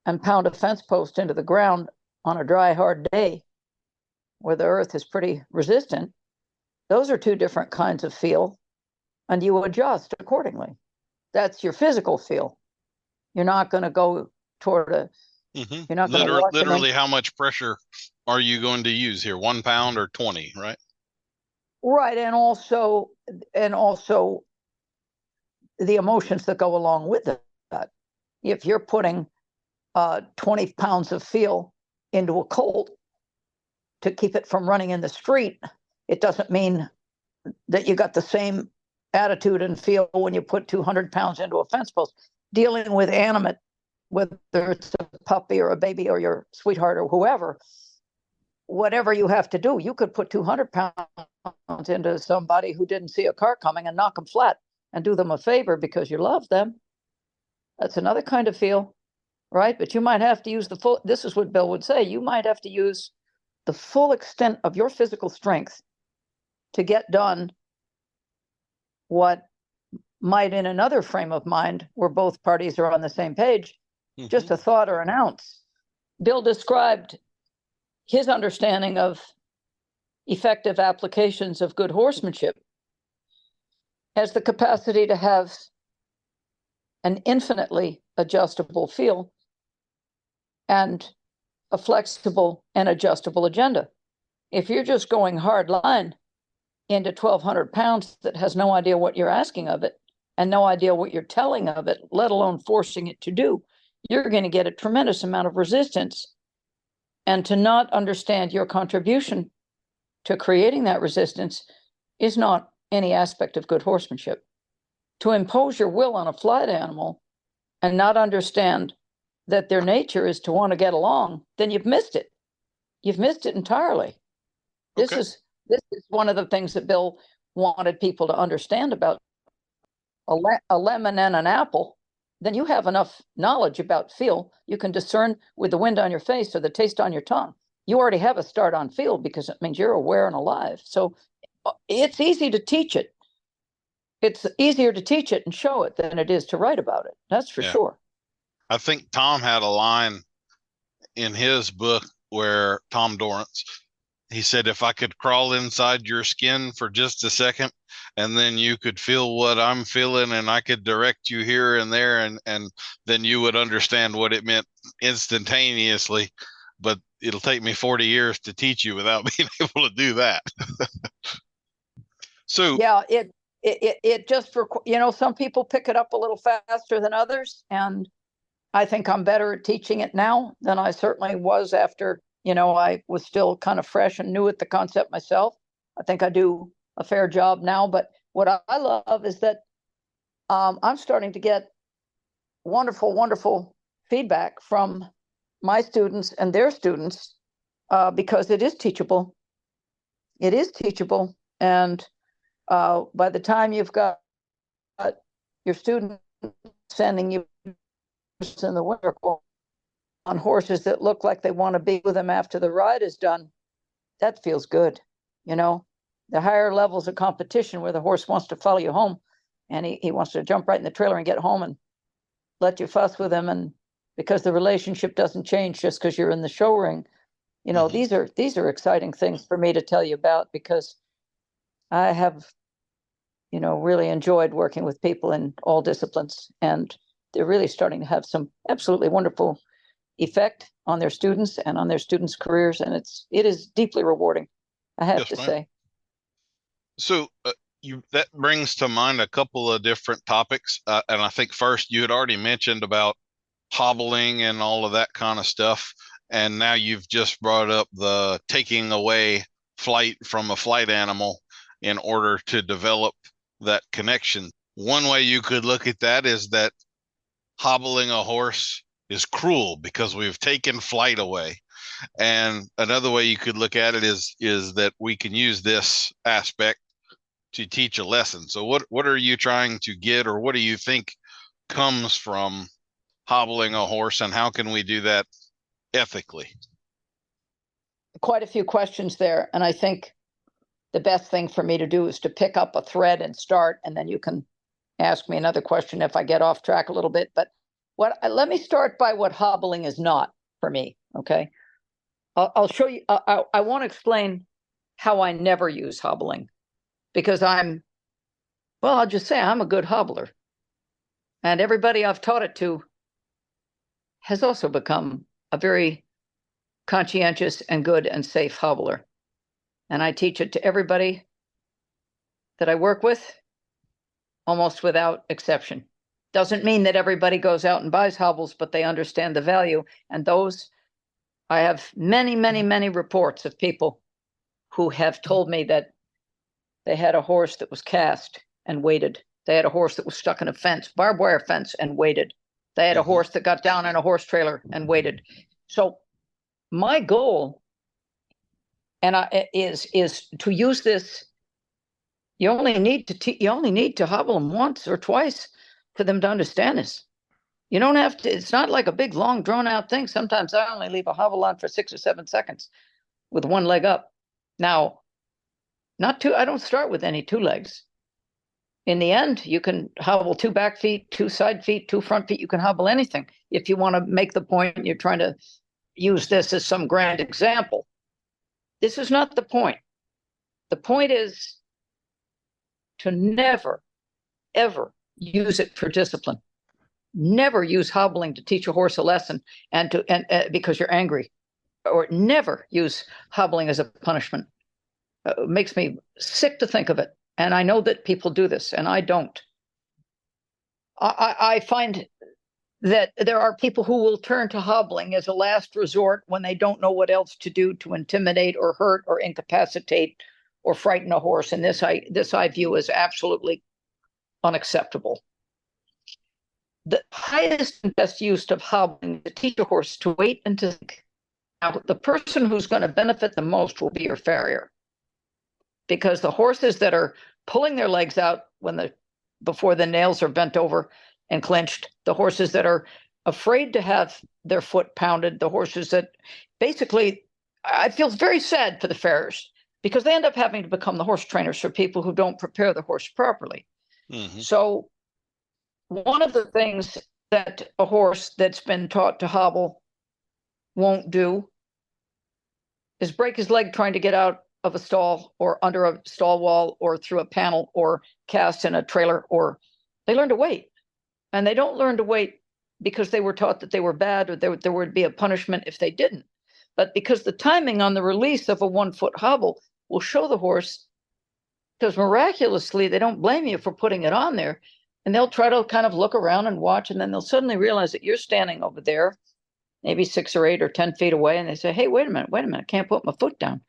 and pound a fence post into the ground on a dry, hard day where the earth is pretty resistant, those are 2 different kinds of feel, and you adjust accordingly. That's your physical feel. You're not going to go toward a, Mm-hmm. You're not going to literally how much pressure are you going to use here? 1 pound or 20, right? Right. And also the emotions that go along with that. If you're putting 20 pounds of feel into a colt to keep it from running in the street, it doesn't mean that you got the same attitude and feel when you put 200 pounds into a fence post. Dealing with animate, whether it's a puppy or a baby or your sweetheart or whoever, whatever you have to do, you could put 200 pounds into somebody who didn't see a car coming and knock them flat and do them a favor because you love them. That's another kind of feel, right? But you might have to use this is what Bill would say, you might have to use the full extent of your physical strength to get done what might, in another frame of mind where both parties are on the same page, just a thought or an ounce. Bill described his understanding of effective applications of good horsemanship as the capacity to have an infinitely adjustable feel and a flexible and adjustable agenda. If you're just going hard line into 1,200 pounds that has no idea what you're asking of it and no idea what you're telling of it, let alone forcing it to do, you're going to get a tremendous amount of resistance. And to not understand your contribution to creating that resistance is not any aspect of good horsemanship. To impose your will on a flight animal and not understand that their nature is to want to get along, then you've missed it. You've missed it entirely. This is one of the things that Bill wanted people to understand about a lemon and an apple. Then you have enough knowledge about feel. You can discern with the wind on your face or the taste on your tongue. You already have a start on feel because it means you're aware and alive. So it's easy to teach it. It's easier to teach it and show it than it is to write about it. That's for sure. I think Tom had a line in his book where Tom Dorrance, he said, if I could crawl inside your skin for just a second and then you could feel what I'm feeling and I could direct you here and there and then you would understand what it meant instantaneously. But it'll take me 40 years to teach you without being able to do that. So Yeah, it just for some people pick it up a little faster than others, and I think I'm better at teaching it now than I certainly was after I was still kind of fresh and new at the concept myself. I think I do a fair job now, but what I love is that I'm starting to get wonderful, wonderful feedback from my students and their students because it is teachable. It is teachable, and by the time you've got your student sending you in the winter on horses that look like they want to be with them after the ride is done, that feels good. The higher levels of competition where the horse wants to follow you home and he wants to jump right in the trailer and get home and let you fuss with him, and because the relationship doesn't change just because you're in the show ring. These are exciting things for me to tell you about, because I have really enjoyed working with people in all disciplines, and they're really starting to have some absolutely wonderful effect on their students and on their students' careers, and it is deeply rewarding, I have to say. So that brings to mind a couple of different topics, and I think first you had already mentioned about hobbling and all of that kind of stuff, and now you've just brought up the taking away flight from a flight animal in order to develop that connection. One way you could look at that is that hobbling a horse is cruel because we've taken flight away. And another way you could look at it is that we can use this aspect to teach a lesson. So what are you trying to get, or what do you think comes from hobbling a horse, and how can we do that ethically? Quite a few questions there, and I think the best thing for me to do is to pick up a thread and start, and then you can ask me another question if I get off track a little bit. But let me start by what hobbling is not for me, okay? I'll show you. I want to explain how I never use hobbling, because I'll just say I'm a good hobbler. And everybody I've taught it to has also become a very conscientious and good and safe hobbler. And I teach it to everybody that I work with, almost without exception. Doesn't mean that everybody goes out and buys hobbles, but they understand the value. And I have many, many, many reports of people who have told me that they had a horse that was cast and waited. They had a horse that was stuck in a fence, barbed wire fence, and waited. They had a horse that got down in a horse trailer and waited. So my goal is to use this. You only need to hobble them once or twice for them to understand this. You don't have to. It's not like a big, long, drawn-out thing. Sometimes I only leave a hobble on for 6 or 7 seconds with one leg up. Now, not two. I don't start with any 2 legs. In the end, you can hobble 2 back feet, 2 side feet, 2 front feet. You can hobble anything if you want to make the point. You're trying to use this as some grand example. This is not the point. The point is to never, ever use it for discipline. Never use hobbling to teach a horse a lesson and because you're angry, or never use hobbling as a punishment. It makes me sick to think of it. And I know that people do this, and I don't. I find that there are people who will turn to hobbling as a last resort when they don't know what else to do to intimidate or hurt or incapacitate or frighten a horse. And this I view as absolutely unacceptable. The highest and best use of hobbling is to teach a horse to wait and to think. Now, the person who's going to benefit the most will be your farrier, because the horses that are pulling their legs out before the nails are bent over and clenched, the horses that are afraid to have their foot pounded, the horses that basically, I feel very sad for the farriers, because they end up having to become the horse trainers for people who don't prepare the horse properly. So one of the things that a horse that's been taught to hobble won't do is break his leg trying to get out of a stall or under a stall wall or through a panel or cast in a trailer. Or they learn to wait. And they don't learn to wait because they were taught that they were bad or there would be a punishment if they didn't, but because the timing on the release of a 1-foot hobble will show the horse because miraculously they don't blame you for putting it on there. And they'll try to kind of look around and watch, and then they'll suddenly realize that you're standing over there, maybe 6 or 8 or 10 feet away, and they say, hey, wait a minute, I can't put my foot down.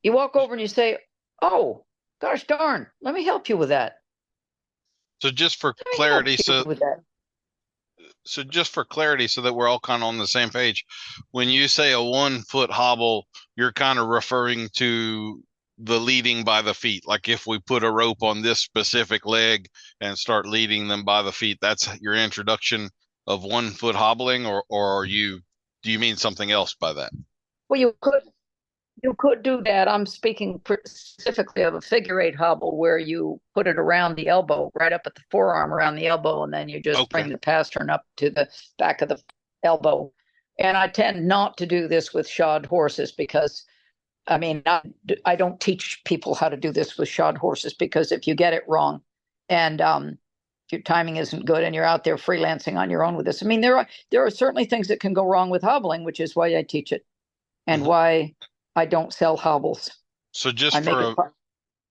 You walk over and you say, oh, gosh darn, let me help you with that. So just for Let me help clarity, you so with that. just for clarity, so that we're all kind of on the same page, when you say a 1 foot hobble, you're kind of referring to the leading by the feet. Like if we put a rope on this specific leg and start leading them by the feet, that's your introduction of 1 foot hobbling, or do you mean something else by that? Well, you could do that. I'm speaking specifically of a figure 8 hobble where you put it around the elbow, right up at the forearm around the elbow, and then you just bring the pastern up to the back of the elbow. And I tend not to do this with shod horses because, I mean, I don't teach people how to do this with shod horses, because if you get it wrong and your timing isn't good and you're out there freelancing on your own with this, I mean, there are certainly things that can go wrong with hobbling, which is why I teach it and why I don't sell hobbles. So just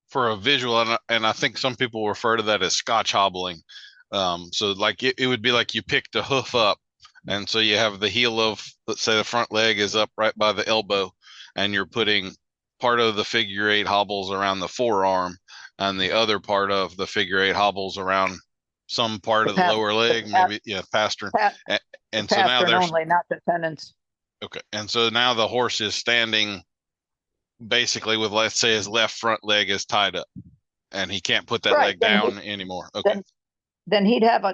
for a visual, and I think some people refer to that as Scotch hobbling. So like it would be like you pick the hoof up, and so you have the heel of, let's say the front leg is up right by the elbow, and you're putting part of the figure 8 hobbles around the forearm, and the other part of the figure 8 hobbles around some part of the lower leg, maybe pastern. And so now there's only, not the tendons. Okay, and so now the horse is standing basically with, let's say, his left front leg is tied up, and he can't put that leg down anymore. Okay. Then he'd have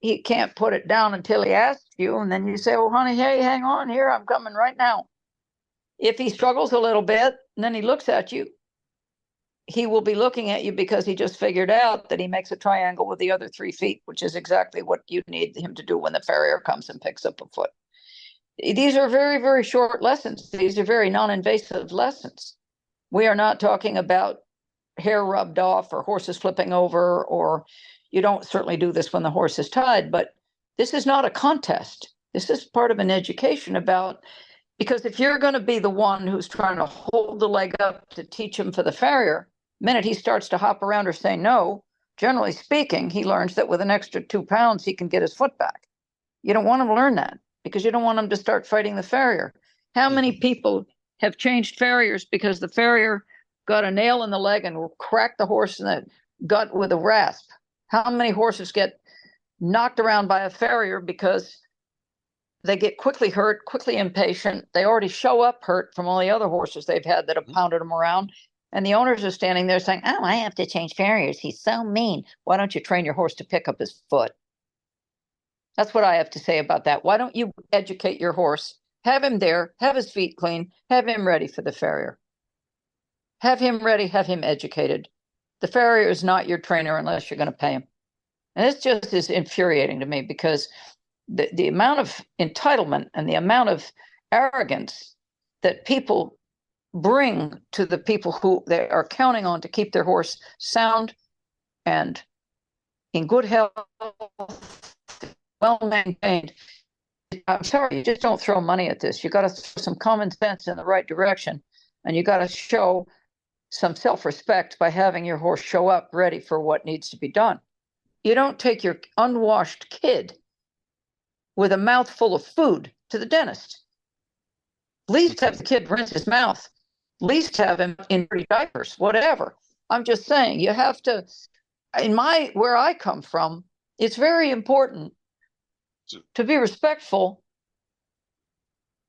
he can't put it down until he asks you, and then you say, well, honey, hey, hang on here, I'm coming right now. If he struggles a little bit, and then he looks at you, he will be looking at you because he just figured out that he makes a triangle with the other 3 feet, which is exactly what you need him to do when the farrier comes and picks up a foot. These are very, very short lessons. These are very non-invasive lessons. We are not talking about hair rubbed off or horses flipping over, or you don't certainly do this when the horse is tied, but this is not a contest. This is part of an education about, because if you're going to be the one who's trying to hold the leg up to teach him for the farrier, the minute he starts to hop around or say no, generally speaking, he learns that with an extra 2 pounds, he can get his foot back. You don't want him to learn that, because you don't want him to start fighting the farrier. How many people have changed farriers because the farrier got a nail in the leg and cracked the horse in the gut with a rasp? How many horses get knocked around by a farrier because they get quickly hurt, quickly impatient? They already show up hurt from all the other horses they've had that have pounded them around. And the owners are standing there saying, oh, I have to change farriers. He's so mean. Why don't you train your horse to pick up his foot? That's what I have to say about that. Why don't you educate your horse? Have him there, have his feet clean, have him ready for the farrier. Have him ready, have him educated. The farrier is not your trainer unless you're going to pay him. And this just is infuriating to me, because the amount of entitlement and the amount of arrogance that people bring to the people who they are counting on to keep their horse sound and in good health, well maintained. I'm sorry, you just don't throw money at this. You got to throw some common sense in the right direction, and you got to show some self-respect by having your horse show up ready for what needs to be done. You don't take your unwashed kid with a mouth full of food to the dentist. Least have the kid rinse his mouth. Least have him in dirty diapers, whatever. I'm just saying, you have to, where I come from, it's very important to be respectful.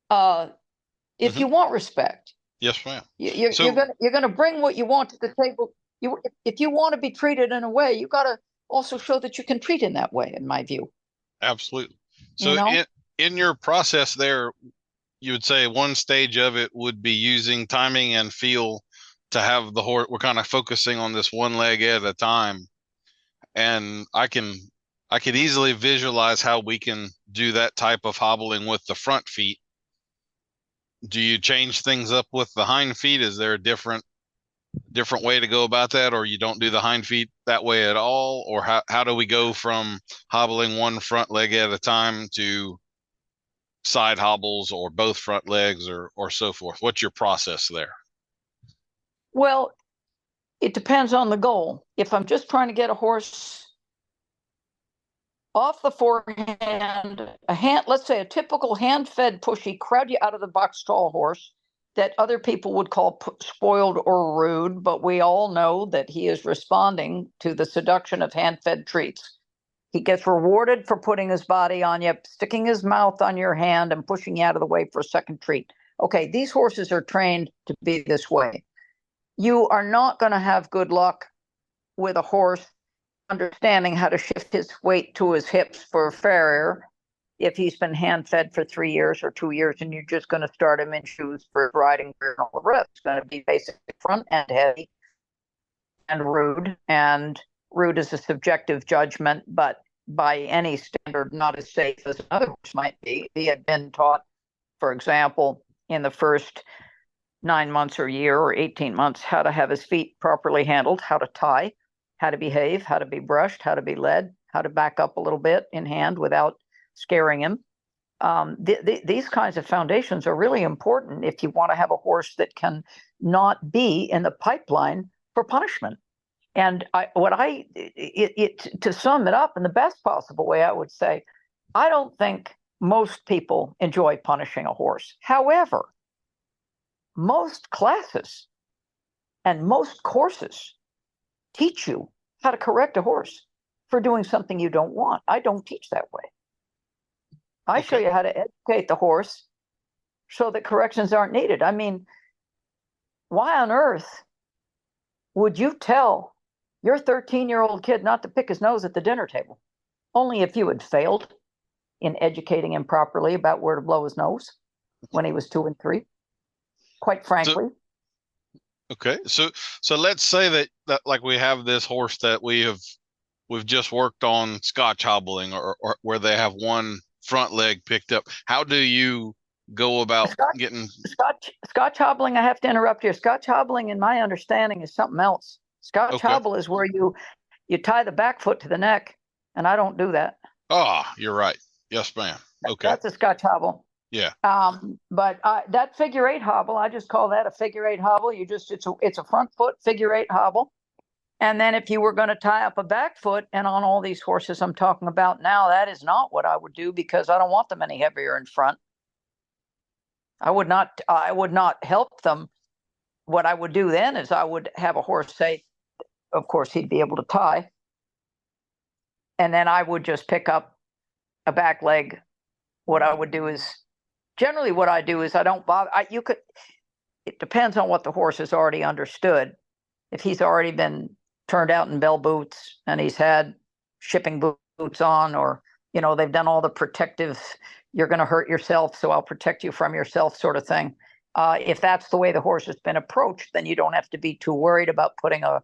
If you want respect. Yes, ma'am. You're gonna bring what you want to the table. If you want to be treated in a way, you got to also show that you can treat in that way, in my view. Absolutely. So in your process there, you would say one stage of it would be using timing and feel to have the horse. We're kind of focusing on this one leg at a time, and I could easily visualize how we can do that type of hobbling with the front feet. Do you change things up with the hind feet? Is there a different way to go about that, or you don't do the hind feet that way at all? Or how do we go from hobbling one front leg at a time to side hobbles or both front legs or so forth? What's your process there? Well, It depends on the goal. If I'm just trying to get a horse off the forehand, let's say a typical hand-fed pushy, crowd you out of the box stall horse that other people would call spoiled or rude, but we all know that he is responding to the seduction of hand-fed treats. He gets rewarded for putting his body on you, sticking his mouth on your hand and pushing you out of the way for a second treat. Okay, these horses are trained to be this way. You are not going to have good luck with a horse understanding how to shift his weight to his hips for a farrier if he's been hand-fed for 3 years or 2 years, and you're just going to start him in shoes for riding and all the rest. It's going to be basically front end heavy and rude. And rude is a subjective judgment, but by any standard, not as safe as another horse might be. He had been taught, for example, in the first 9 months or year or 18 months, how to have his feet properly handled, how to tie, how to behave, how to be brushed, how to be led, how to back up a little bit in hand without scaring him. These kinds of foundations are really important if you want to have a horse that can not be in the pipeline for punishment. And to sum it up in the best possible way, I would say, I don't think most people enjoy punishing a horse. However, most classes and most courses teach you how to correct a horse for doing something you don't want. I don't teach that way. I show you how to educate the horse so that corrections aren't needed. I mean, why on earth would you tell your 13-year-old kid not to pick his nose at the dinner table? Only if you had failed in educating him properly about where to blow his nose when he was 2 and 3, quite frankly. So let's say that like we have this horse that we've just worked on Scotch hobbling or where they have one front leg picked up. How do you go about getting Scotch hobbling? I have to interrupt here. Scotch hobbling, in my understanding, is something else. Scotch hobble is where you tie the back foot to the neck, and I don't do that. You're right. Yes, ma'am. Okay. That's a Scotch hobble. Yeah. But that figure 8 hobble, I just call that a figure 8 hobble. It's a front foot figure 8 hobble. And then if you were going to tie up a back foot, and on all these horses I'm talking about now, that is not what I would do, because I don't want them any heavier in front. I would not help them. What I would do then is I would have a horse say, of course, he'd be able to tie. And then I would just pick up a back leg. What I would do is, generally what I do is I don't bother. It depends on what the horse has already understood. If he's already been turned out in bell boots and he's had shipping boots on, or, they've done all the protective, you're going to hurt yourself, so I'll protect you from yourself sort of thing. If that's the way the horse has been approached, then you don't have to be too worried about putting a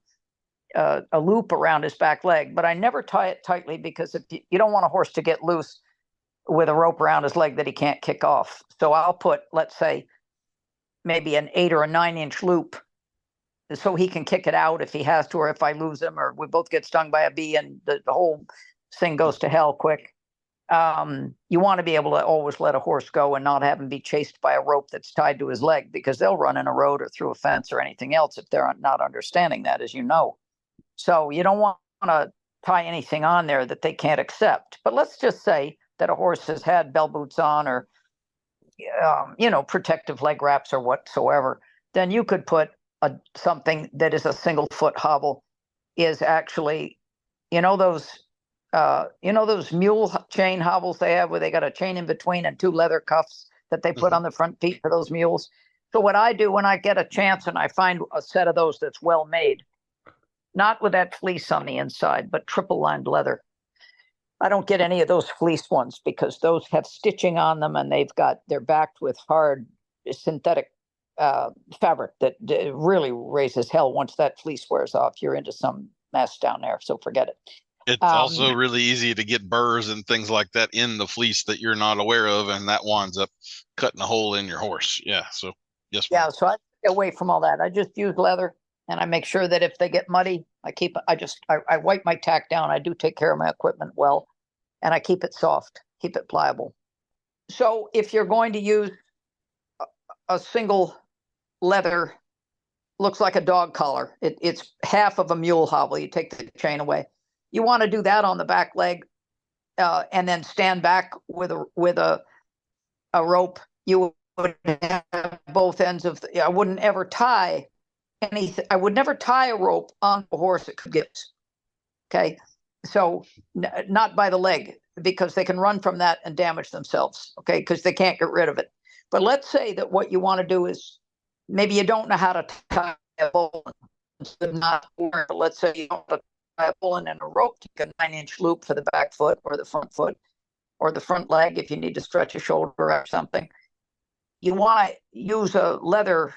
loop around his back leg. But I never tie it tightly, because if you don't want a horse to get loose with a rope around his leg that he can't kick off. So I'll put, let's say, maybe an 8 or a 9-inch loop so he can kick it out if he has to, or if I lose him, or we both get stung by a bee and the whole thing goes to hell quick. You want to be able to always let a horse go and not have him be chased by a rope that's tied to his leg, because they'll run in a road or through a fence or anything else if they're not understanding that, as you know. So you don't want to tie anything on there that they can't accept. But let's just say that a horse has had bell boots on, or protective leg wraps or whatsoever. Then you could put something that is a single foot hobble, is actually, those mule chain hobbles they have, where they got a chain in between and 2 leather cuffs that they put on the front feet for those mules. So what I do when I get a chance and I find a set of those that's well made, not with that fleece on the inside, but triple lined leather. I don't get any of those fleece ones, because those have stitching on them, and they're backed with hard synthetic fabric that really raises hell. Once that fleece wears off, you're into some mess down there. So forget it. It's also really easy to get burrs and things like that in the fleece that you're not aware of, and that winds up cutting a hole in your horse. Yeah. So yes. Yeah. So I stay away from all that. I just use leather, and I make sure that if they get muddy, I wipe my tack down. I do take care of my equipment well, and I keep it soft, keep it pliable. So if you're going to use a single leather looks like a dog collar. It's half of a mule hobble. You take the chain away. You want to do that on the back leg, and then stand back with a rope. You would have both ends of I wouldn't ever tie anything. I would never tie a rope on a horse that could get. Okay, so not by the leg, because they can run from that and damage themselves. Okay, because they can't get rid of it. But let's say that what you want to do is, maybe you don't know how to tie a bowline. Let's say you don't know how to tie a bowline and a rope. Take a 9-inch loop for the back foot or the front foot or the front leg if you need to stretch a shoulder or something. You want to use a leather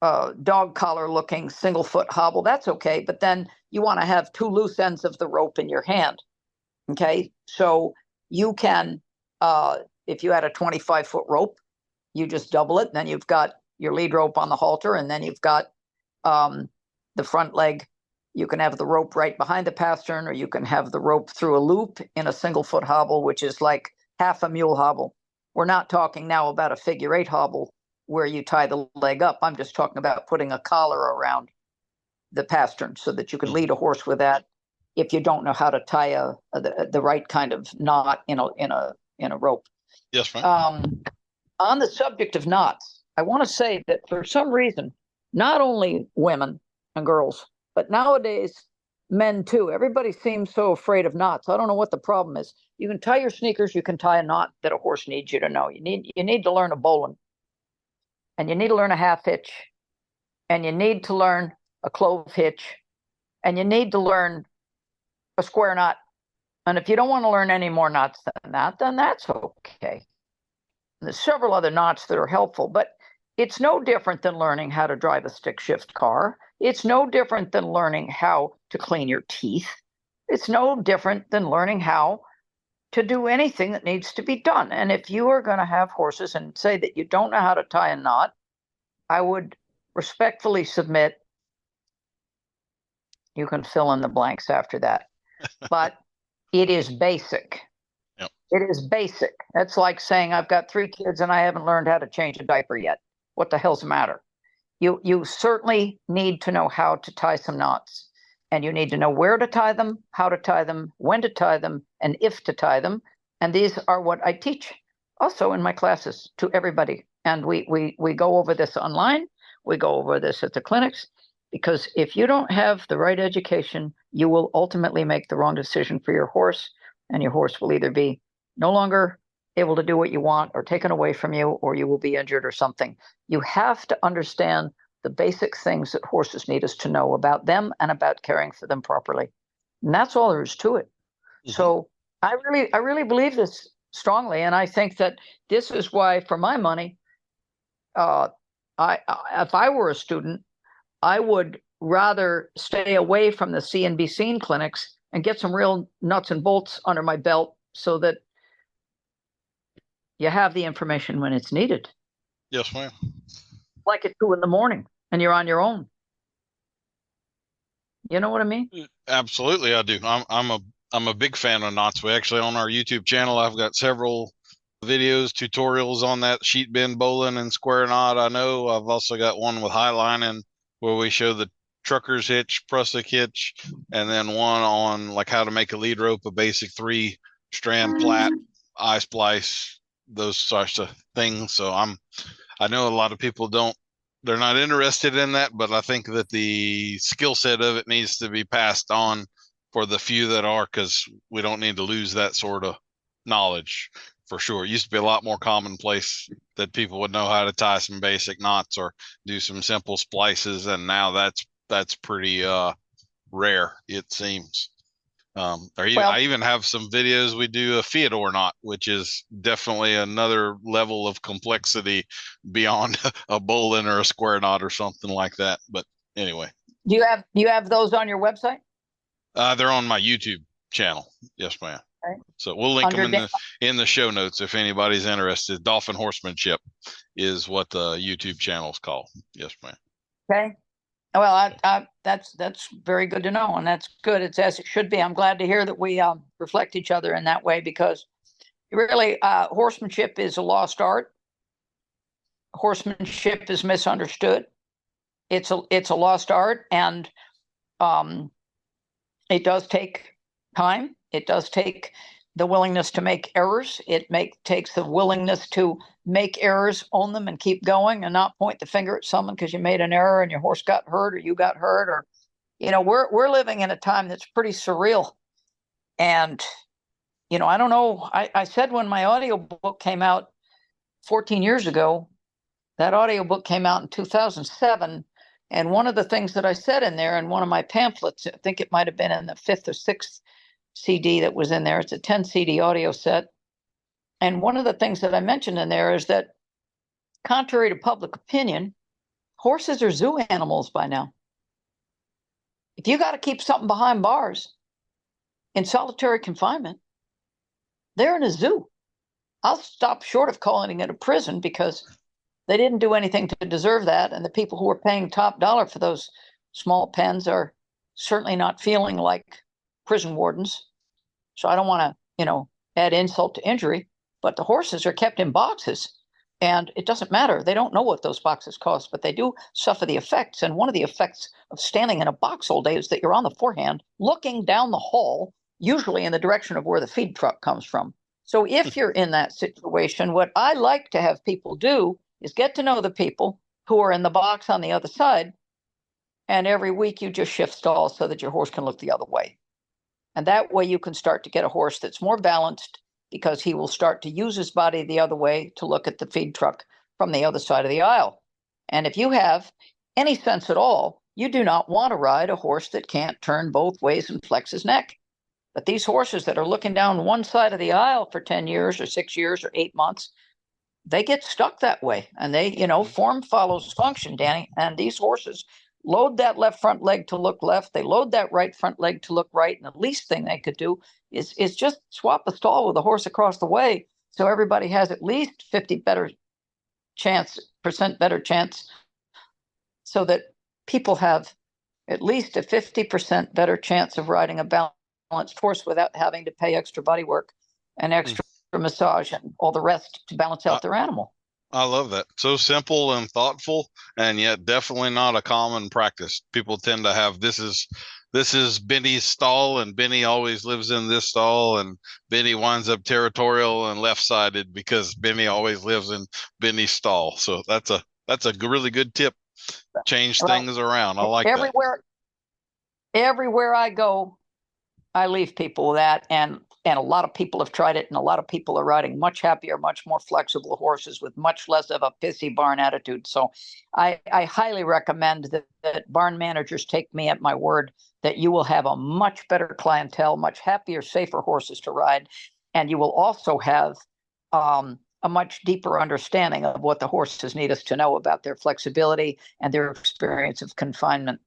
dog collar looking single foot hobble. That's okay. But then you want to have 2 loose ends of the rope in your hand. Okay. So you can, if you had a 25-foot rope, you just double it. And then you've got your lead rope on the halter, and then you've got the front leg. You can have the rope right behind the pastern, or you can have the rope through a loop in a single foot hobble, which is like half a mule hobble. We're not talking now about a figure 8 hobble where you tie the leg up. I'm just talking about putting a collar around the pastern so that you can lead a horse with that if you don't know how to tie the right kind of knot in a rope. Yes, ma'am. On the subject of knots, I want to say that for some reason, not only women and girls, but nowadays men too, everybody seems so afraid of knots. I don't know what the problem is. You can tie your sneakers, you can tie a knot that a horse needs you to know. You need to learn a bowline, and you need to learn a half hitch, and you need to learn a clove hitch, and you need to learn a square knot. And if you don't want to learn any more knots than that, then that's okay. There's several other knots that are helpful, but it's no different than learning how to drive a stick shift car. It's no different than learning how to clean your teeth. It's no different than learning how to do anything that needs to be done. And if you are going to have horses and say that you don't know how to tie a knot, I would respectfully submit you can fill in the blanks after that. But it is basic. Yep. It is basic. That's like saying I've got 3 kids and I haven't learned how to change a diaper yet. What the hell's the matter? You certainly need to know how to tie some knots, and you need to know where to tie them, how to tie them, when to tie them, and if to tie them. And these are what I teach also in my classes to everybody. And we go over this online. We go over this at the clinics, because if you don't have the right education, you will ultimately make the wrong decision for your horse, and your horse will either be no longer able to do what you want or taken away from you, or you will be injured or something. You have to understand the basic things that horses need us to know about them and about caring for them properly. And that's all there is to it. Mm-hmm. So I really believe this strongly. And I think that this is why, for my money, if I were a student, I would rather stay away from the see and be seen clinics and get some real nuts and bolts under my belt, so that you have the information when it's needed. Yes, ma'am. Like at 2 a.m, and you're on your own. You know what I mean? Absolutely, I do. I'm a big fan of knots. We actually, on our YouTube channel, I've got several videos, tutorials on that sheet bend bowline and square knot. I know I've also got one with high lining where we show the trucker's hitch, prusik hitch, and then one on like how to make a lead rope, a basic 3-strand plait, eye splice, those sorts of things. So I know a lot of people they're not interested in that, but I think that the skill set of it needs to be passed on for the few that are, because we don't need to lose that sort of knowledge for sure. It used to be a lot more commonplace that people would know how to tie some basic knots or do some simple splices, and now that's pretty rare, it seems. I even have some videos. We do a Theodore knot, which is definitely another level of complexity beyond a bowline or a square knot or something like that. But anyway, do you have those on your website? They're on my YouTube channel. Yes, ma'am. Okay. So we'll link them in the show notes if anybody's interested. Dauphin Horsemanship is what the YouTube channel is called. Yes, ma'am. Okay. Well, that's very good to know, and that's good. It's as it should be. I'm glad to hear that we reflect each other in that way, because really, horsemanship is a lost art. Horsemanship is misunderstood. it's a lost art, and it does take time. It does take the willingness to make errors. It takes the willingness to make errors, own them, and keep going, and not point the finger at someone because you made an error and your horse got hurt or you got hurt. Or, we're living in a time that's pretty surreal. And, I don't know. I said when my audiobook came out 14 years ago, that audiobook came out in 2007. And one of the things that I said in there in one of my pamphlets, I think it might have been in the 5th or 6th CD that was in there. It's a 10 CD audio set. And one of the things that I mentioned in there is that, contrary to public opinion, horses are zoo animals by now. If you got to keep something behind bars in solitary confinement, they're in a zoo. I'll stop short of calling it a prison because they didn't do anything to deserve that. And the people who are paying top dollar for those small pens are certainly not feeling like prison wardens. So I don't want to, add insult to injury, but the horses are kept in boxes, and it doesn't matter. They don't know what those boxes cost, but they do suffer the effects. And one of the effects of standing in a box all day is that you're on the forehand looking down the hall, usually in the direction of where the feed truck comes from. So if you're in that situation, what I like to have people do is get to know the people who are in the box on the other side. And every week you just shift stalls so that your horse can look the other way. And that way you can start to get a horse that's more balanced, because he will start to use his body the other way to look at the feed truck from the other side of the aisle. And if you have any sense at all, you do not want to ride a horse that can't turn both ways and flex his neck. But these horses that are looking down one side of the aisle for 10 years or 6 years or 8 months, they get stuck that way. And they, form follows function, Danny. And these horses load that left front leg to look left. They load that right front leg to look right. And the least thing they could do is just swap a stall with a horse across the way, so everybody has at least 50% better chance, so that people have at least a 50% better chance of riding a balanced horse without having to pay extra body work and extra massage and all the rest to balance out their animal. I love that. So simple and thoughtful, and yet definitely not a common practice. People tend to have, this is Benny's stall, and Benny always lives in this stall, and Benny winds up territorial and left-sided because Benny always lives in Benny's stall. So that's a really good tip. Change things around. I like that. Everywhere I go, I leave people with that, and a lot of people have tried it, and a lot of people are riding much happier, much more flexible horses with much less of a pissy barn attitude. So I highly recommend that barn managers take me at my word that you will have a much better clientele, much happier, safer horses to ride, and you will also have a much deeper understanding of what the horses need us to know about their flexibility and their experience of confinement.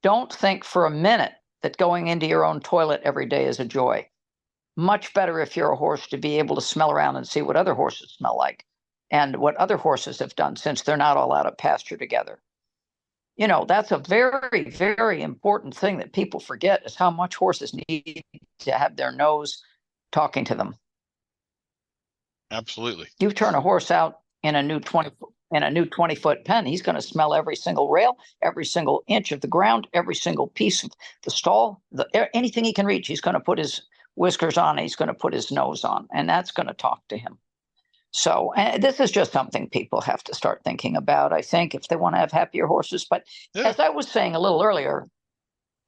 Don't think for a minute that going into your own toilet every day is a joy. Much better if you're a horse to be able to smell around and see what other horses smell like and what other horses have done, since they're not all out of pasture together. That's a very, very important thing that people forget, is how much horses need to have their nose talking to them. Absolutely. You turn a horse out in a new 20-foot pen, he's going to smell every single rail, every single inch of the ground, every single piece of the stall, anything he can reach. He's going to put his whiskers on, he's going to put his nose on, and that's going to talk to him. So this is just something people have to start thinking about, I think, if they want to have happier horses. But as I was saying a little earlier,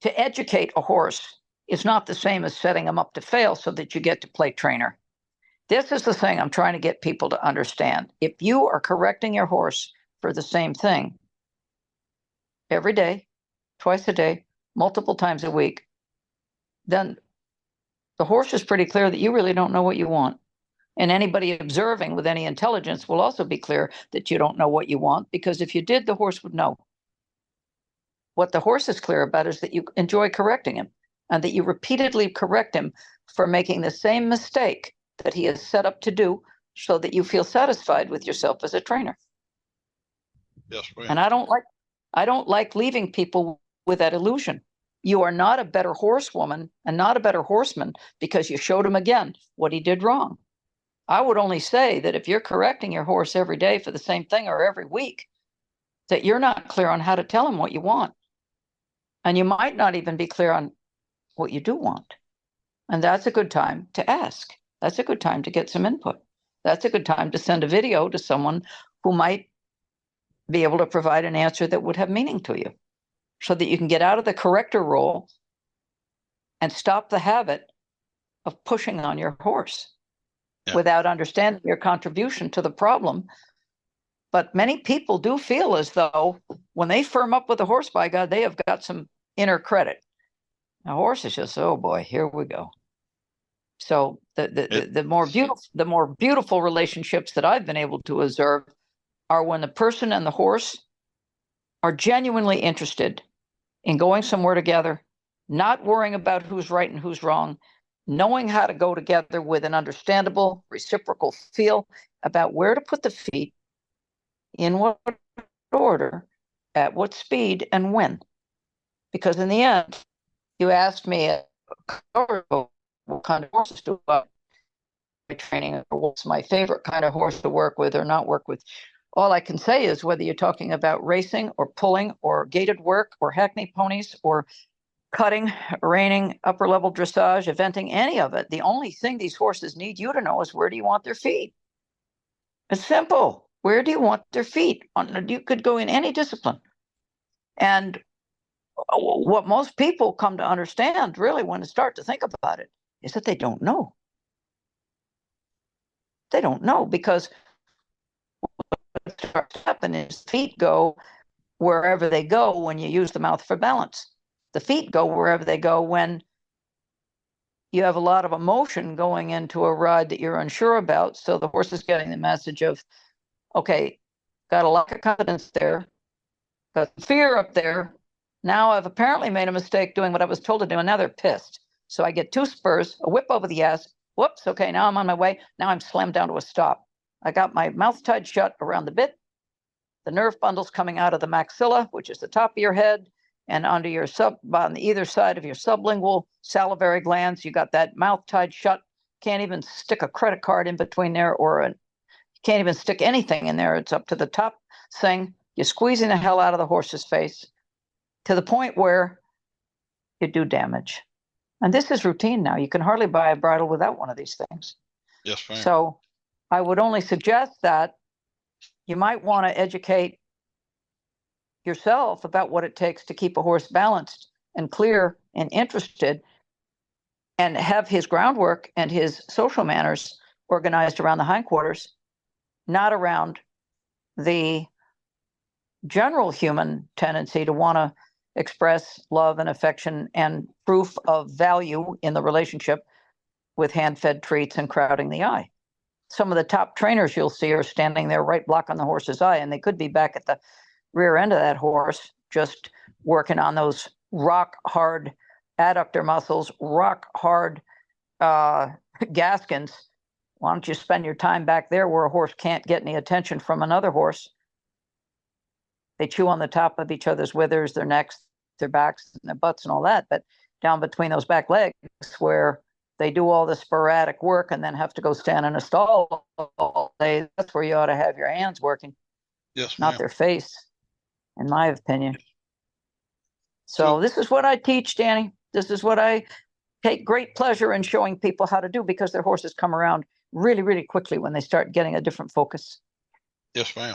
to educate a horse is not the same as setting him up to fail so that you get to play trainer. This is the thing I'm trying to get people to understand. If you are correcting your horse for the same thing every day, twice a day, multiple times a week, then the horse is pretty clear that you really don't know what you want. And anybody observing with any intelligence will also be clear that you don't know what you want, because if you did, the horse would know. What the horse is clear about is that you enjoy correcting him, and that you repeatedly correct him for making the same mistake that he is set up to do, so that you feel satisfied with yourself as a trainer. Yes, ma'am. And I don't like leaving people with that illusion. You are not a better horsewoman and not a better horseman because you showed him again what he did wrong. I would only say that if you're correcting your horse every day for the same thing, or every week, that you're not clear on how to tell him what you want. And you might not even be clear on what you do want. And that's a good time to ask. That's a good time to get some input. That's a good time to send a video to someone who might be able to provide an answer that would have meaning to you, so that you can get out of the corrector role and stop the habit of pushing on your horse without understanding your contribution to the problem. But many people do feel as though when they firm up with a horse, by God, they have got some inner credit. A horse is just, oh boy, here we go. So the more beautiful relationships that I've been able to observe are when the person and the horse are genuinely interested in going somewhere together, not worrying about who's right and who's wrong, knowing how to go together with an understandable, reciprocal feel about where to put the feet, in what order, at what speed, and when. Because in the end, you asked me what kind of horses do I training, or what's my favorite kind of horse to work with or not work with. All I can say is whether you're talking about racing or pulling or gaited work or hackney ponies or cutting, reining, upper level dressage, eventing, any of it, the only thing these horses need you to know is where do you want their feet? It's simple. Where do you want their feet? You could go in any discipline. And what most people come to understand, really, when they start to think about it, is that they don't know. They don't know, because what starts to happen is feet go wherever they go when you use the mouth for balance. The feet go wherever they go when you have a lot of emotion going into a ride that you're unsure about. So the horse is getting the message of, okay, got a lack of confidence there, got fear up there. Now I've apparently made a mistake doing what I was told to do, and now they're pissed. So I get 2 spurs, a whip over the ass. Whoops, okay, now I'm on my way. Now I'm slammed down to a stop. I got my mouth tied shut around the bit. The nerve bundle's coming out of the maxilla, which is the top of your head, and under your on either side of your sublingual salivary glands. You got that mouth tied shut. Can't even stick a credit card in between there, or can't even stick anything in there. It's up to the top thing. You're squeezing the hell out of the horse's face to the point where you do damage. And this is routine now. You can hardly buy a bridle without one of these things. Yes, ma'am. So I would only suggest that you might want to educate yourself about what it takes to keep a horse balanced and clear and interested, and have his groundwork and his social manners organized around the hindquarters, not around the general human tendency to want to express love and affection and proof of value in the relationship with hand-fed treats and crowding the eye. Some of the top trainers you'll see are standing there right blocking the horse's eye, and they could be back at the rear end of that horse just working on those rock hard adductor muscles, rock hard gaskins. Why don't you spend your time back there where a horse can't get any attention from another horse? They chew on the top of each other's withers, their necks, their backs, and their butts and all that. But down between those back legs where they do all the sporadic work and then have to go stand in a stall all day, that's where you ought to have your hands working. Yes, not ma'am. their face, in my opinion. So this is what I teach, Danny. This is what I take great pleasure in showing people how to do, because their horses come around really, really quickly when they start getting a different focus. Yes, ma'am.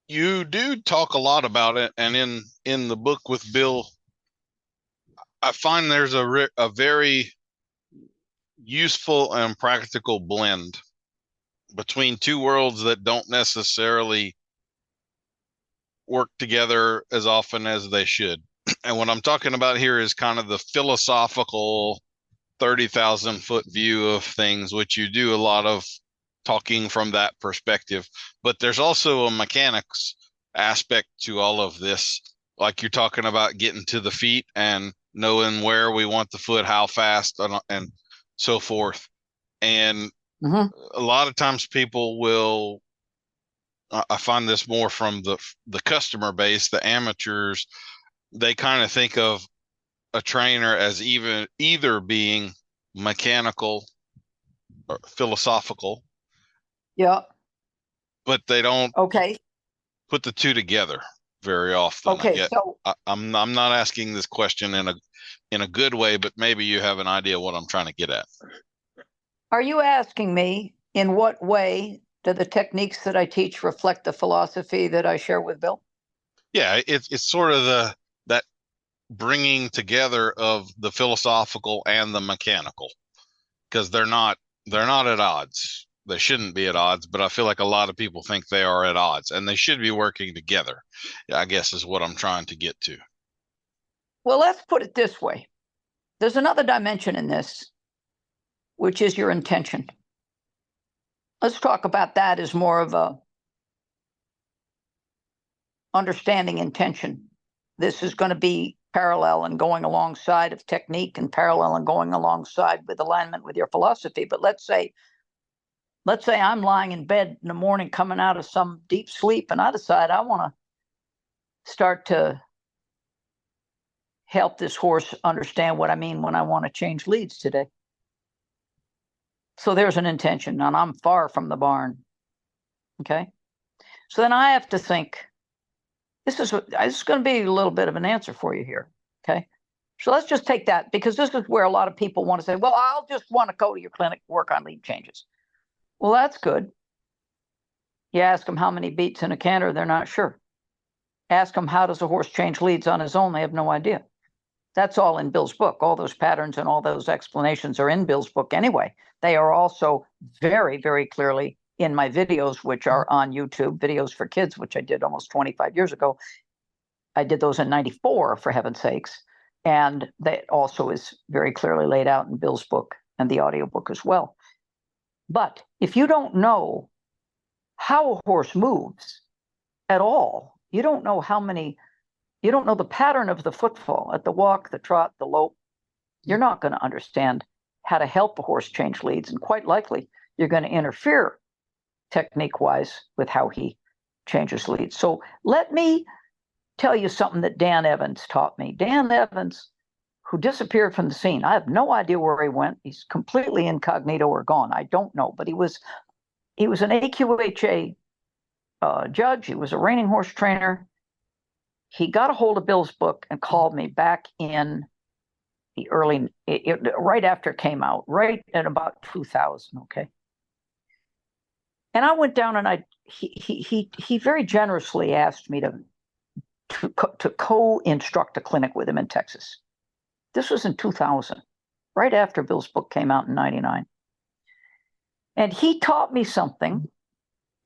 You do talk a lot about it, and in the book with Bill, I find there's a very useful and practical blend between two worlds that don't necessarily work together as often as they should. And what I'm talking about here is kind of the philosophical 30,000 foot view of things, which you do a lot of talking from that perspective. But there's also a mechanics aspect to all of this. Like you're talking about getting to the feet and knowing where we want the foot, how fast, and so forth. And a lot of times people will, I find this more from the customer base, the amateurs, they kind of think of a trainer as either being mechanical or philosophical. Yeah. But they don't. Okay. put the two together very often. Okay, so I'm not asking this question in a good way, but maybe you have an idea what I'm trying to get at. are you asking me in what way do the techniques that I teach reflect the philosophy that I share with Bill? Yeah, it's sort of that bringing together of the philosophical and the mechanical, because they're not at odds. They shouldn't be at odds, but I feel like a lot of people think they are at odds, and they should be working together, I guess, is what I'm trying to get to. Well, let's put it this way. There's another dimension in this, which is your intention. Let's talk about that as more of a understanding intention. This is going to be parallel and going alongside of technique, and parallel and going alongside with alignment with your philosophy. But let's say I'm lying in bed in the morning coming out of some deep sleep, and I decide I want to start to help this horse understand what I mean when I want to change leads today. So there's an intention, and I'm far from the barn. Okay. So then I have to think, this is going to be a little bit of an answer for you here. Okay. So let's just take that, because this is where a lot of people want to say, well, I'll just want to go to your clinic, work on lead changes. Well, that's good. You ask them how many beats in a canter, they're not sure. Ask them, how does a horse change leads on his own? They have no idea. That's all in Bill's book. All those patterns and all those explanations are in Bill's book anyway. They are also very, very clearly in my videos, which are on YouTube, videos for kids, which I did almost 25 years ago. I did those in 94, for heaven's sakes. And that also is very clearly laid out in Bill's book and the audiobook as well. But if you don't know how a horse moves at all, you don't know you don't know the pattern of the footfall at the walk, the trot, the lope, you're not going to understand how to help a horse change leads. And quite likely, you're going to interfere technique-wise with how he changes leads. So let me tell you something that Dan Evans taught me. Dan Evans, who disappeared from the scene. I have no idea where he went. He's completely incognito or gone. I don't know. But he was an AQHA judge. He was a reining horse trainer. He got a hold of Bill's book and called me back in the right after it came out, right at about 2000. Okay. And I went down, and he very generously asked me to co-instruct a clinic with him in Texas. This was in 2000, right after Bill's book came out in 99. And he taught me something,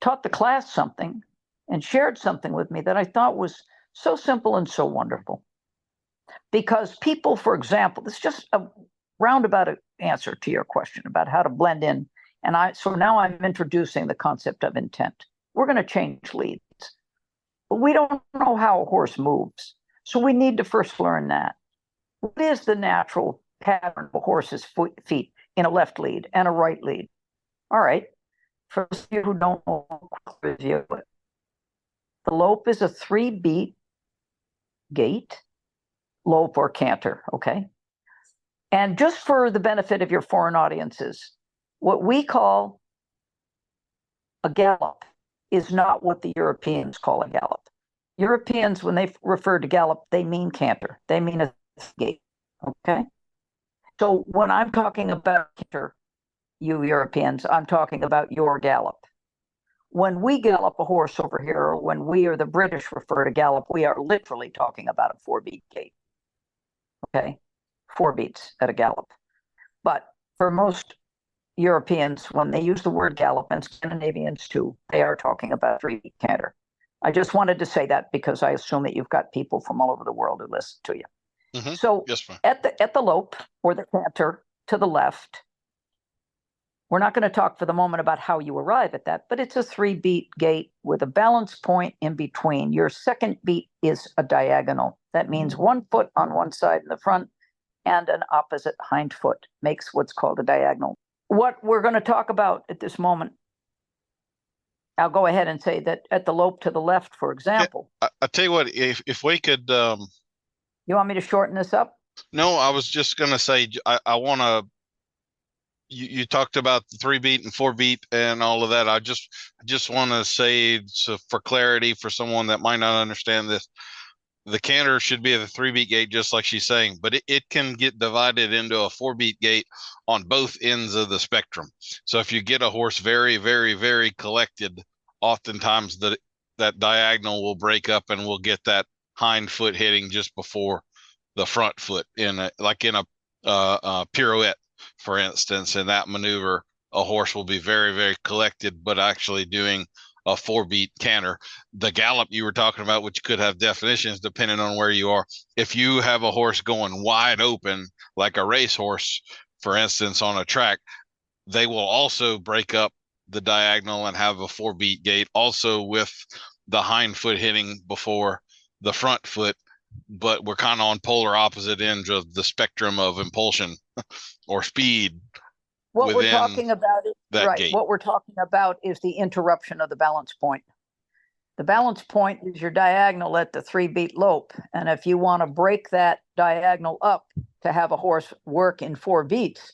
taught the class something, and shared something with me that I thought was so simple and so wonderful. Because people, for example, this is just a roundabout answer to your question about how to blend in. And so now I'm introducing the concept of intent. We're going to change leads, but we don't know how a horse moves. So we need to first learn that. What is the natural pattern of a horse's feet in a left lead and a right lead? All right. For those of you who don't know, quick review it. The lope is a 3-beat gait, lope or canter, okay? And just for the benefit of your foreign audiences, what we call a gallop is not what the Europeans call a gallop. Europeans, when they refer to gallop, they mean canter. They mean a gait, okay? So when I'm talking about canter, you Europeans, I'm talking about your gallop. When we gallop a horse over here, or when we or the British refer to gallop, we are literally talking about a 4-beat gait. Okay, 4 beats at a gallop. But for most Europeans, when they use the word gallop, and Scandinavians too, they are talking about 3-beat canter. I just wanted to say that because I assume that you've got people from all over the world who listen to you. Mm-hmm. So yes, at the lope or the canter to the left, we're not going to talk for the moment about how you arrive at that, but it's a 3-beat gait with a balance point in between. Your second beat is a diagonal. That means 1 foot on one side in the front and an opposite hind foot makes what's called a diagonal. What we're going to talk about at this moment, I'll go ahead and say that at the lope to the left, for example. I'll tell you what, if we could... You want me to shorten this up? No, I was just going to say, I want to you talked about the 3-beat and 4-beat and all of that. I just want to say, so for clarity, for someone that might not understand this, the canter should be at the 3-beat gait, just like she's saying, but it can get divided into a 4-beat gait on both ends of the spectrum. So if you get a horse very, very, very collected, oftentimes that diagonal will break up and we'll get that hind foot hitting just before the front foot in a pirouette, for instance. In that maneuver, a horse will be very, very collected, but actually doing a 4-beat canter. The gallop you were talking about, which could have definitions depending on where you are. If you have a horse going wide open, like a racehorse, for instance, on a track, they will also break up the diagonal and have a 4-beat gait, also with the hind foot hitting before the front foot. But we're kind of on polar opposite ends of the spectrum of impulsion or speed. What we're talking about is right. Gate. What we're talking about is the interruption of the balance point. The balance point is your diagonal at the 3-beat lope. And if you want to break that diagonal up to have a horse work in 4 beats,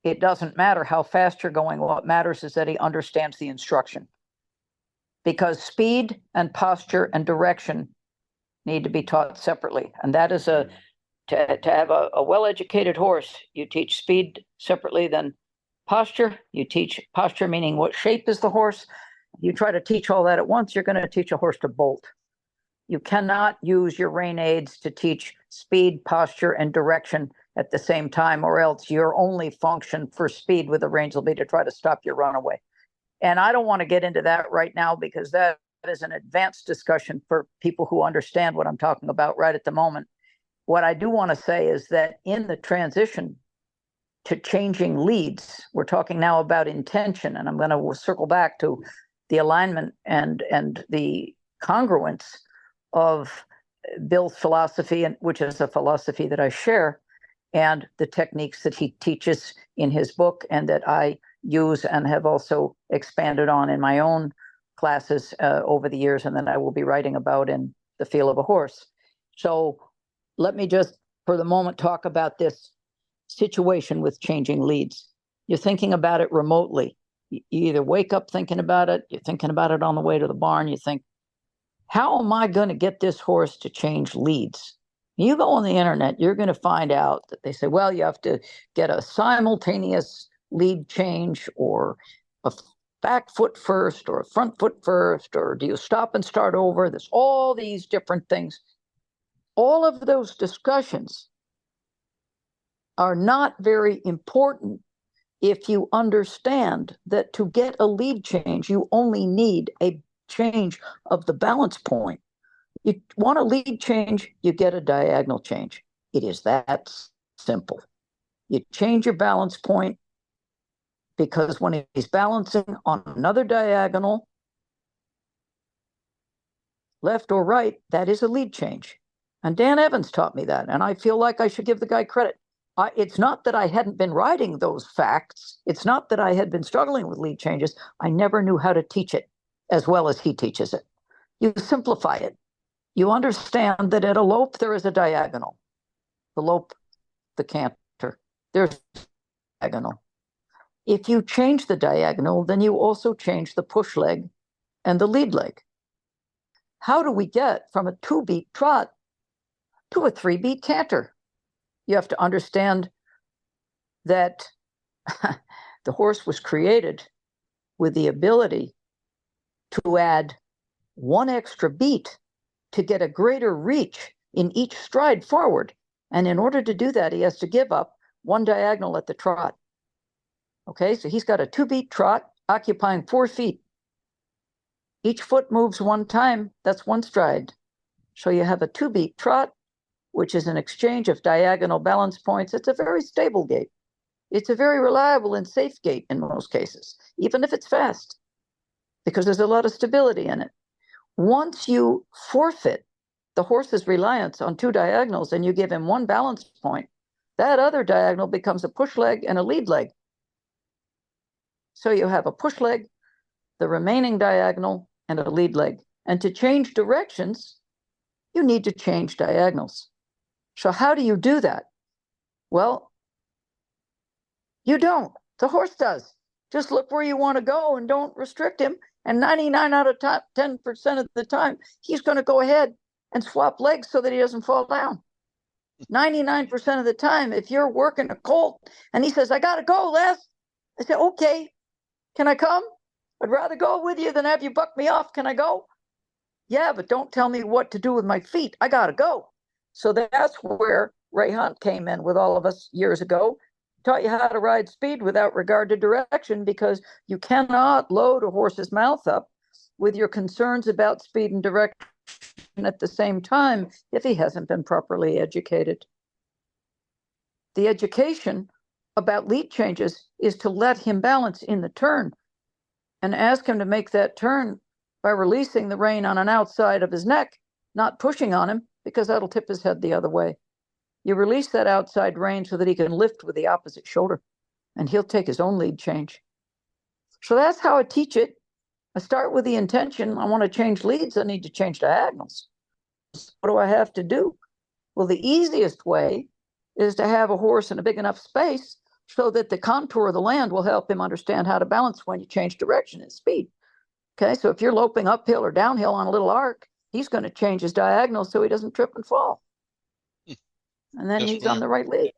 it doesn't matter how fast you're going. What matters is that he understands the instruction. Because speed and posture and direction need to be taught separately. And that is to have a well-educated horse, you teach speed separately than posture. You teach posture, meaning what shape is the horse. You try to teach all that at once, you're going to teach a horse to bolt. You cannot use your rein aids to teach speed, posture, and direction at the same time, or else your only function for speed with the reins will be to try to stop your runaway. And I don't want to get into that right now because that is an advanced discussion for people who understand what I'm talking about right at the moment. What I do want to say is that in the transition to changing leads, we're talking now about intention, and I'm going to circle back to the alignment and the congruence of Bill's philosophy, and which is a philosophy that I share, and the techniques that he teaches in his book and that I use and have also expanded on in my own classes over the years, and then I will be writing about in The Feel of a Horse. So let me just, for the moment, talk about this situation with changing leads. You're thinking about it remotely. You either wake up thinking about it, you're thinking about it on the way to the barn, you think, how am I going to get this horse to change leads? You go on the internet, you're going to find out that they say, well, you have to get a simultaneous lead change, or a back foot first, or a front foot first, or do you stop and start over? There's all these different things. All of those discussions are not very important if you understand that to get a lead change, you only need a change of the balance point. You want a lead change, you get a diagonal change. It is that simple. You change your balance point because when he's balancing on another diagonal, left or right, that is a lead change. And Dan Evans taught me that, and I feel like I should give the guy credit. It's not that I hadn't been writing those facts. It's not that I had been struggling with lead changes. I never knew how to teach it as well as he teaches it. You simplify it. You understand that at a lope, there is a diagonal. The lope, the canter, there's a diagonal. If you change the diagonal, then you also change the push leg and the lead leg. How do we get from a 2-beat trot to a 3-beat canter? You have to understand that the horse was created with the ability to add 1 extra beat to get a greater reach in each stride forward. And in order to do that, he has to give up 1 diagonal at the trot. Okay, so he's got a 2-beat trot occupying 4 feet. Each foot moves 1 time, that's 1 stride. So you have a 2-beat trot, which is an exchange of diagonal balance points. It's a very stable gait. It's a very reliable and safe gait in most cases, even if it's fast, because there's a lot of stability in it. Once you forfeit the horse's reliance on 2 diagonals and you give him 1 balance point, that other diagonal becomes a push leg and a lead leg. So you have a push leg, the remaining diagonal, and a lead leg. And to change directions, you need to change diagonals. So how do you do that? Well, you don't. The horse does. Just look where you want to go and don't restrict him. And 99 out of 10% of the time, he's going to go ahead and swap legs so that he doesn't fall down. 99% of the time, if you're working a colt and he says, I got to go, Les, I say, okay, can I come? I'd rather go with you than have you buck me off. Can I go? Yeah, but don't tell me what to do with my feet. I got to go. So that's where Ray Hunt came in with all of us years ago, taught you how to ride speed without regard to direction, because you cannot load a horse's mouth up with your concerns about speed and direction at the same time if he hasn't been properly educated. The education about lead changes is to let him balance in the turn and ask him to make that turn by releasing the rein on an outside of his neck, not pushing on him, because that'll tip his head the other way. You release that outside rein so that he can lift with the opposite shoulder, and he'll take his own lead change. So that's how I teach it. I start with the intention. I want to change leads. I need to change diagonals. What do I have to do? Well, the easiest way is to have a horse in a big enough space so that the contour of the land will help him understand how to balance when you change direction and speed. Okay, so if you're loping uphill or downhill on a little arc, he's going to change his diagonal so he doesn't trip and fall. And then he's on the right lead.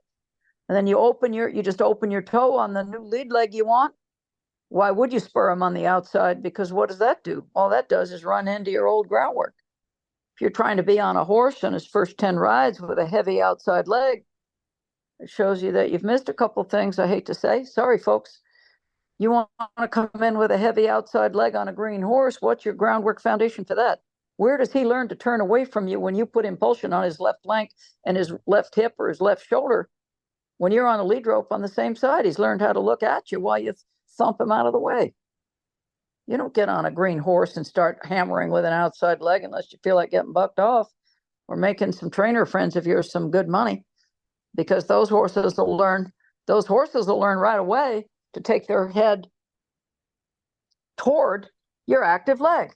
And then you just open your toe on the new lead leg you want. Why would you spur him on the outside? Because what does that do? All that does is run into your old groundwork. If you're trying to be on a horse in his first 10 rides with a heavy outside leg, it shows you that you've missed a couple things, I hate to say. Sorry, folks. You want to come in with a heavy outside leg on a green horse. What's your groundwork foundation for that? Where does he learn to turn away from you when you put impulsion on his left flank and his left hip or his left shoulder? When you're on a lead rope on the same side, he's learned how to look at you while you thump him out of the way. You don't get on a green horse and start hammering with an outside leg unless you feel like getting bucked off or making some trainer friends of yours some good money, because those horses will learn right away to take their head toward your active leg,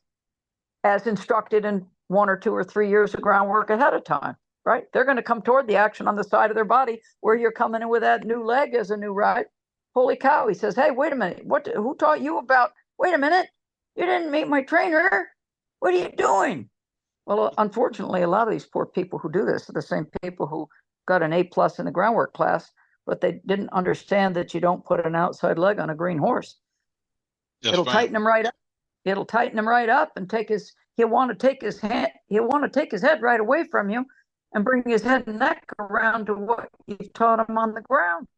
as instructed in 1 or 2 or 3 years of groundwork ahead of time, right? They're going to come toward the action on the side of their body where you're coming in with that new leg as a new ride. Holy cow, he says, hey, wait a minute. Who taught you about, wait a minute, you didn't meet my trainer. What are you doing? Well, unfortunately, a lot of these poor people who do this are the same people who got an A+ in the groundwork class, but they didn't understand that you don't put an outside leg on a green horse. Yes, It'll ma'am. tighten him right up. It'll tighten him right up and he'll want to take his head right away from you and bring his head and neck around to what you've taught him on the ground.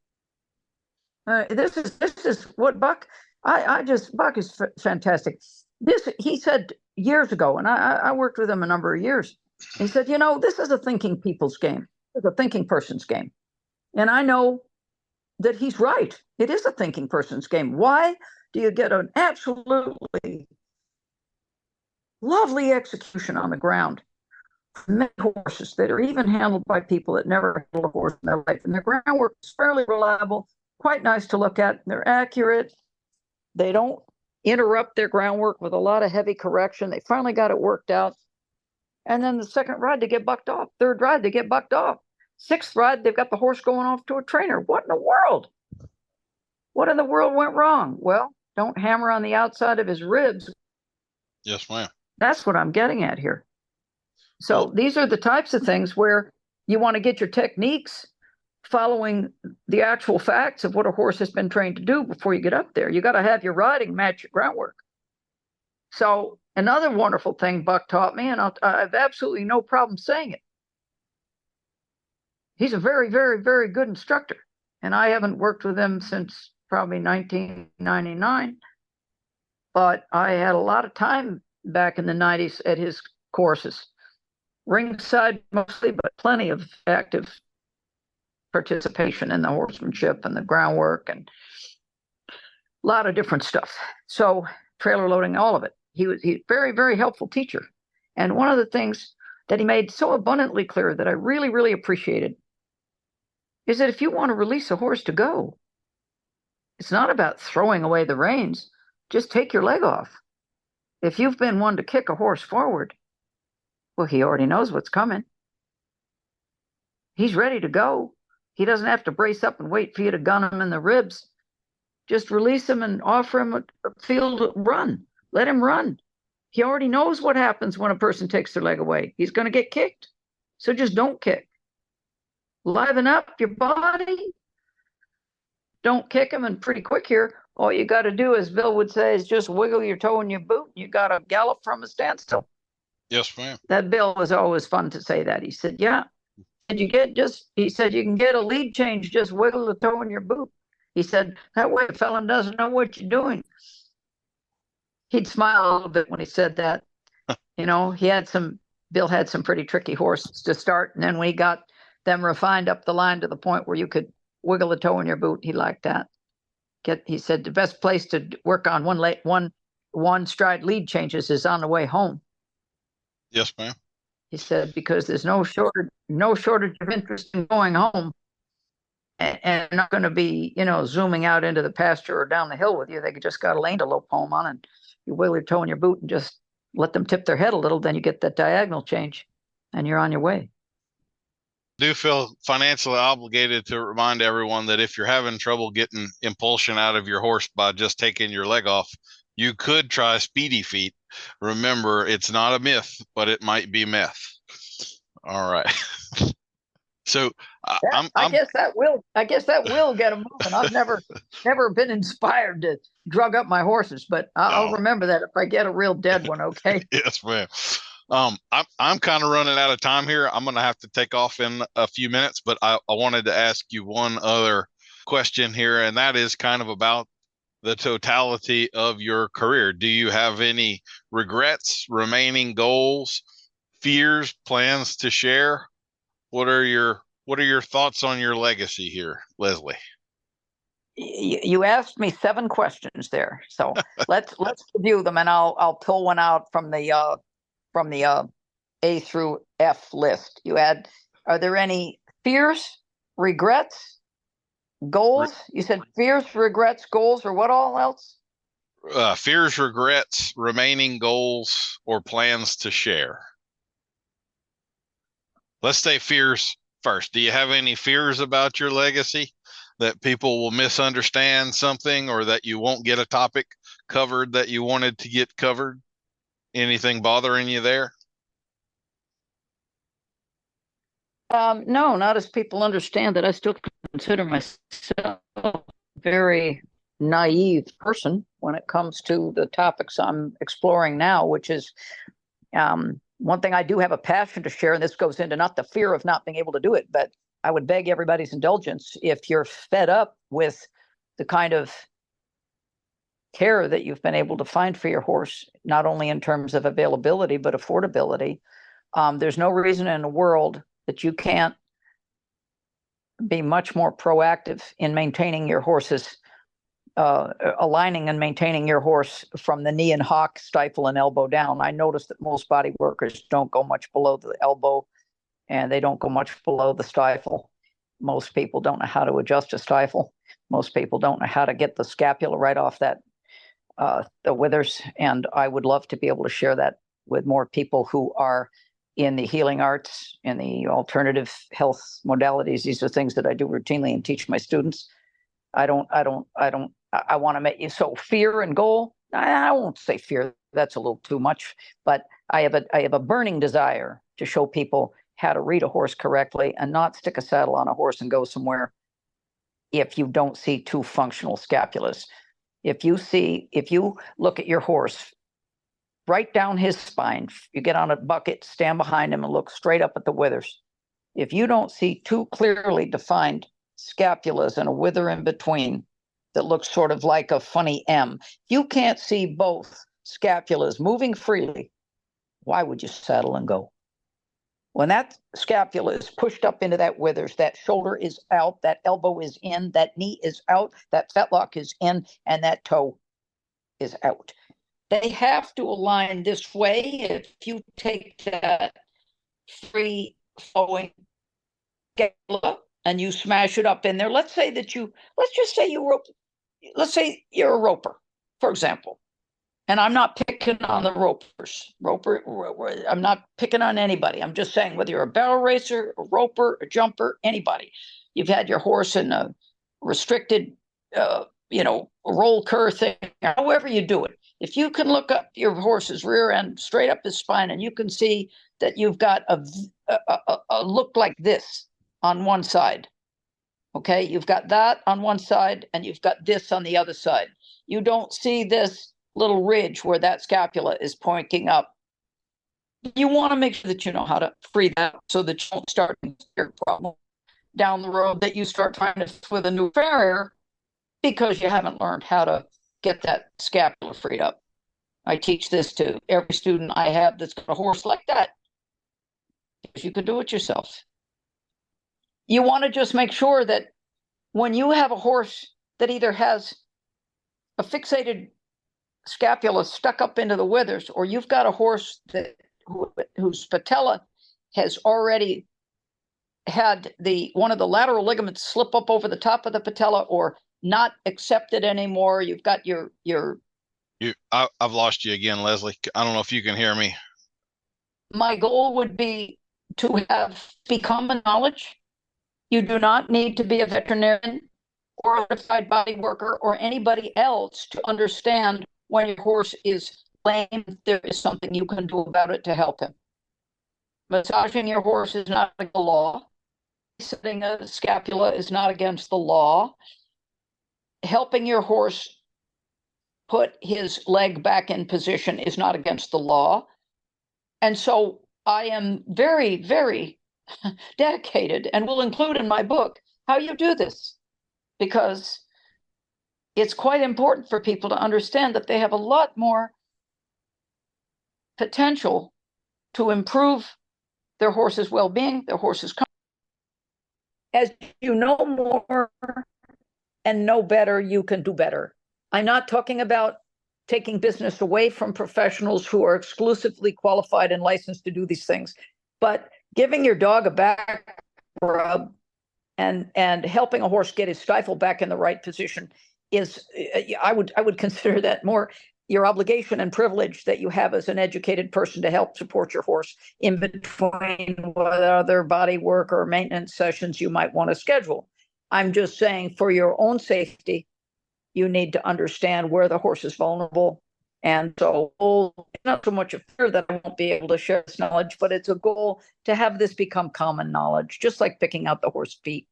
This is what Buck is fantastic. He said years ago, and I worked with him a number of years. He said, this is a thinking people's game. It's a thinking person's game. And I know that he's right. It is a thinking person's game. Why do you get an absolutely lovely execution on the ground? Many horses that are even handled by people that never handled a horse in their life. And their groundwork is fairly reliable, quite nice to look at. They're accurate. They don't interrupt their groundwork with a lot of heavy correction. They finally got it worked out. And then the second ride, they get bucked off. Third ride, they get bucked off. Sixth ride, they've got the horse going off to a trainer. What in the world? What in the world went wrong? Well, don't hammer on the outside of his ribs. Yes, ma'am. That's what I'm getting at here. So these are the types of things where you want to get your techniques following the actual facts of what a horse has been trained to do before you get up there. You got to have your riding match your groundwork. So another wonderful thing Buck taught me, and I have absolutely no problem saying it. He's a very, very, very good instructor. And I haven't worked with him since probably 1999. But I had a lot of time back in the 90s at his courses. Ringside mostly, but plenty of active participation in the horsemanship and the groundwork and a lot of different stuff. So trailer loading, all of it. He's a very, very helpful teacher. And one of the things that he made so abundantly clear that I really, really appreciated is that if you want to release a horse to go, it's not about throwing away the reins. Just take your leg off. If you've been one to kick a horse forward, well, he already knows what's coming. He's ready to go. He doesn't have to brace up and wait for you to gun him in the ribs Just release him and offer him a field run. Let him run. He already knows what happens when a person takes their leg away. He's going to get kicked. So just don't kick. Liven up your body. Don't kick him. And pretty quick here, all you got to do, as Bill would say, is just wiggle your toe in your boot. You got to gallop from a standstill. Yes, ma'am. That Bill was always fun to say that. He said, yeah. And he said, you can get a lead change, just wiggle the toe in your boot. He said, that way a fella doesn't know what you're doing. He'd smile a little bit when he said that. Bill had some pretty tricky horses to start. And then we got them refined up the line to the point where you could wiggle the toe in your boot. He liked that. He said the best place to work on one stride lead changes is on the way home. Yes, ma'am. He said, because there's no shortage of interest in going home, and not going to be, zooming out into the pasture or down the hill with you. They just got a lane to lope home on, and you wiggle your toe in your boot and just let them tip their head a little. Then you get that diagonal change, and you're on your way. I do feel financially obligated to remind everyone that if you're having trouble getting impulsion out of your horse by just taking your leg off, you could try speedy feet. Remember, it's not a myth, but it might be meth. All right. So I guess that will get them moving. I've never been inspired to drug up my horses, but I'll remember that if I get a real dead one. Okay. Yes, ma'am. I'm kind of running out of time here. I'm going to have to take off in a few minutes, but I wanted to ask you one other question here, and that is kind of about the totality of your career. Do you have any regrets, remaining goals, fears, plans to share? What are your thoughts on your legacy here, Leslie? You asked me 7 questions there, so let's review them, and I'll pull one out from the A through F list. Are there any fears, regrets, goals? You said fears, regrets, goals, or what all else? Fears, regrets, remaining goals, or plans to share. Let's say fears first. Do you have any fears about your legacy, that people will misunderstand something, or that you won't get a topic covered that you wanted to get covered? Anything bothering you there? No, not as people understand that I still consider myself a very naive person when it comes to the topics I'm exploring now, which is one thing I do have a passion to share, and this goes into not the fear of not being able to do it, but I would beg everybody's indulgence if you're fed up with the kind of care that you've been able to find for your horse, not only in terms of availability, but affordability. There's no reason in the world that you can't be much more proactive in maintaining your horse's, aligning and maintaining your horse from the knee and hock, stifle, and elbow down. I noticed that most body workers don't go much below the elbow, and they don't go much below the stifle. Most people don't know how to adjust a stifle. Most people don't know how to get the scapula right off that the withers, and I would love to be able to share that with more people who are in the healing arts, in the alternative health modalities. These are things that I do routinely and teach my students. I want to make you, so fear and goal. I won't say fear. That's a little too much, but I have a burning desire to show people how to read a horse correctly and not stick a saddle on a horse and go somewhere if you don't see 2 functional scapulas. If you look at your horse, right down his spine, you get on a bucket, stand behind him and look straight up at the withers. If you don't see 2 clearly defined scapulas and a wither in between that looks sort of like a funny M, if you can't see both scapulas moving freely, why would you saddle and go? When that scapula is pushed up into that withers, that shoulder is out, that elbow is in, that knee is out, that fetlock is in, and that toe is out. They have to align this way. If you take that free flowing scapula and you smash it up in there, let's say you're a roper, for example. And I'm not picking on the ropers. I'm not picking on anybody. I'm just saying, whether you're a barrel racer, a roper, a jumper, anybody, you've had your horse in a restricted roll cur thing, however you do it. If you can look up your horse's rear end, straight up his spine, and you can see that you've got a look like this on one side. Okay, you've got that on one side, and you've got this on the other side. You don't see this little ridge where that scapula is pointing up. You want to make sure that you know how to free that so that you don't start a problem down the road that you start trying to with a new farrier because you haven't learned how to get that scapula freed up. I teach this to every student I have that's got a horse like that. Because you can do it yourself. You want to just make sure that when you have a horse that either has a fixated scapula stuck up into the withers, or you've got a horse whose patella has already had one of the lateral ligaments slip up over the top of the patella or not accepted anymore. You've got I've lost you again, Leslie. I don't know if you can hear me. My goal would be to be common knowledge. You do not need to be a veterinarian or a certified body worker or anybody else to understand when your horse is lame, there is something you can do about it to help him. Massaging your horse is not against the law. Setting a scapula is not against the law. Helping your horse put his leg back in position is not against the law. And so I am very, very dedicated and will include in my book how you do this, because it's quite important for people to understand that they have a lot more potential to improve their horse's well-being, their horse's comfort. As you know more and know better, you can do better. I'm not talking about taking business away from professionals who are exclusively qualified and licensed to do these things, but giving your dog a back rub and helping a horse get his stifle back in the right position is, I would consider that more your obligation and privilege that you have as an educated person to help support your horse in between what other body work or maintenance sessions you might want to schedule. I'm just saying, for your own safety, you need to understand where the horse is vulnerable. And so, not so much a fear that I won't be able to share this knowledge, but it's a goal to have this become common knowledge, just like picking out the horse feet,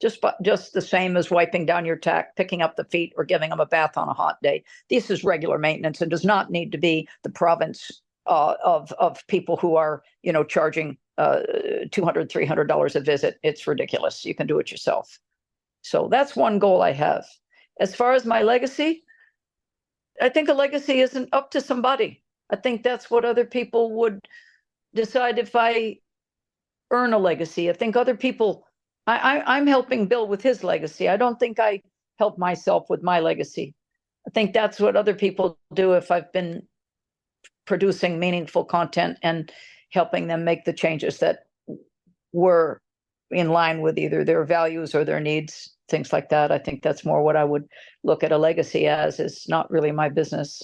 just the same as wiping down your tack, picking up the feet, or giving them a bath on a hot day. This is regular maintenance and does not need to be the province of people who are, charging $200, $300 a visit. It's ridiculous. You can do it yourself. So that's one goal I have. As far as my legacy, I think a legacy isn't up to somebody. I think that's what other people would decide if I earn a legacy. I think other people, I'm helping Bill with his legacy. I don't think I help myself with my legacy. I think that's what other people do if I've been producing meaningful content and helping them make the changes that were in line with either their values or their needs, things like that. I think that's more what I would look at a legacy as. Is not really my business.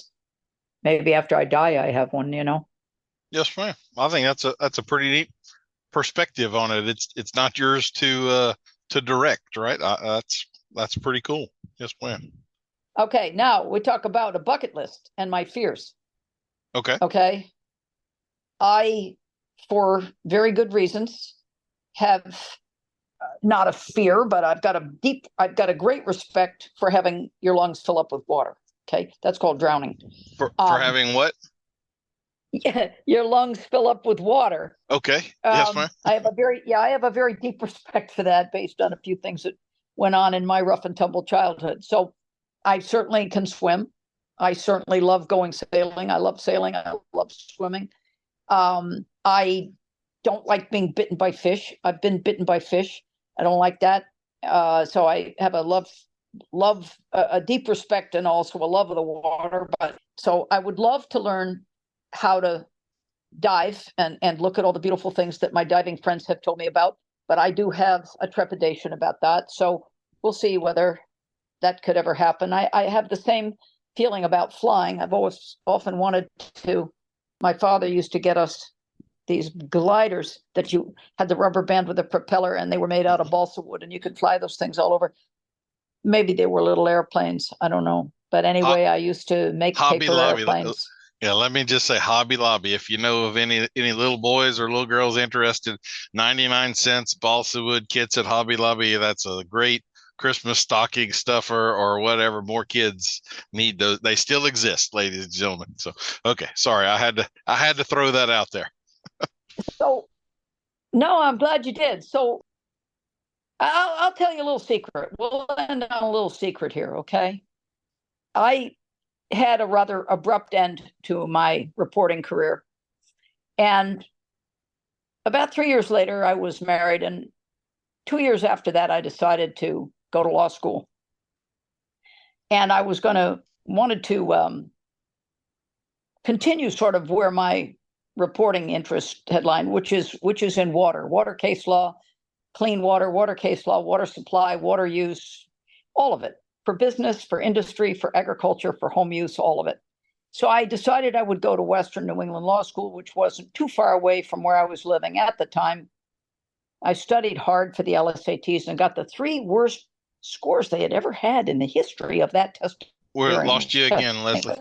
Maybe after I die, I have one, Yes, ma'am. I think that's a pretty neat perspective on it. It's not yours to direct, right? That's pretty cool. Yes, ma'am. Okay, now we talk about a bucket list and my fears. Okay. I, for very good reasons, have not a fear, but I've got a great respect for having your lungs fill up with water. Okay, that's called drowning. For having what? Yeah, your lungs fill up with water. Okay. Yes, ma'am. I have a very deep respect for that, based on a few things that went on in my rough and tumble childhood. So I certainly can swim. I certainly love going sailing. I love sailing. I love swimming. I don't like being bitten by fish. I've been bitten by fish. I don't like that. So I have a deep respect and also a love of the water. But so I would love to learn how to dive and look at all the beautiful things that my diving friends have told me about. But I do have a trepidation about that. So we'll see whether that could ever happen. I have the same feeling about flying. I've often wanted to. My father used to get us these gliders that you had the rubber band with a propeller, and they were made out of balsa wood, and you could fly those things all over. maybe they were little airplanes. I don't know. But anyway, I used to make Hobby paper Lobby. airplanes. Yeah, let me just say Hobby Lobby. If you know of any little boys or little girls interested, 99 cents balsa wood kits at Hobby Lobby. That's a great Christmas stocking stuffer or whatever more kids need. Those they still exist, ladies and gentlemen. So okay, sorry, I had to throw that out there. So no, I'm glad you did. So I'll tell you a little secret. We'll end on a little secret here, okay? I had a rather abrupt end to my reporting career. And about 3 years later, I was married. And 2 years after that, I decided to go to law school. And I wanted to continue sort of where my reporting interest headline, which is in water case law, clean water case law, water supply, water use, all of it, for business, for industry, for agriculture, for home use, all of it. So I decided I would go to Western New England Law School, which wasn't too far away from where I was living at the time. I studied hard for the LSATs and got the 3 worst scores they had ever had in the history of that test. We lost you again, Leslie.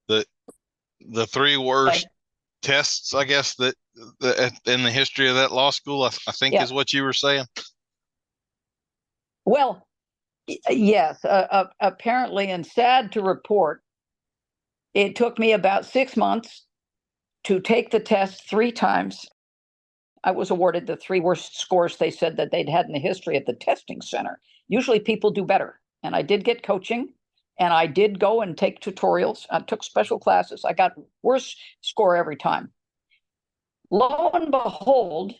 The 3 worst tests, I guess, that in the history of that law school, I think is what you were saying. Well, yes, apparently, and sad to report, it took me about 6 months to take the test 3 times. I was awarded the 3 worst scores they said that they'd had in the history at the testing center. Usually people do better. And I did get coaching, and I did go and take tutorials. I took special classes. I got worse score every time. Lo and behold,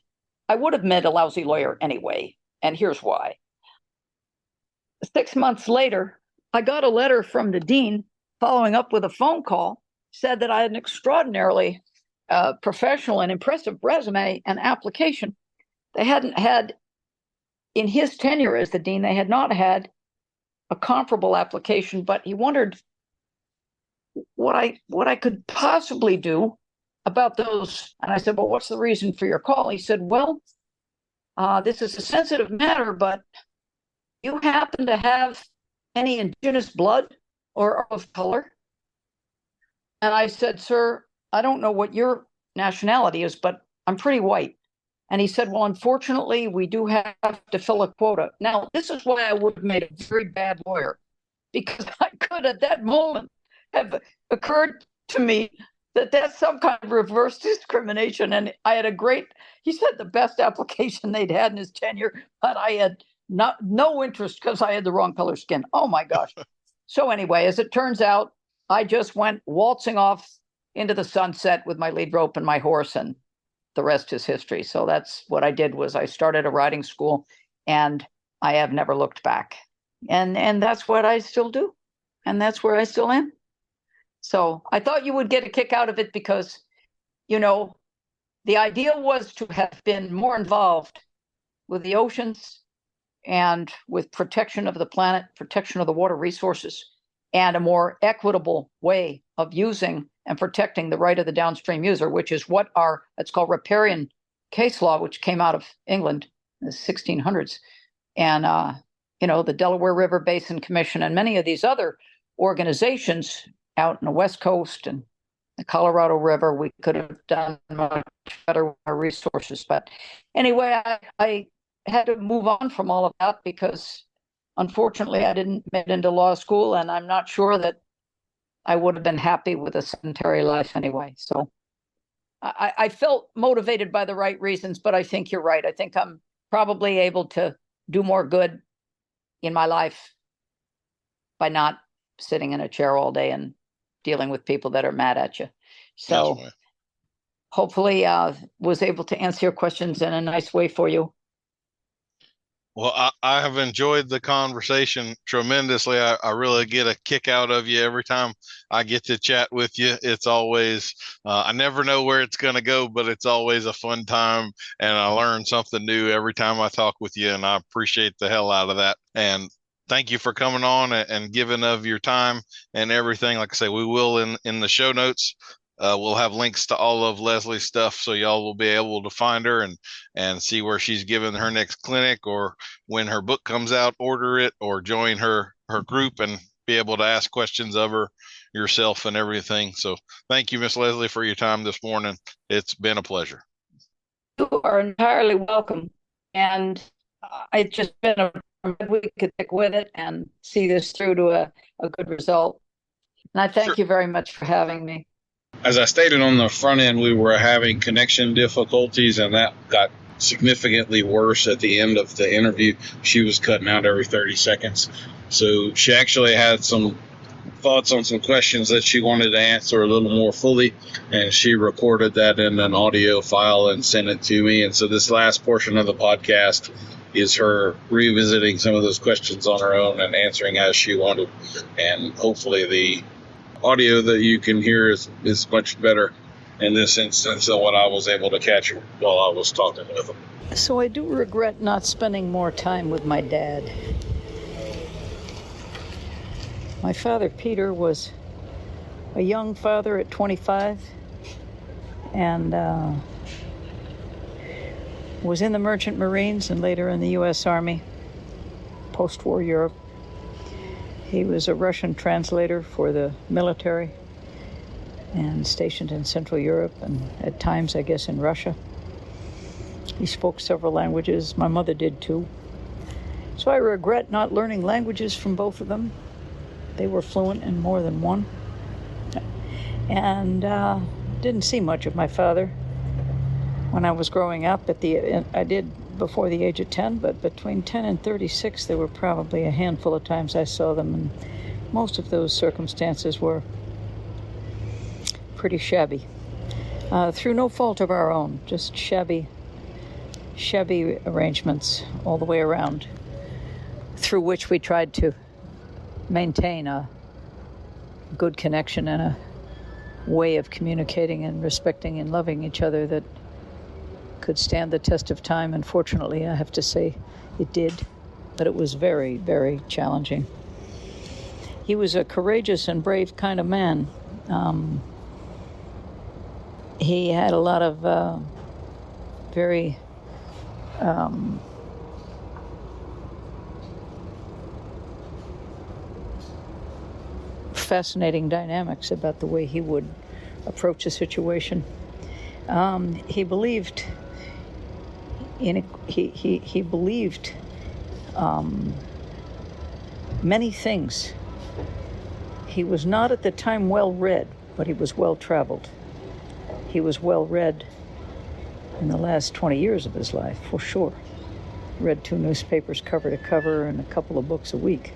I would have made a lousy lawyer anyway. And here's why. 6 months later, I got a letter from the dean following up with a phone call, said that I had an extraordinarily professional and impressive resume and application. They hadn't had, in his tenure as the dean, they had not had a comparable application, but he wondered what I could possibly do about those. And I said, well, what's the reason for your call? He said, well, this is a sensitive matter, but you happen to have any indigenous blood or of color? And I said, sir, I don't know what your nationality is, but I'm pretty white. And he said, well, unfortunately, we do have to fill a quota. Now, this is why I would have made a very bad lawyer, because I could at that moment have occurred to me that that's some kind of reverse discrimination. And I had he said the best application they'd had in his tenure, but I had no interest because I had the wrong color skin. Oh my gosh. So anyway, as it turns out, I just went waltzing off into the sunset with my lead rope and my horse, and the rest is history. So that's what I did. Was I started a riding school, and I have never looked back. And that's what I still do. And that's where I still am. So I thought you would get a kick out of it because, the idea was to have been more involved with the oceans and with protection of the planet, protection of the water resources, and a more equitable way of using and protecting the right of the downstream user, which is what it's called riparian case law, which came out of England in the 1600s. And, the Delaware River Basin Commission and many of these other organizations out in the West Coast and the Colorado River, we could have done much better with our resources. But anyway, I had to move on from all of that because, unfortunately, I didn't get into law school, and I'm not sure that I would have been happy with a sedentary life anyway. So I felt motivated by the right reasons, but I think you're right. I think I'm probably able to do more good in my life by not sitting in a chair all day and dealing with people that are mad at you. So hopefully was able to answer your questions in a nice way for you. Well, I have enjoyed the conversation tremendously. I really get a kick out of you every time I get to chat with you. It's always, I never know where it's going to go, but it's always a fun time. And I learn something new every time I talk with you. And I appreciate the hell out of that. And thank you for coming on and giving of your time and everything. Like I say, we will in the show notes We'll have links to all of Leslie's stuff, so y'all will be able to find her and see where she's giving her next clinic, or when her book comes out, order it, or join her group and be able to ask questions of her yourself and everything. So thank you, Miss Leslie, for your time this morning. It's been a pleasure. You are entirely welcome. And it's just been a we could stick with it and see this through to a good result. And I thank you very much for having me. As I stated on the front end, we were having connection difficulties, and that got significantly worse at the end of the interview. She was cutting out every 30 seconds. So she actually had some thoughts on some questions that she wanted to answer a little more fully, and she recorded that in an audio file and sent it to me. And so this last portion of the podcast is her revisiting some of those questions on her own and answering as she wanted. And hopefully the audio that you can hear is much better in this instance than what I was able to catch while I was talking with him. So I do regret not spending more time with my dad. My father, Peter, was a young father at 25 and was in the Merchant Marines and later in the U.S. Army, post-war Europe. He was a Russian translator for the military and stationed in Central Europe and at times, I guess, in Russia. He spoke several languages. My mother did too. So I regret not learning languages from both of them. They were fluent in more than one. And didn't see much of my father when I was growing up. I did before the age of 10, but between 10 and 36, there were probably a handful of times I saw them, and most of those circumstances were pretty shabby. Through no fault of our own, just shabby arrangements all the way around, through which we tried to maintain a good connection and a way of communicating and respecting and loving each other that could stand the test of time. And fortunately, I have to say it did, but it was very, very challenging. He was a courageous and brave kind of man. He had a lot of very fascinating dynamics about the way he would approach a situation. He believed many things. He was not at the time well read, but he was well traveled. He was well read in the last 20 years of his life, for sure. Read 2 newspapers cover to cover and a couple of books a week.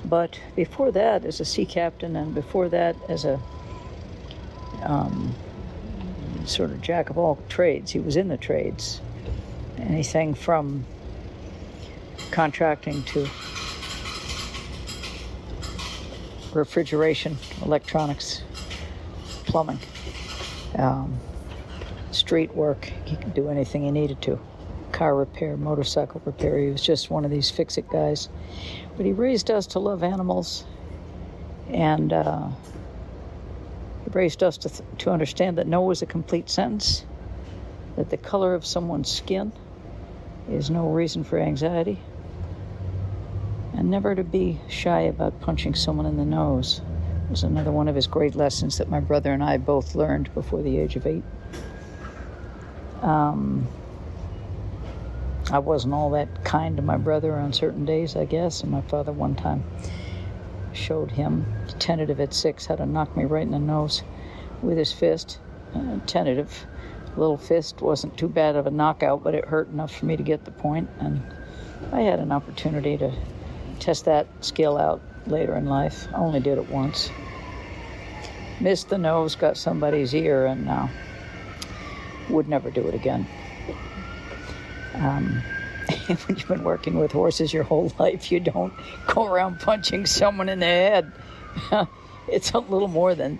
But before that, as a sea captain, and before that, as a sort of jack of all trades, he was in the trades. Anything from contracting to refrigeration, electronics, plumbing, street work. He could do anything he needed to. Car repair, motorcycle repair. He was just one of these fix-it guys. But he raised us to love animals, and he raised us to understand that no is a complete sentence, that the color of someone's skin is no reason for anxiety, and never to be shy about punching someone in the nose. It was another one of his great lessons that my brother and I both learned before the age of 8. I wasn't all that kind to my brother on certain days, I guess, and my father one time showed him, tentative at 6, how to knock me right in the nose with his fist. Tentative little fist wasn't too bad of a knockout, but it hurt enough for me to get the point, and I had an opportunity to test that skill out later in life. I only did it once. Missed the nose, got somebody's ear, and would never do it again. When you've been working with horses your whole life, you don't go around punching someone in the head. It's a little more than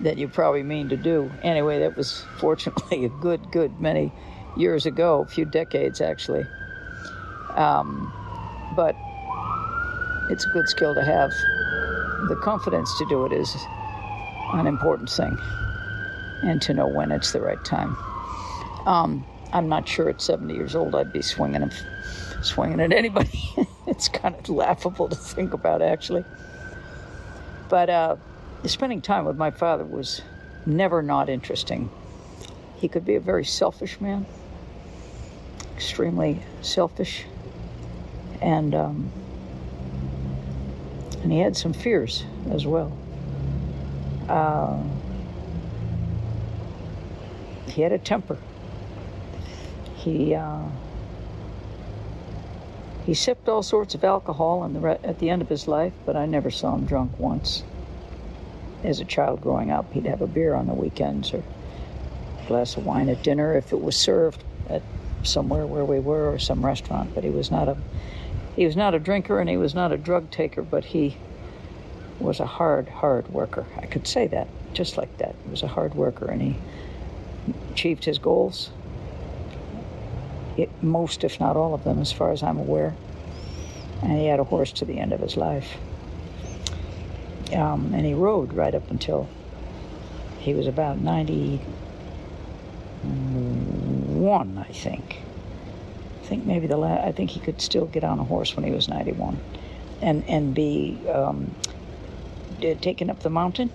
you probably mean to do. Anyway, that was fortunately a good many years ago, a few decades actually. But it's a good skill to have. The confidence to do it is an important thing. and to know when it's the right time. I'm not sure at 70 years old I'd be swinging at anybody. It's kind of laughable to think about, actually. But spending time with my father was never not interesting. He could be a very selfish man, extremely selfish, and he had some fears as well. He had a temper. He sipped all sorts of alcohol at the end of his life, but I never saw him drunk once. As a child growing up, he'd have a beer on the weekends or a glass of wine at dinner if it was served at somewhere where we were or some restaurant. But he was not a drinker, and he was not a drug taker, but he was a hard worker. I could say that just like that. He was a hard worker, and he achieved his goals. Most, if not all of them, as far as I'm aware. And he had a horse to the end of his life. And he rode right up until he was about 91, I think. I think he could still get on a horse when he was 91 and be taken up the mountain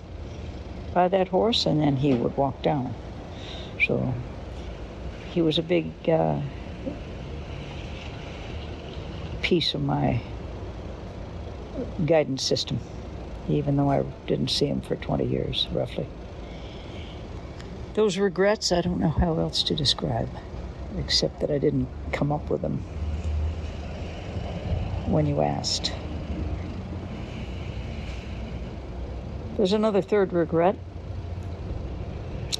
by that horse, and then he would walk down. So he was a big piece of my guidance system, even though I didn't see him for 20 years, roughly. Those regrets, I don't know how else to describe, except that I didn't come up with them when you asked. There's another third regret,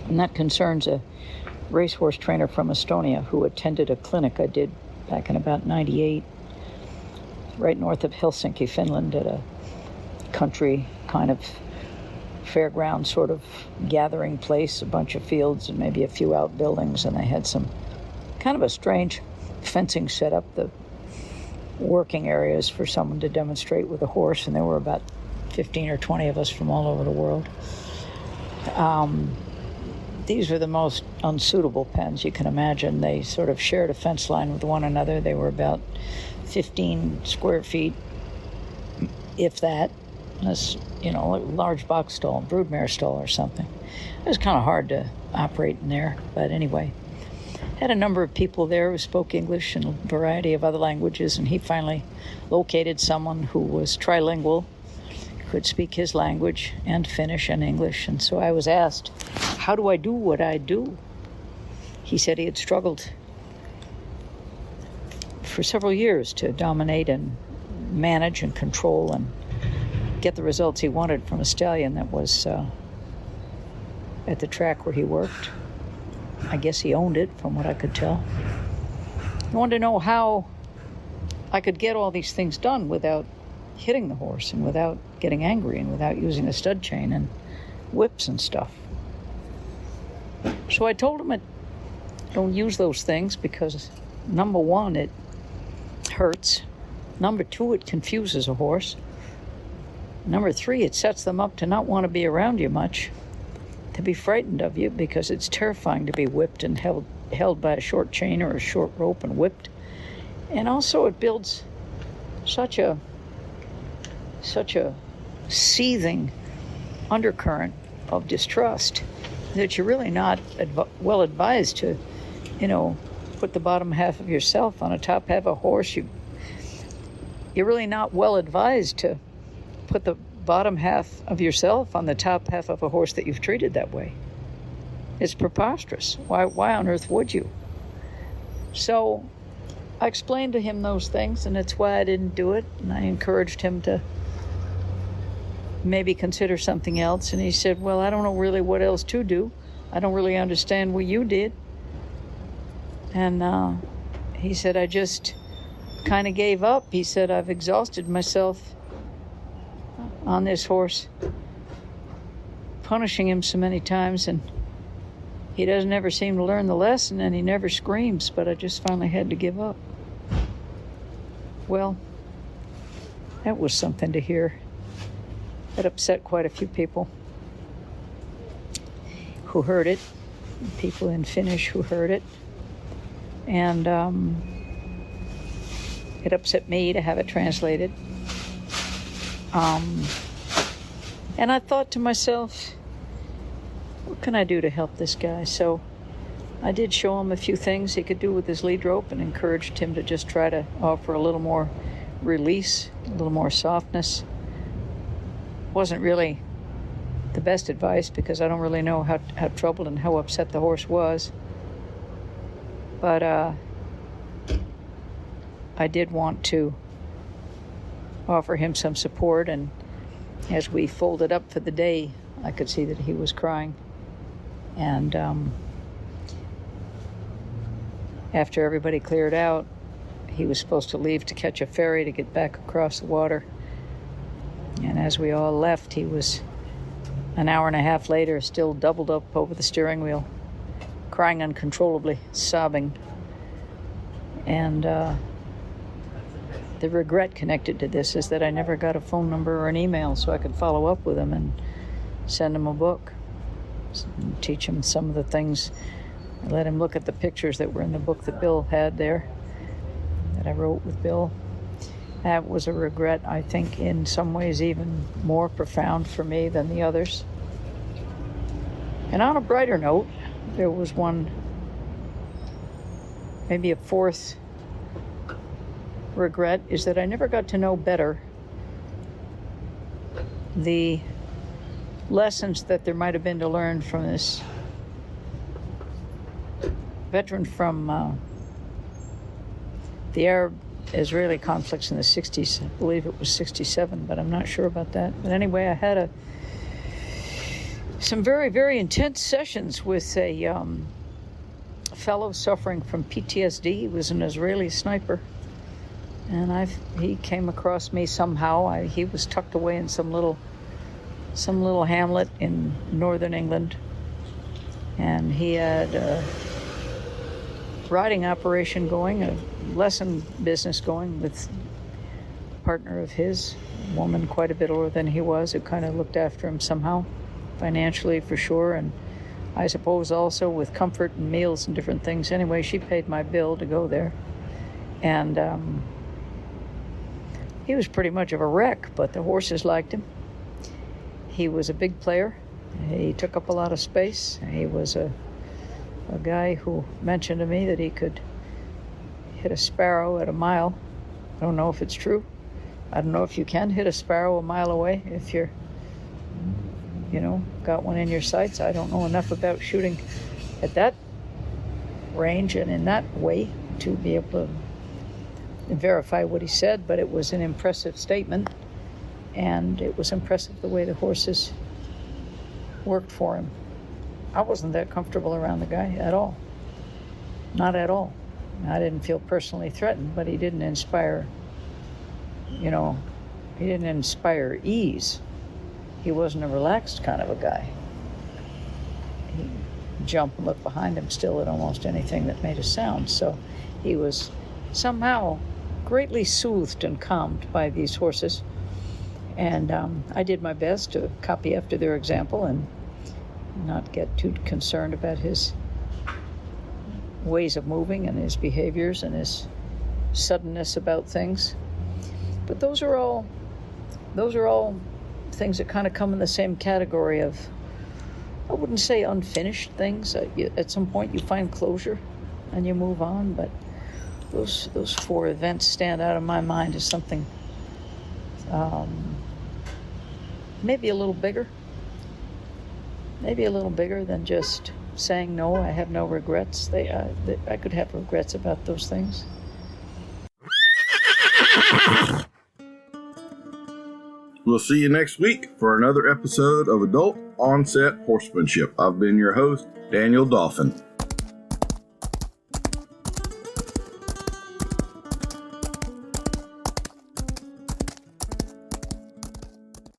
and that concerns a racehorse trainer from Estonia who attended a clinic I did back in about 98, right north of Helsinki, Finland, at a country kind of fairground sort of gathering place, a bunch of fields and maybe a few outbuildings, and they had some kind of a strange fencing set up, the working areas for someone to demonstrate with a horse, and there were about 15 or 20 of us from all over the world. These were the most unsuitable pens you can imagine. They sort of shared a fence line with one another. They were about 15 square feet, if that. This, a large box stall, broodmare stall or something. It was kind of hard to operate in there, but anyway. Had a number of people there who spoke English and a variety of other languages, and he finally located someone who was trilingual, could speak his language and Finnish and English. And so I was asked, how do I do what I do? He said he had struggled for several years to dominate and manage and control and get the results he wanted from a stallion that was at the track where he worked. I guess he owned it, from what I could tell. I wanted to know how I could get all these things done without hitting the horse and without getting angry and without using a stud chain and whips and stuff. So I told him I don't use those things because, number one, it hurts. Number two, it confuses a horse. Number three, it sets them up to not want to be around you much, to be frightened of you, because it's terrifying to be whipped and held by a short chain or a short rope and whipped. And also it builds such a seething undercurrent of distrust that you're really not well advised to, put the bottom half of yourself on a top half of a horse. You're really not well advised to put the bottom half of yourself on the top half of a horse that you've treated that way. It's preposterous. Why on earth would you? So I explained to him those things, and it's why I didn't do it. And I encouraged him to maybe consider something else. And he said, well, I don't know really what else to do. I don't really understand what you did. And he said, I just kind of gave up. He said, I've exhausted myself on this horse, punishing him so many times, and he doesn't ever seem to learn the lesson, and he never screams, but I just finally had to give up. Well, that was something to hear. That upset quite a few people who heard it, people in Finnish who heard it. And it upset me to have it translated. And I thought to myself, what can I do to help this guy? So I did show him a few things he could do with his lead rope and encouraged him to just try to offer a little more release, a little more softness. Wasn't really the best advice because I don't really know how troubled and how upset the horse was. But I did want to offer him some support, and as we folded up for the day, I could see that he was crying. And after everybody cleared out, he was supposed to leave to catch a ferry to get back across the water. And as we all left, he was an hour and a half later still doubled up over the steering wheel, crying uncontrollably, sobbing. And the regret connected to this is that I never got a phone number or an email so I could follow up with him and send him a book, and teach him some of the things. I let him look at the pictures that were in the book that Bill had there, that I wrote with Bill. That was a regret, I think, in some ways even more profound for me than the others. And on a brighter note, there was one, maybe a fourth regret, is that I never got to know better the lessons that there might have been to learn from this veteran from the Arab-Israeli conflicts in the 60s. I believe it was 67, but I'm not sure about that. But anyway, I had some very, very intense sessions with a fellow suffering from PTSD. He was an Israeli sniper. And he came across me somehow. He was tucked away in some little hamlet in northern England. And he had a riding operation going, a lesson business going with a partner of his, a woman quite a bit older than he was, who kind of looked after him somehow, financially for sure, and I suppose also with comfort and meals and different things. Anyway, she paid my bill to go there. And he was pretty much of a wreck, but the horses liked him. He was a big player. He took up a lot of space. He was a guy who mentioned to me that he could hit a sparrow at a mile. I don't know if it's true. I don't know if you can hit a sparrow a mile away if you're, got one in your sights. I don't know enough about shooting at that range and in that way to be able to verify what he said, but it was an impressive statement, and it was impressive the way the horses worked for him. I wasn't that comfortable around the guy at all. Not at all. I didn't feel personally threatened, but he didn't inspire, he didn't inspire ease. He wasn't a relaxed kind of a guy. He'd jump and look behind him still at almost anything that made a sound. So he was somehow greatly soothed and calmed by these horses. And I did my best to copy after their example and not get too concerned about his ways of moving and his behaviors and his suddenness about things. But those are all things that kind of come in the same category of, I wouldn't say unfinished things. At some point you find closure and you move on, but those four events stand out in my mind as something maybe a little bigger than just saying no. I have no regrets. I could have regrets about those things. We'll see you next week for another episode of Adult Onset Horsemanship. I've been your host, Daniel Dauphin.